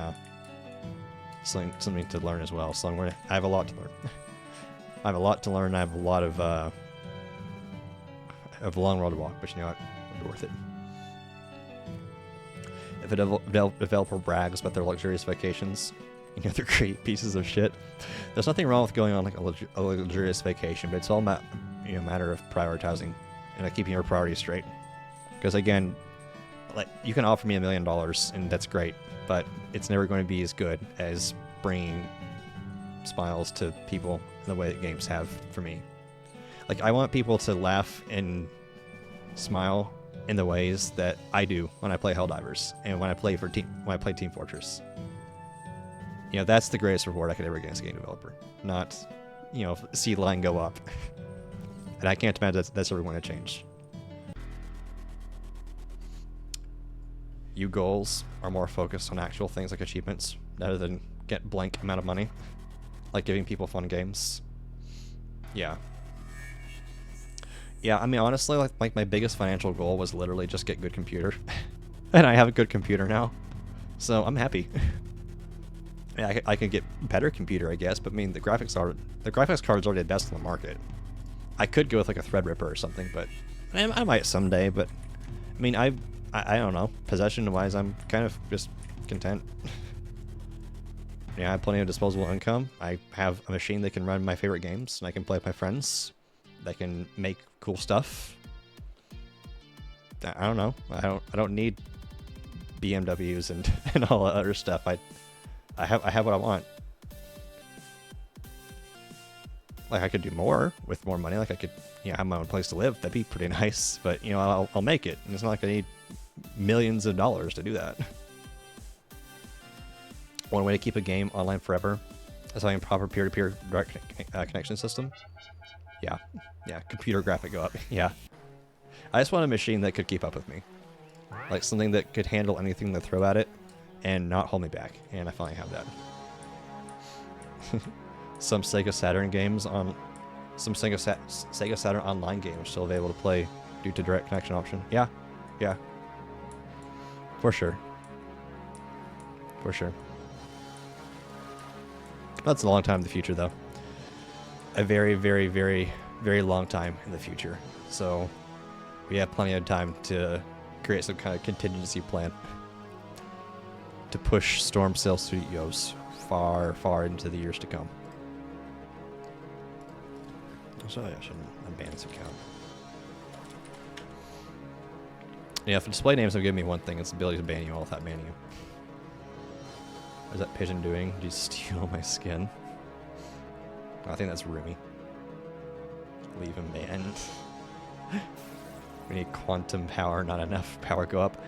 something to learn as well. So I have a lot to learn. I have a lot to learn. I have a lot of a long road to walk. But you know what? It'll be worth it. If a developer brags about their luxurious vacations, you know, they're great pieces of shit. There's nothing wrong with going on like a luxurious vacation, but it's all about, you know, matter of prioritizing and keeping your priorities straight. Because again, like, you can offer me $1 million and that's great, but it's never going to be as good as bringing smiles to people in the way that games have for me. Like, I want people to laugh and smile in the ways that I do when I play Helldivers and when I play Team Fortress. You know, that's the greatest reward I could ever get as a game developer. Not, you know, see line go up. And I can't imagine that's ever going to change. You goals are more focused on actual things like achievements rather than get blank amount of money. Like giving people fun games. Yeah. Yeah, I mean, honestly, like my biggest financial goal was literally just get good computer. And I have a good computer now. So I'm happy. Yeah, I could get better computer, I guess, but I mean, the graphics card's already the best on the market. I could go with like a Threadripper or something, but I might someday. But I mean, I don't know. Possession-wise, I'm kind of just content. Yeah, I have plenty of disposable income. I have a machine that can run my favorite games, and I can play with my friends. That can make cool stuff. I don't know. I don't need BMWs and all that other stuff. I have what I want. Like, I could do more with more money. Like, I could, you know, have my own place to live. That'd be pretty nice. But, you know, I'll make it. And it's not like I need millions of dollars to do that. One way to keep a game online forever is having a proper peer-to-peer direct connection system. Yeah. Yeah, computer graphic go up. Yeah. I just want a machine that could keep up with me. Like something that could handle anything they throw at it and not hold me back. And I finally have that. Some Sega Saturn games on... Some Sega Saturn online games still available to play due to direct connection option. Yeah. Yeah. For sure. For sure. That's a long time in the future, though. A very, very, very, very long time in the future. So we have plenty of time to create some kind of contingency plan to push Storm Cell Studios far, far into the years to come. So I shouldn't unban this account. Yeah, if display names have given me one thing, it's the ability to ban you all without banning you. What is that pigeon doing? Did you steal my skin? I think that's Rumi. Leave him banned. We need quantum power, not enough power go up.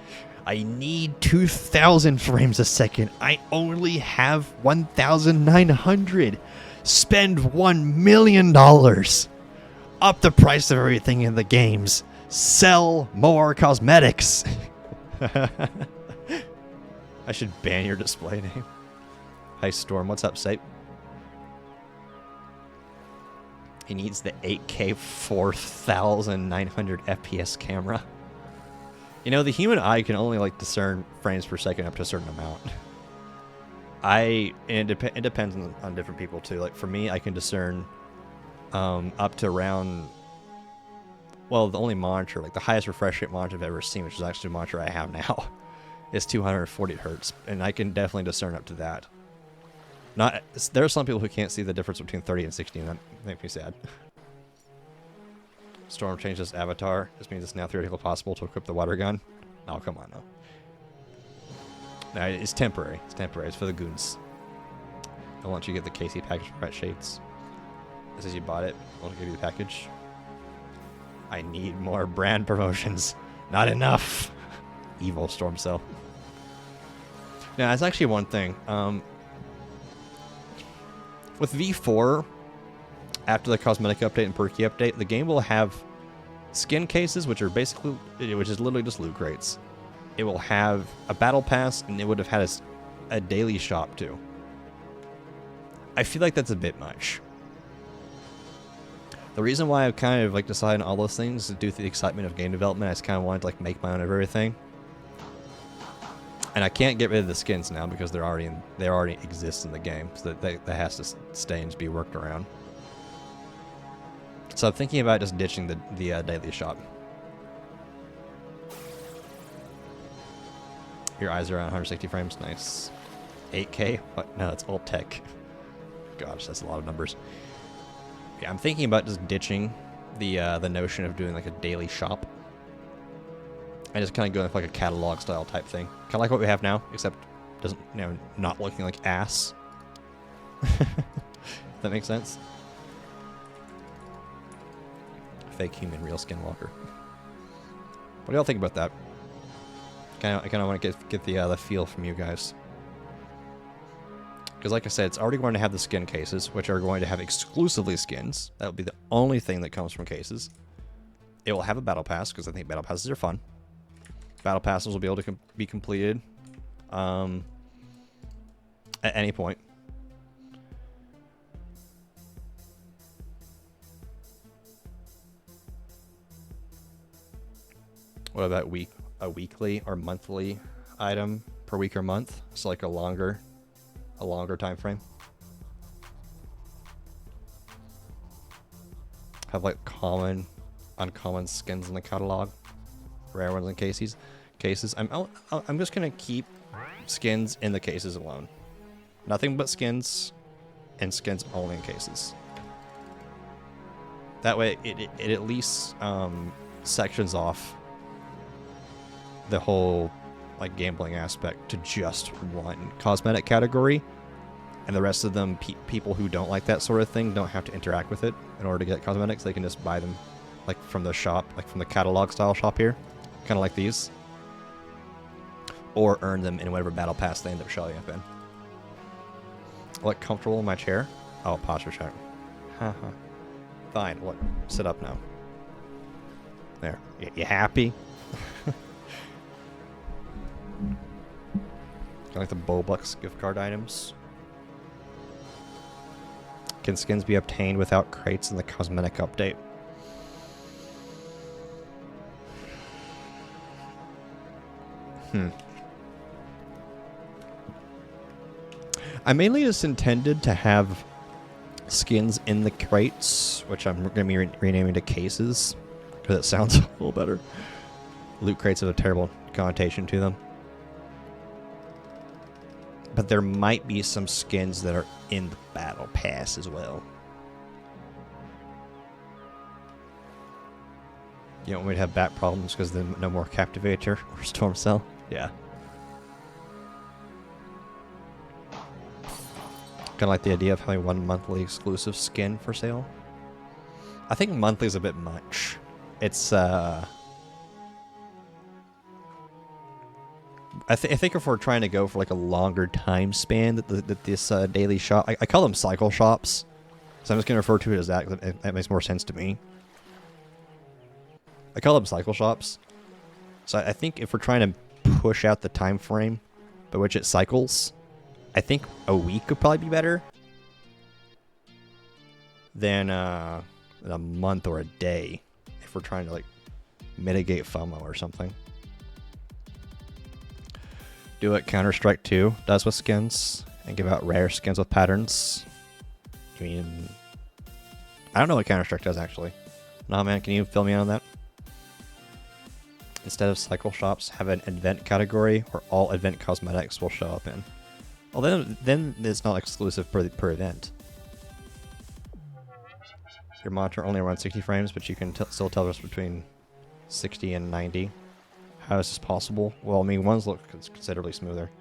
I need 2,000 frames a second. I only have 1,900. Spend $1 million. Up the price of everything in the games. Sell more cosmetics. I should ban your display name. Hi Storm, what's up, Sape? He needs the 8K 4,900 FPS camera. You know, the human eye can only like discern frames per second up to a certain amount. And it depends on different people too. Like for me, I can discern up to around, well, the only monitor, like the highest refresh rate monitor I've ever seen, which is actually the monitor I have now, is 240 hertz, and I can definitely discern up to that. There are some people who can't see the difference between 30 and 60, and that makes me sad. Storm changed his avatar. This means it's now theoretically possible to equip the water gun. Oh, come on now. No, it's temporary. It's temporary. It's for the goons. I'll let you get the KC package for Rat Shades. It says you bought it. I'll give you the package. I need more brand promotions. Not enough. Evil Storm Cell. Now, that's actually one thing. With V4, after the cosmetic update and perky update, the game will have skin cases, which is literally just loot crates. It will have a battle pass, and it would have had a daily shop too. I feel like that's a bit much. The reason why I've kind of like decided on all those things is due to the excitement of game development. I just kind of wanted to like make my own of everything. And I can't get rid of the skins now because they already exist in the game, so that has to stay and just be worked around. So I'm thinking about just ditching the daily shop. Your eyes are around 160 frames, nice. 8K? What? No, it's alt tech. Gosh, that's a lot of numbers. Yeah, I'm thinking about just ditching the notion of doing like a daily shop. And just kind of going with like a catalog style type thing. Kind of like what we have now, except doesn't, not looking like ass. That makes sense? Fake human, real skinwalker. What do y'all think about that? I kind of want to get the feel from you guys. Because like I said, it's already going to have the skin cases, which are going to have exclusively skins. That will be the only thing that comes from cases. It will have a battle pass, because I think battle passes are fun. Battle passes will be able to be completed at any point. What about a weekly or monthly item per week or month? So like a longer time frame. Have like common, uncommon skins in the catalog. Rare ones in cases. I'm just gonna keep skins in the cases alone. Nothing but skins, and skins only in cases. That way, it at least sections off the whole like gambling aspect to just one cosmetic category, and the rest of them, people who don't like that sort of thing, don't have to interact with it in order to get cosmetics. They can just buy them like from the shop, like from the catalog style shop here. Kind of like these. Or earn them in whatever battle pass they end up showing up in. I look comfortable in my chair? Oh, posture check. Haha. Fine. What? Sit up now. There. You happy? I like the Bowbucks gift card items. Can skins be obtained without crates in the cosmetic update? I mainly just intended to have skins in the crates, which I'm going to be renaming to cases, because it sounds a little better. Loot crates have a terrible connotation to them. But there might be some skins that are in the battle pass as well. You know, we'd have back problems because then no more captivator or storm cell. Yeah. Kind of like the idea of having one monthly exclusive skin for sale. I think monthly is a bit much. It's I think if we're trying to go for like a longer time span that this daily shop, I call them cycle shops, so I'm just gonna refer to it as that because that makes more sense to me. I call them cycle shops. So I think if we're trying to push out the time frame by which it cycles, I think a week could probably be better than a month or a day if we're trying to like mitigate FOMO or something. Do what Counter-Strike 2 does with skins and give out rare skins with patterns. I mean, I don't know what Counter-Strike does actually. Nah, man, can you fill me in on that? Instead of cycle shops, have an event category where all event cosmetics will show up in. Well, then it's not exclusive per event. Your monitor only runs 60 frames, but you can still tell us between 60 and 90. How is this possible? Well, I mean, ones look considerably smoother.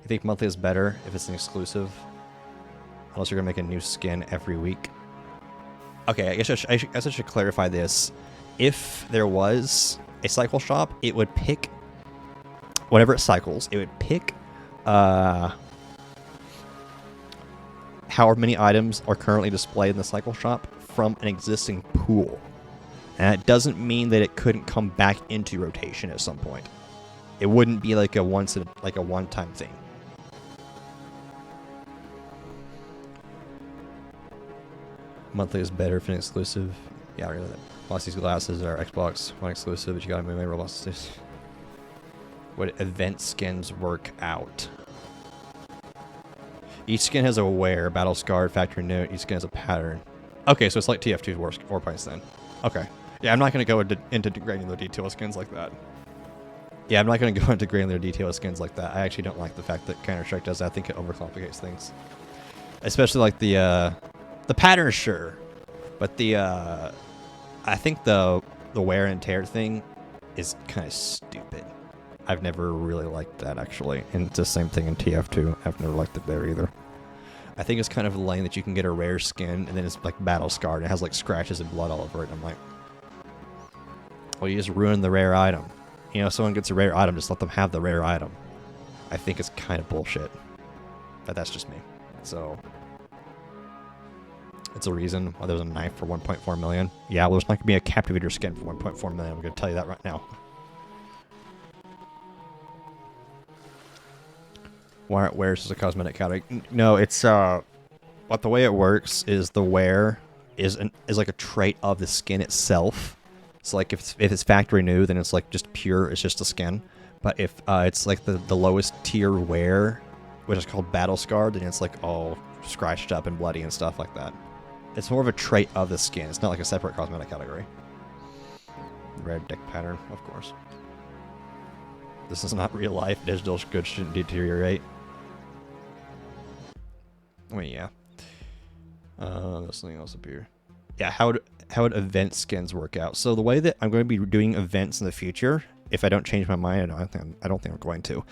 You think monthly is better if it's an exclusive? Unless you're going to make a new skin every week. Okay, I guess I should clarify this. If there was a cycle shop, it would pick whatever it cycles. It would pick however many items are currently displayed in the cycle shop from an existing pool. And it doesn't mean that it couldn't come back into rotation at some point. It wouldn't be like a one-time thing. Monthly is better if an exclusive. Yeah, really. Velocity's glasses are Xbox One exclusive, but you gotta move my robots. Would event skins work out? Each skin has a wear, battle scar, factory note. Each skin has a pattern. Okay, so it's like TF2's war points then. Okay. Yeah, I'm not going to go into granular detail with skins like that. Yeah, I'm not going to go into granular detail with skins like that. I actually don't like the fact that Counter-Strike does that. I think it overcomplicates things. Especially like the pattern, sure. But I think the wear and tear thing is kind of stupid. I've never really liked that, actually. And it's the same thing in TF2. I've never liked it there either. I think it's kind of lame that you can get a rare skin and then it's like battle scarred and it has like scratches and blood all over it. And I'm like, well, you just ruined the rare item. You know, if someone gets a rare item, just let them have the rare item. I think it's kind of bullshit. But that's just me. So, it's a reason why there's a knife for 1.4 million. Yeah, well, there's not going to be a captivator skin for 1.4 million. I'm going to tell you that right now. Wears is a cosmetic category. No, it's what the way it works is the wear is like a trait of the skin itself. So like if it's factory new, then it's like just pure. It's just a skin. But if it's like the lowest tier wear, which is called battle scarred, then it's like all scratched up and bloody and stuff like that. It's more of a trait of the skin. It's not like a separate cosmetic category. Red dick pattern, of course. This is not real life. Digital goods shouldn't deteriorate. I mean, yeah. There's something else up here. Yeah, how would event skins work out? So the way that I'm going to be doing events in the future, if I don't change my mind, I don't think I'm going to.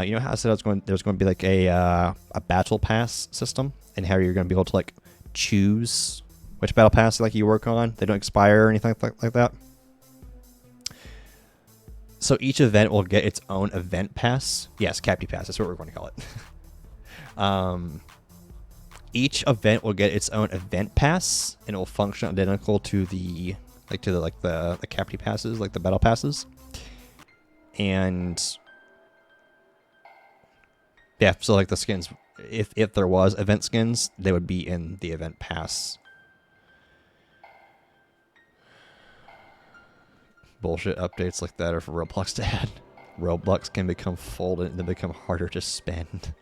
You know how I said there's going to be like a battle pass system, and how you're going to be able to like choose which battle pass like you work on. They don't expire or anything like that. So each event will get its own event pass. Yes, Capti Pass. That's what we're going to call it. each event will get its own event pass, and it will function identical to the capty passes, like the battle passes. And yeah, so like the skins, if there was event skins, they would be in the event pass. Bullshit updates like that are for Roblox to add. Roblox can become folded and then become harder to spend.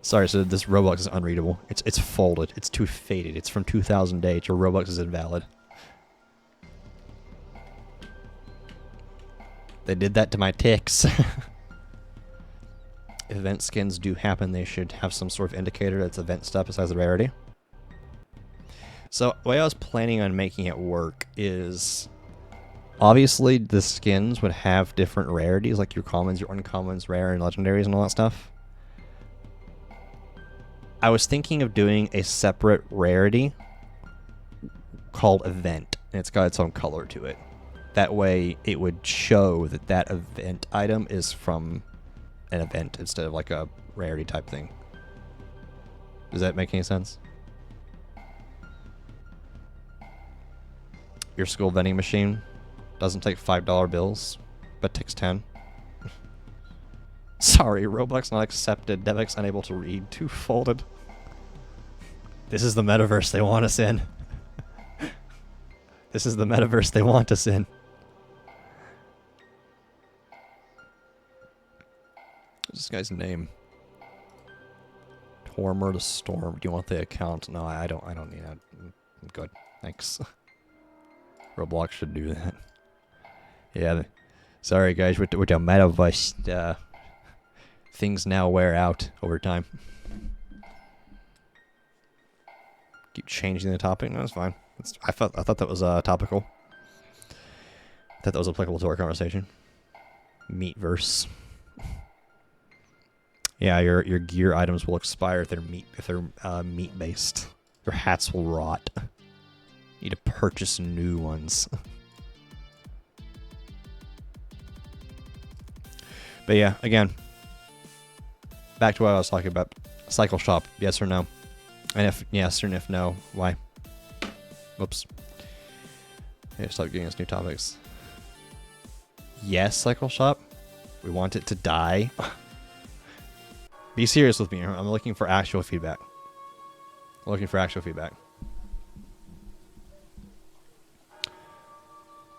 Sorry, so this Roblox is unreadable. It's folded. It's too faded. It's from 2008. Your Roblox is invalid. They did that to my ticks. Event skins do happen. They should have some sort of indicator that's event stuff besides the rarity. So the way I was planning on making it work is, obviously the skins would have different rarities, like your commons, your uncommons, rare, and legendaries, and all that stuff. I was thinking of doing a separate rarity called event, and it's got its own color to it. That way it would show that that event item is from an event instead of like a rarity type thing. Does that make any sense? Your school vending machine doesn't take $5 bills, but takes 10. Sorry, Roblox not accepted. DevX unable to read. Too folded. This is the metaverse they want us in. This is the metaverse they want us in. What's this guy's name? Tormer the Storm. Do you want the account? No, I don't need that. I'm good. Thanks. Roblox should do that. Yeah. Sorry guys, with the metaverse, things now wear out over time. Keep changing the topic. No, that's fine. I thought that was topical. I thought that was applicable to our conversation. Meatverse. Yeah, your gear items will expire if they're meat based. Your hats will rot. You need to purchase new ones. But yeah, again, back to what I was talking about. Cycle shop, yes or no? And if yes or if no, why? Whoops. Okay, stop giving us new topics. Yes, cycle shop. We want it to die. Be serious with me. I'm looking for actual feedback. I'm looking for actual feedback.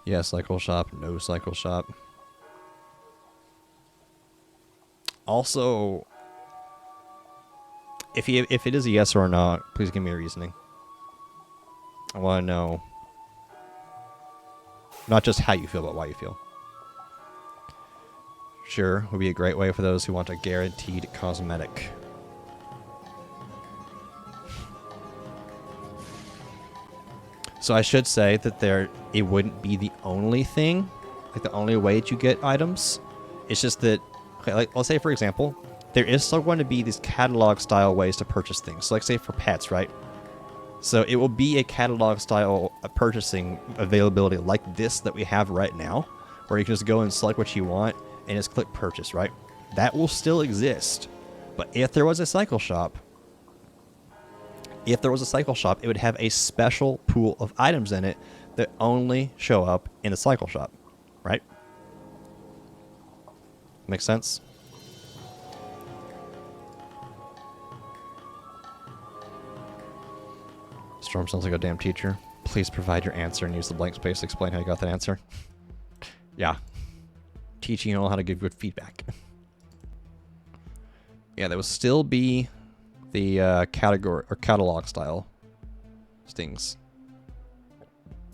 Yeah, cycle shop. No cycle shop. Also, if it is a yes or a no, please give me a reasoning. I want to know not just how you feel, but why you feel. Sure, would be a great way for those who want a guaranteed cosmetic. So I should say that it wouldn't be the only thing, like the only way that you get items. It's just that, okay, like let's say for example, there is still going to be these catalog style ways to purchase things. So like say for pets, right? So it will be a catalog style purchasing availability like this that we have right now, where you can just go and select what you want and just click purchase, right? That will still exist. But if there was a cycle shop, it would have a special pool of items in it that only show up in the cycle shop, right? Make sense? Storm sounds like a damn teacher. Please provide your answer and use the blank space to explain how you got that answer. Yeah. Teaching you all how to give good feedback. Yeah, there will still be the category or catalog style things.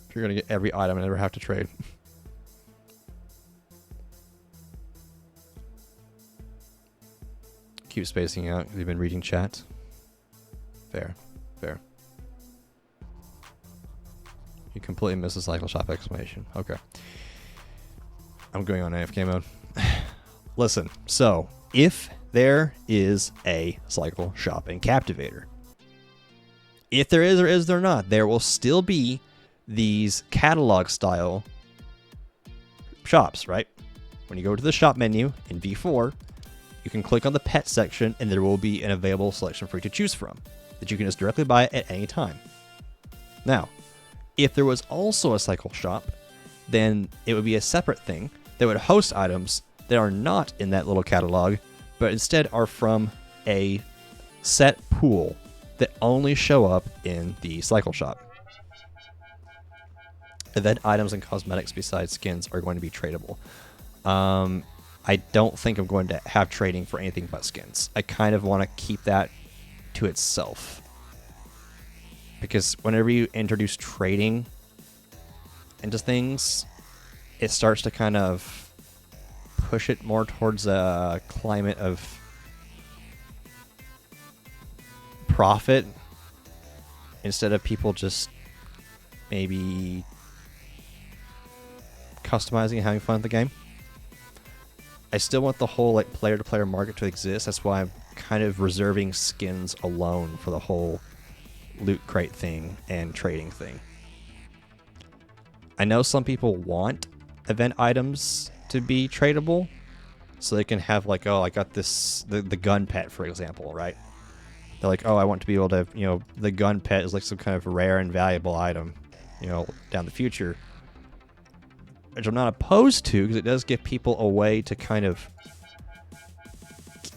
If you're gonna get every item and never have to trade. Keep spacing out. You've been reading chat. Fair. Fair. You completely missed the cycle shop explanation. Okay. I'm going on AFK mode. Listen, so if there is a cycle shop in Captivator, if there is or is there not, there will still be these catalog style shops, right? When you go to the shop menu in V4, you can click on the pet section and there will be an available selection for you to choose from that you can just directly buy at any time. Now, if there was also a cycle shop, then it would be a separate thing that would host items that are not in that little catalog, but instead are from a set pool that only show up in the cycle shop. Event items and cosmetics besides skins are going to be tradable. I don't think I'm going to have trading for anything but skins. I kind of want to keep that to itself. Because whenever you introduce trading into things, it starts to kind of push it more towards a climate of profit instead of people just maybe customizing and having fun with the game. I still want the whole like player-to-player market to exist. That's why I'm kind of reserving skins alone for the whole loot crate thing and trading thing. I know some people want event items to be tradable, so they can have like, oh, I got this the gun pet, for example, right? They're like, oh, I want to be able to, you know, the gun pet is like some kind of rare and valuable item, you know, down the future. Which I'm not opposed to, because it does give people a way to kind of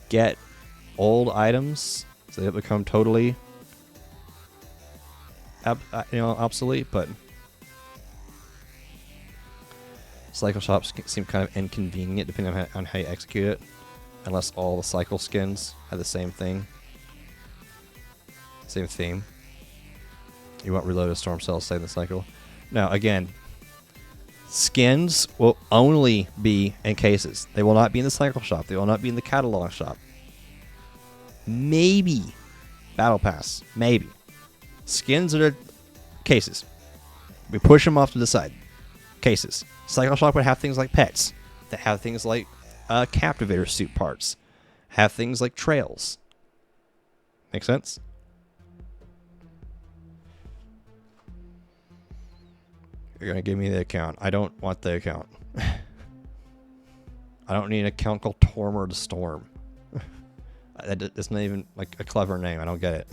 get old items so they don't become totally obsolete. But cycle shops seem kind of inconvenient depending on how you execute it, unless all the cycle skins have the same thing, same theme. You want reloaded storm cells, save the cycle. Now again, skins will only be in cases. They will not be in the cycle shop. They will not be in the catalog shop. Maybe battle pass. Maybe. Skins are cases. We push them off to the side. Cases. Cycle shop would have things like pets. That have things like captivator suit parts. Have things like trails. Make sense? You're going to give me the account. I don't want the account. I don't need an account called Tormor the Storm. It's not even like a clever name. I don't get it.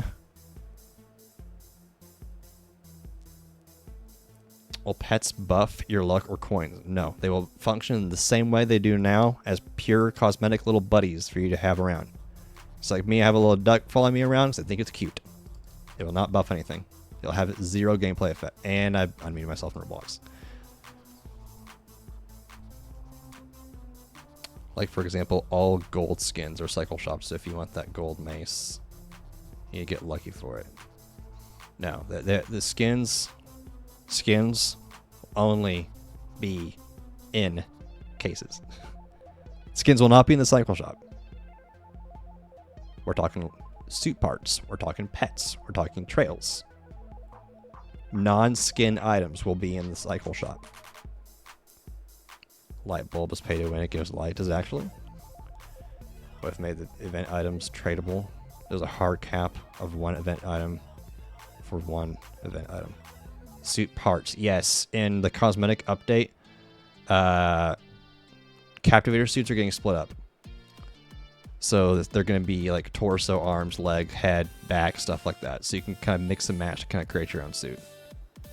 Will pets buff your luck or coins? No. They will function the same way they do now as pure cosmetic little buddies for you to have around. It's like me, I have a little duck following me around because I think it's cute. It will not buff anything. It'll have zero gameplay effect. And I unmuted myself in Roblox. Like, for example, all gold skins are cycle shops. So if you want that gold mace, you get lucky for it. No, the skins only be in cases. Skins will not be in the cycle shop. We're talking suit parts. We're talking pets. We're talking trails. Non-skin items will be in the cycle shop. Light bulb is pay to win. It gives light. Does it actually? We've made the event items tradable. There's a hard cap of one event item for one event item. Suit parts. Yes. In the cosmetic update, captivator suits are getting split up. So they're going to be like torso, arms, leg, head, back, stuff like that. So you can kind of mix and match to kind of create your own suit.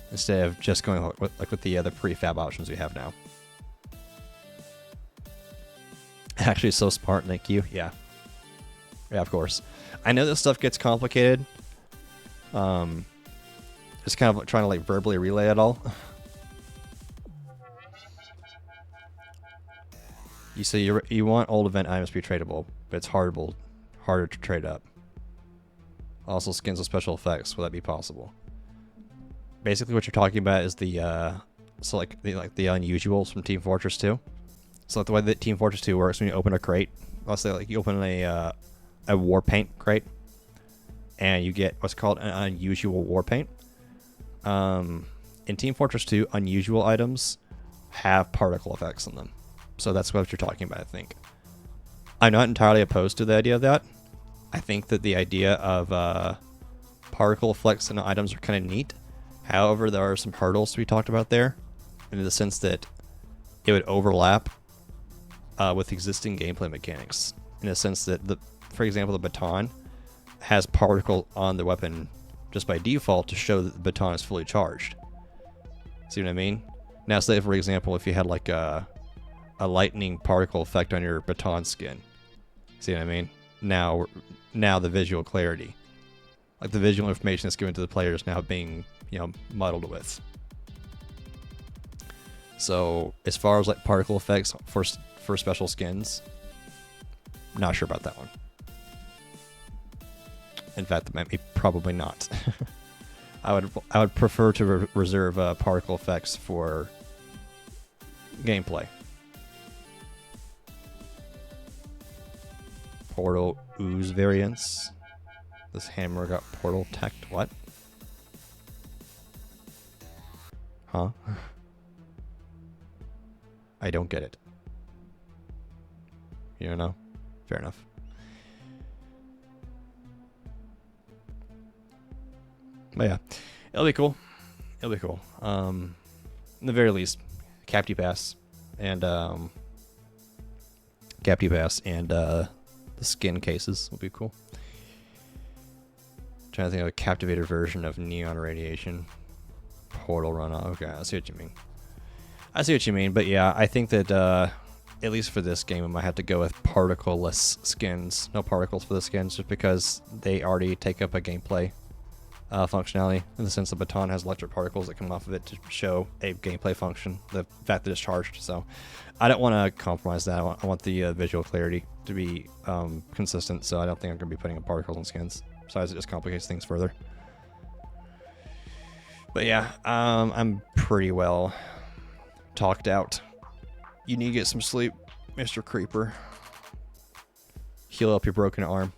Instead of just going with the other prefab options we have now. Actually, it's so smart, thank you. Yeah. Yeah, of course. I know this stuff gets complicated. Just kind of trying to like verbally relay it all. You say you want old event items to be tradable, but it's harder to trade up. Also, skins with special effects. Will that be possible? Basically, what you're talking about is the the unusuals from Team Fortress 2. So like the way that Team Fortress 2 works, when you open a crate, let's say like you open a war paint crate, and you get what's called an unusual war paint. In Team Fortress 2, unusual items have particle effects in them. So that's what you're talking about, I think. I'm not entirely opposed to the idea of that. I think that the idea of particle effects in items are kind of neat. However, there are some hurdles to be talked about there, in the sense that it would overlap with existing gameplay mechanics. in a sense that for example, the baton has particle on the weapon just by default to show that the baton is fully charged. See what I mean? Now, say for example, if you had like a lightning particle effect on your baton skin. See what I mean? Now the visual clarity, like the visual information that's given to the player is now being, you know, muddled with. So as far as like particle effects for special skins, not sure about that one. In fact, that might be probably not. I would prefer to reserve particle effects for gameplay. Portal ooze variants. This hammer got portal teched. What? Huh? I don't get it. You don't know? Fair enough. But yeah, it'll be cool. It'll be cool. In the very least, Capti Pass and the skin cases will be cool. Trying to think of a captivator version of neon radiation. Portal runoff. Okay, I see what you mean. I see what you mean, but yeah, I think that at least for this game, I might have to go with particle-less skins. No particles for the skins, just because they already take up a gameplay functionality, in the sense the baton has electric particles that come off of it to show a gameplay function, the fact that it's charged. So I don't want to compromise that. I want the visual clarity to be consistent, so I don't think I'm going to be putting up particles on skins. Besides, it just complicates things further. But yeah, I'm pretty well talked out. You need to get some sleep, Mr. Creeper. Heal up your broken arm.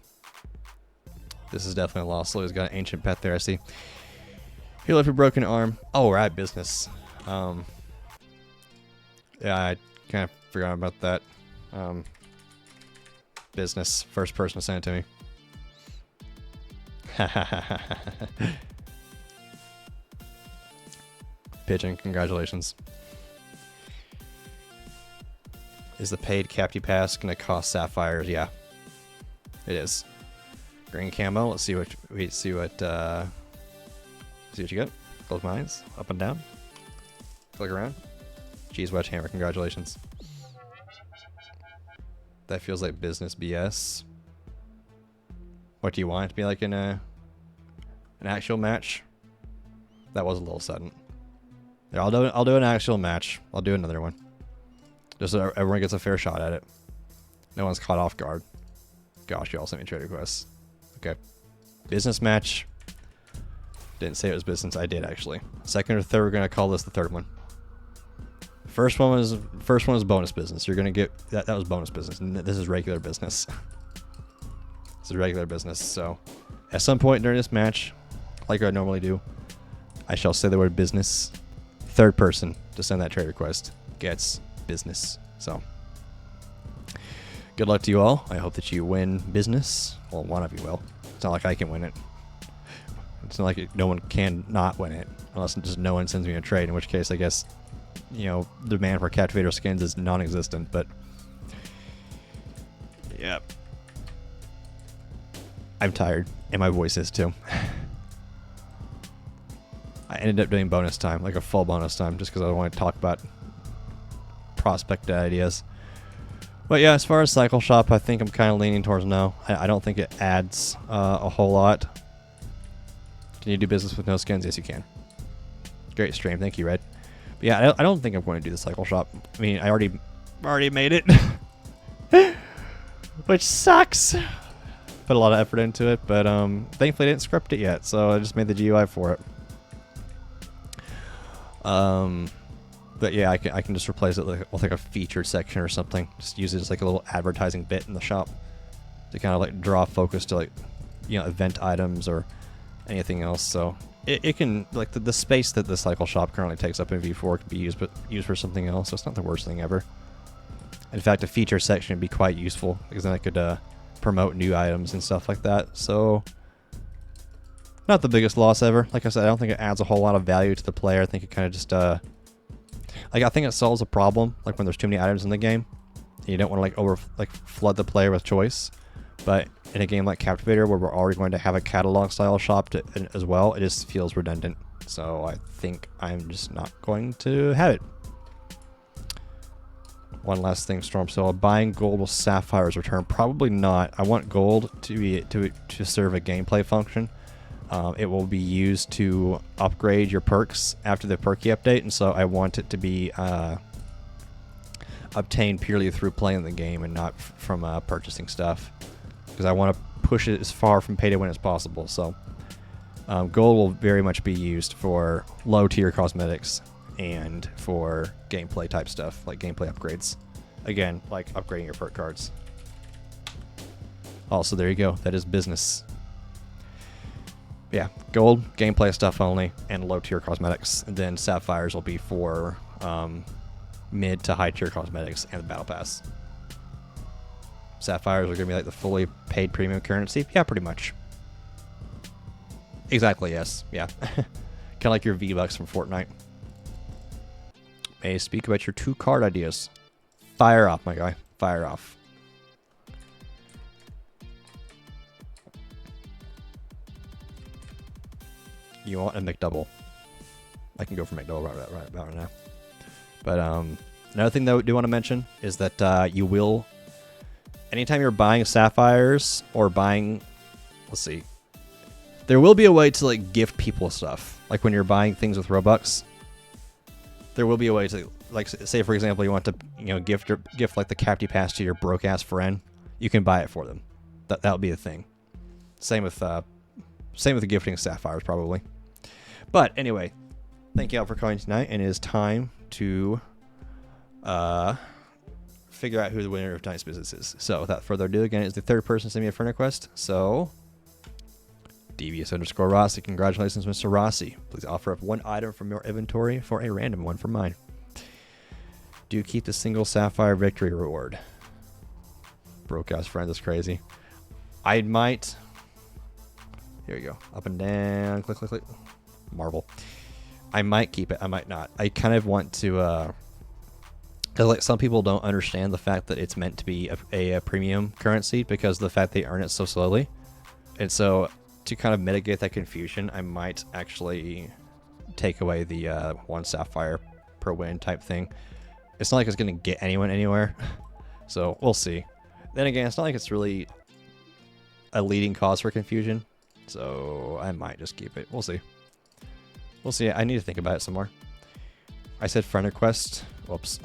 This is definitely a lost soul. He's got an ancient pet there, I see. Heal up your broken arm. Oh, right, business. Yeah, I kind of forgot about that. Business. First person to send it to me. Pigeon, congratulations. Is the paid Capti Pass going to cost sapphires? Yeah, it is. Green camo. Let's see what see what you get. Close my eyes. Up and down. Click around. Cheese wedge hammer. Congratulations. That feels like business BS. What do you want it to be like in an actual match? That was a little sudden. Yeah, I'll do an actual match. I'll do another one. Just so everyone gets a fair shot at it. No one's caught off guard. Gosh, you all sent me trade requests. Okay. Business match. Didn't say it was business. I did actually. Second or third, we're gonna call this the third one. First one was bonus business. You're gonna get that was bonus business. And this is regular business. This is regular business. So at some point during this match, like I normally do, I shall say the word business. Third person to send that trade request gets business. So good luck to you all. I hope that you win business. Well, one of you will. It's not like I can win it. It's not like no one can not win it unless just no one sends me a trade, in which case I guess, you know, the demand for captivator skins is non-existent. But yeah, I'm tired and my voice is too. I ended up doing bonus time, like a full bonus time, just because I want to talk about prospect ideas. But yeah, as far as Cycle Shop, I think I'm kind of leaning towards no. I don't think it adds a whole lot. Can you do business with no skins? Yes, you can. Great stream. Thank you, Red. But yeah, I don't think I'm going to do the Cycle Shop. I mean, I already made it. Which sucks. Put a lot of effort into it, but thankfully I didn't script it yet, so I just made the GUI for it. But yeah, I can just replace it with like a featured section or something. Just use it as like a little advertising bit in the shop to kind of like draw focus to, like, you know, event items or anything else. So it can, like, the space that the Cycle Shop currently takes up in V4 could be used for something else. So it's not the worst thing ever. In fact, a feature section would be quite useful, because then I could promote new items and stuff like that. So not the biggest loss ever. Like I said, I don't think it adds a whole lot of value to the player. I think it kind of just like, I think it solves a problem, like when there's too many items in the game. You don't want to flood the player with choice. But in a game like Captivator, where we're already going to have a catalog style shop as well, it just feels redundant. So I think I'm just not going to have it. One last thing, Stormsoul. Buying gold with sapphires return? Probably not. I want gold to serve a gameplay function. It will be used to upgrade your perks after the perky update, and so I want it to be obtained purely through playing the game and not from purchasing stuff, because I want to push it as far from pay to win as possible. So gold will very much be used for low tier cosmetics and for gameplay type stuff, like gameplay upgrades. Again, like upgrading your perk cards. Also, there you go. That is business. Yeah, gold, gameplay stuff only, and low tier cosmetics. And then sapphires will be for mid to high tier cosmetics and the battle pass. Sapphires are going to be like the fully paid premium currency. Yeah, pretty much. Exactly, yes. Yeah. Kind of like your V-Bucks from Fortnite. May I speak about your 2 card ideas? Fire off, my guy. Fire off. You want a McDouble? I can go for McDouble right now. But another thing that I do want to mention is that you will, anytime you're buying sapphires or buying, let's see, there will be a way to like gift people stuff. Like when you're buying things with Robux, there will be a way to, like, say for example, you want to, gift like the Capti Pass to your broke ass friend. You can buy it for them. That'll be the thing. Same with gifting sapphires probably. But anyway, thank you all for coming tonight, and it is time to figure out who the winner of tonight's business is. So without further ado, again, it's the third person to send me a friend request. So Devious_Rossi, congratulations, Mr. Rossi. Please offer up 1 item from your inventory for a random one from mine. Do keep the single sapphire victory reward. Broke ass friend is crazy. I might. Here we go. Up and down. Click, click, click. Marble. I might keep it. I might not. I kind of want to. Because like some people don't understand the fact that it's meant to be a premium currency because of the fact they earn it so slowly, and so to kind of mitigate that confusion, I might actually take away the 1 sapphire per win type thing. It's not like it's going to get anyone anywhere, so we'll see. Then again, it's not like it's really a leading cause for confusion, so I might just keep it. We'll see. We'll see. I need to think about it some more. I said friend request. Whoops.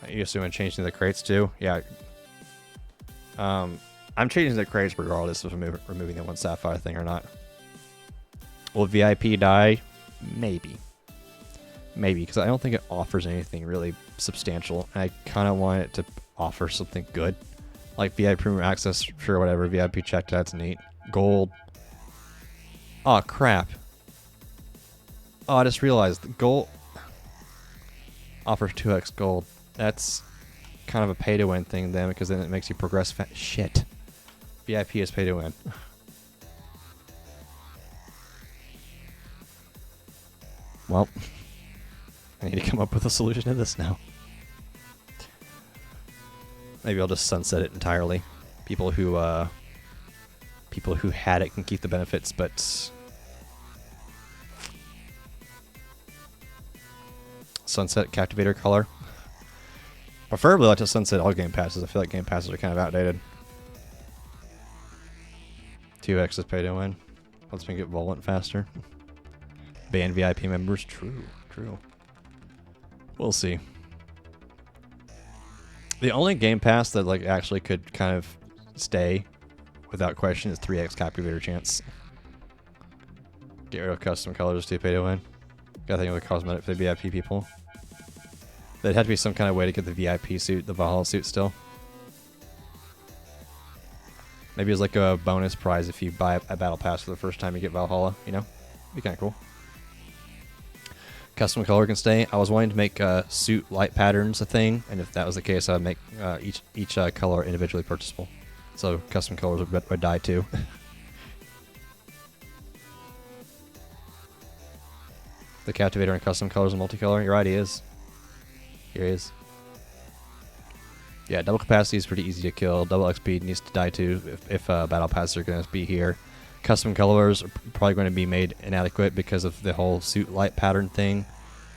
You assuming changing the crates too? Yeah. I'm changing the crates regardless of removing the 1 sapphire thing or not. Will VIP die? Maybe. Maybe, because I don't think it offers anything really substantial. And I kind of want it to offer something good. Like VIP Premium Access, sure, whatever. VIP check, that's neat. Gold. Oh, crap. Oh, I just realized the gold offers 2x gold. That's kind of a pay to win thing then, because then it makes you progress shit. VIP is pay to win. Well, I need to come up with a solution to this now. Maybe I'll just sunset it entirely. People who had it can keep the benefits, but sunset Captivator color. Preferably, like to sunset all game passes. I feel like game passes are kind of outdated. 2x is pay to win. Let's make it Volant faster. Ban VIP members. True, true. We'll see. The only game pass that like actually could kind of stay without question is 3x Captivator chance. Get rid of custom colors to pay to win. Gotta think of the cosmetic for the VIP people. There'd have to be some kind of way to get the VIP suit, the Valhalla suit still. Maybe it's like a bonus prize if you buy a battle pass for the first time you get Valhalla, you know? Be kind of cool. Custom color can stay. I was wanting to make suit light patterns a thing, and if that was the case, I would make each color individually purchasable. So custom colors would die too. The Captivator and custom colors and multicolor, your ideas. Here he is. Yeah, double capacity is pretty easy to kill. Double XP needs to die too if battle passes are going to be here. Custom colors are probably going to be made inadequate because of the whole suit light pattern thing.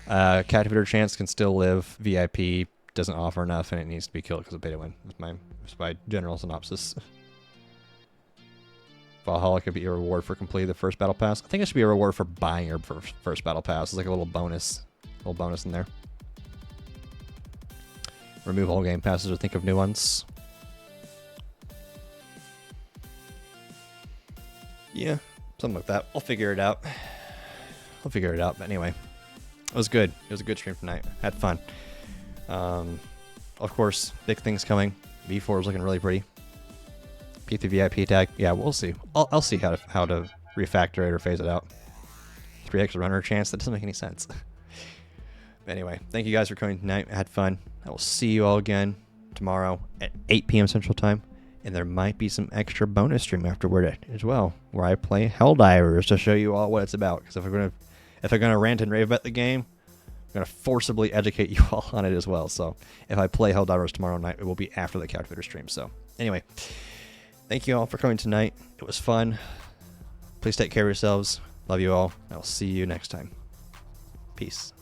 Captivator chance can still live. VIP doesn't offer enough and it needs to be killed because of beta win. That's my general synopsis. Valhalla could be a reward for completing the first battle pass. I think it should be a reward for buying your first battle pass. It's like a little bonus in there. Remove all game passes or think of new ones. Yeah, something like that. I'll figure it out. But anyway, it was good. It was a good stream tonight. Had fun. Of course, big things coming. V4 is looking really pretty. P3 VIP tag. Yeah, we'll see. I'll see how to refactor it or phase it out. 3x runner chance. That doesn't make any sense. But anyway, thank you guys for coming tonight. I had fun. I will see you all again tomorrow at 8 p.m. Central Time. And there might be some extra bonus stream afterward as well, where I play Helldivers to show you all what it's about. Because if I'm gonna rant and rave about the game, I'm gonna forcibly educate you all on it as well. So if I play Helldivers tomorrow night, it will be after the Captivator stream. So anyway, thank you all for coming tonight. It was fun. Please take care of yourselves. Love you all. I'll see you next time. Peace.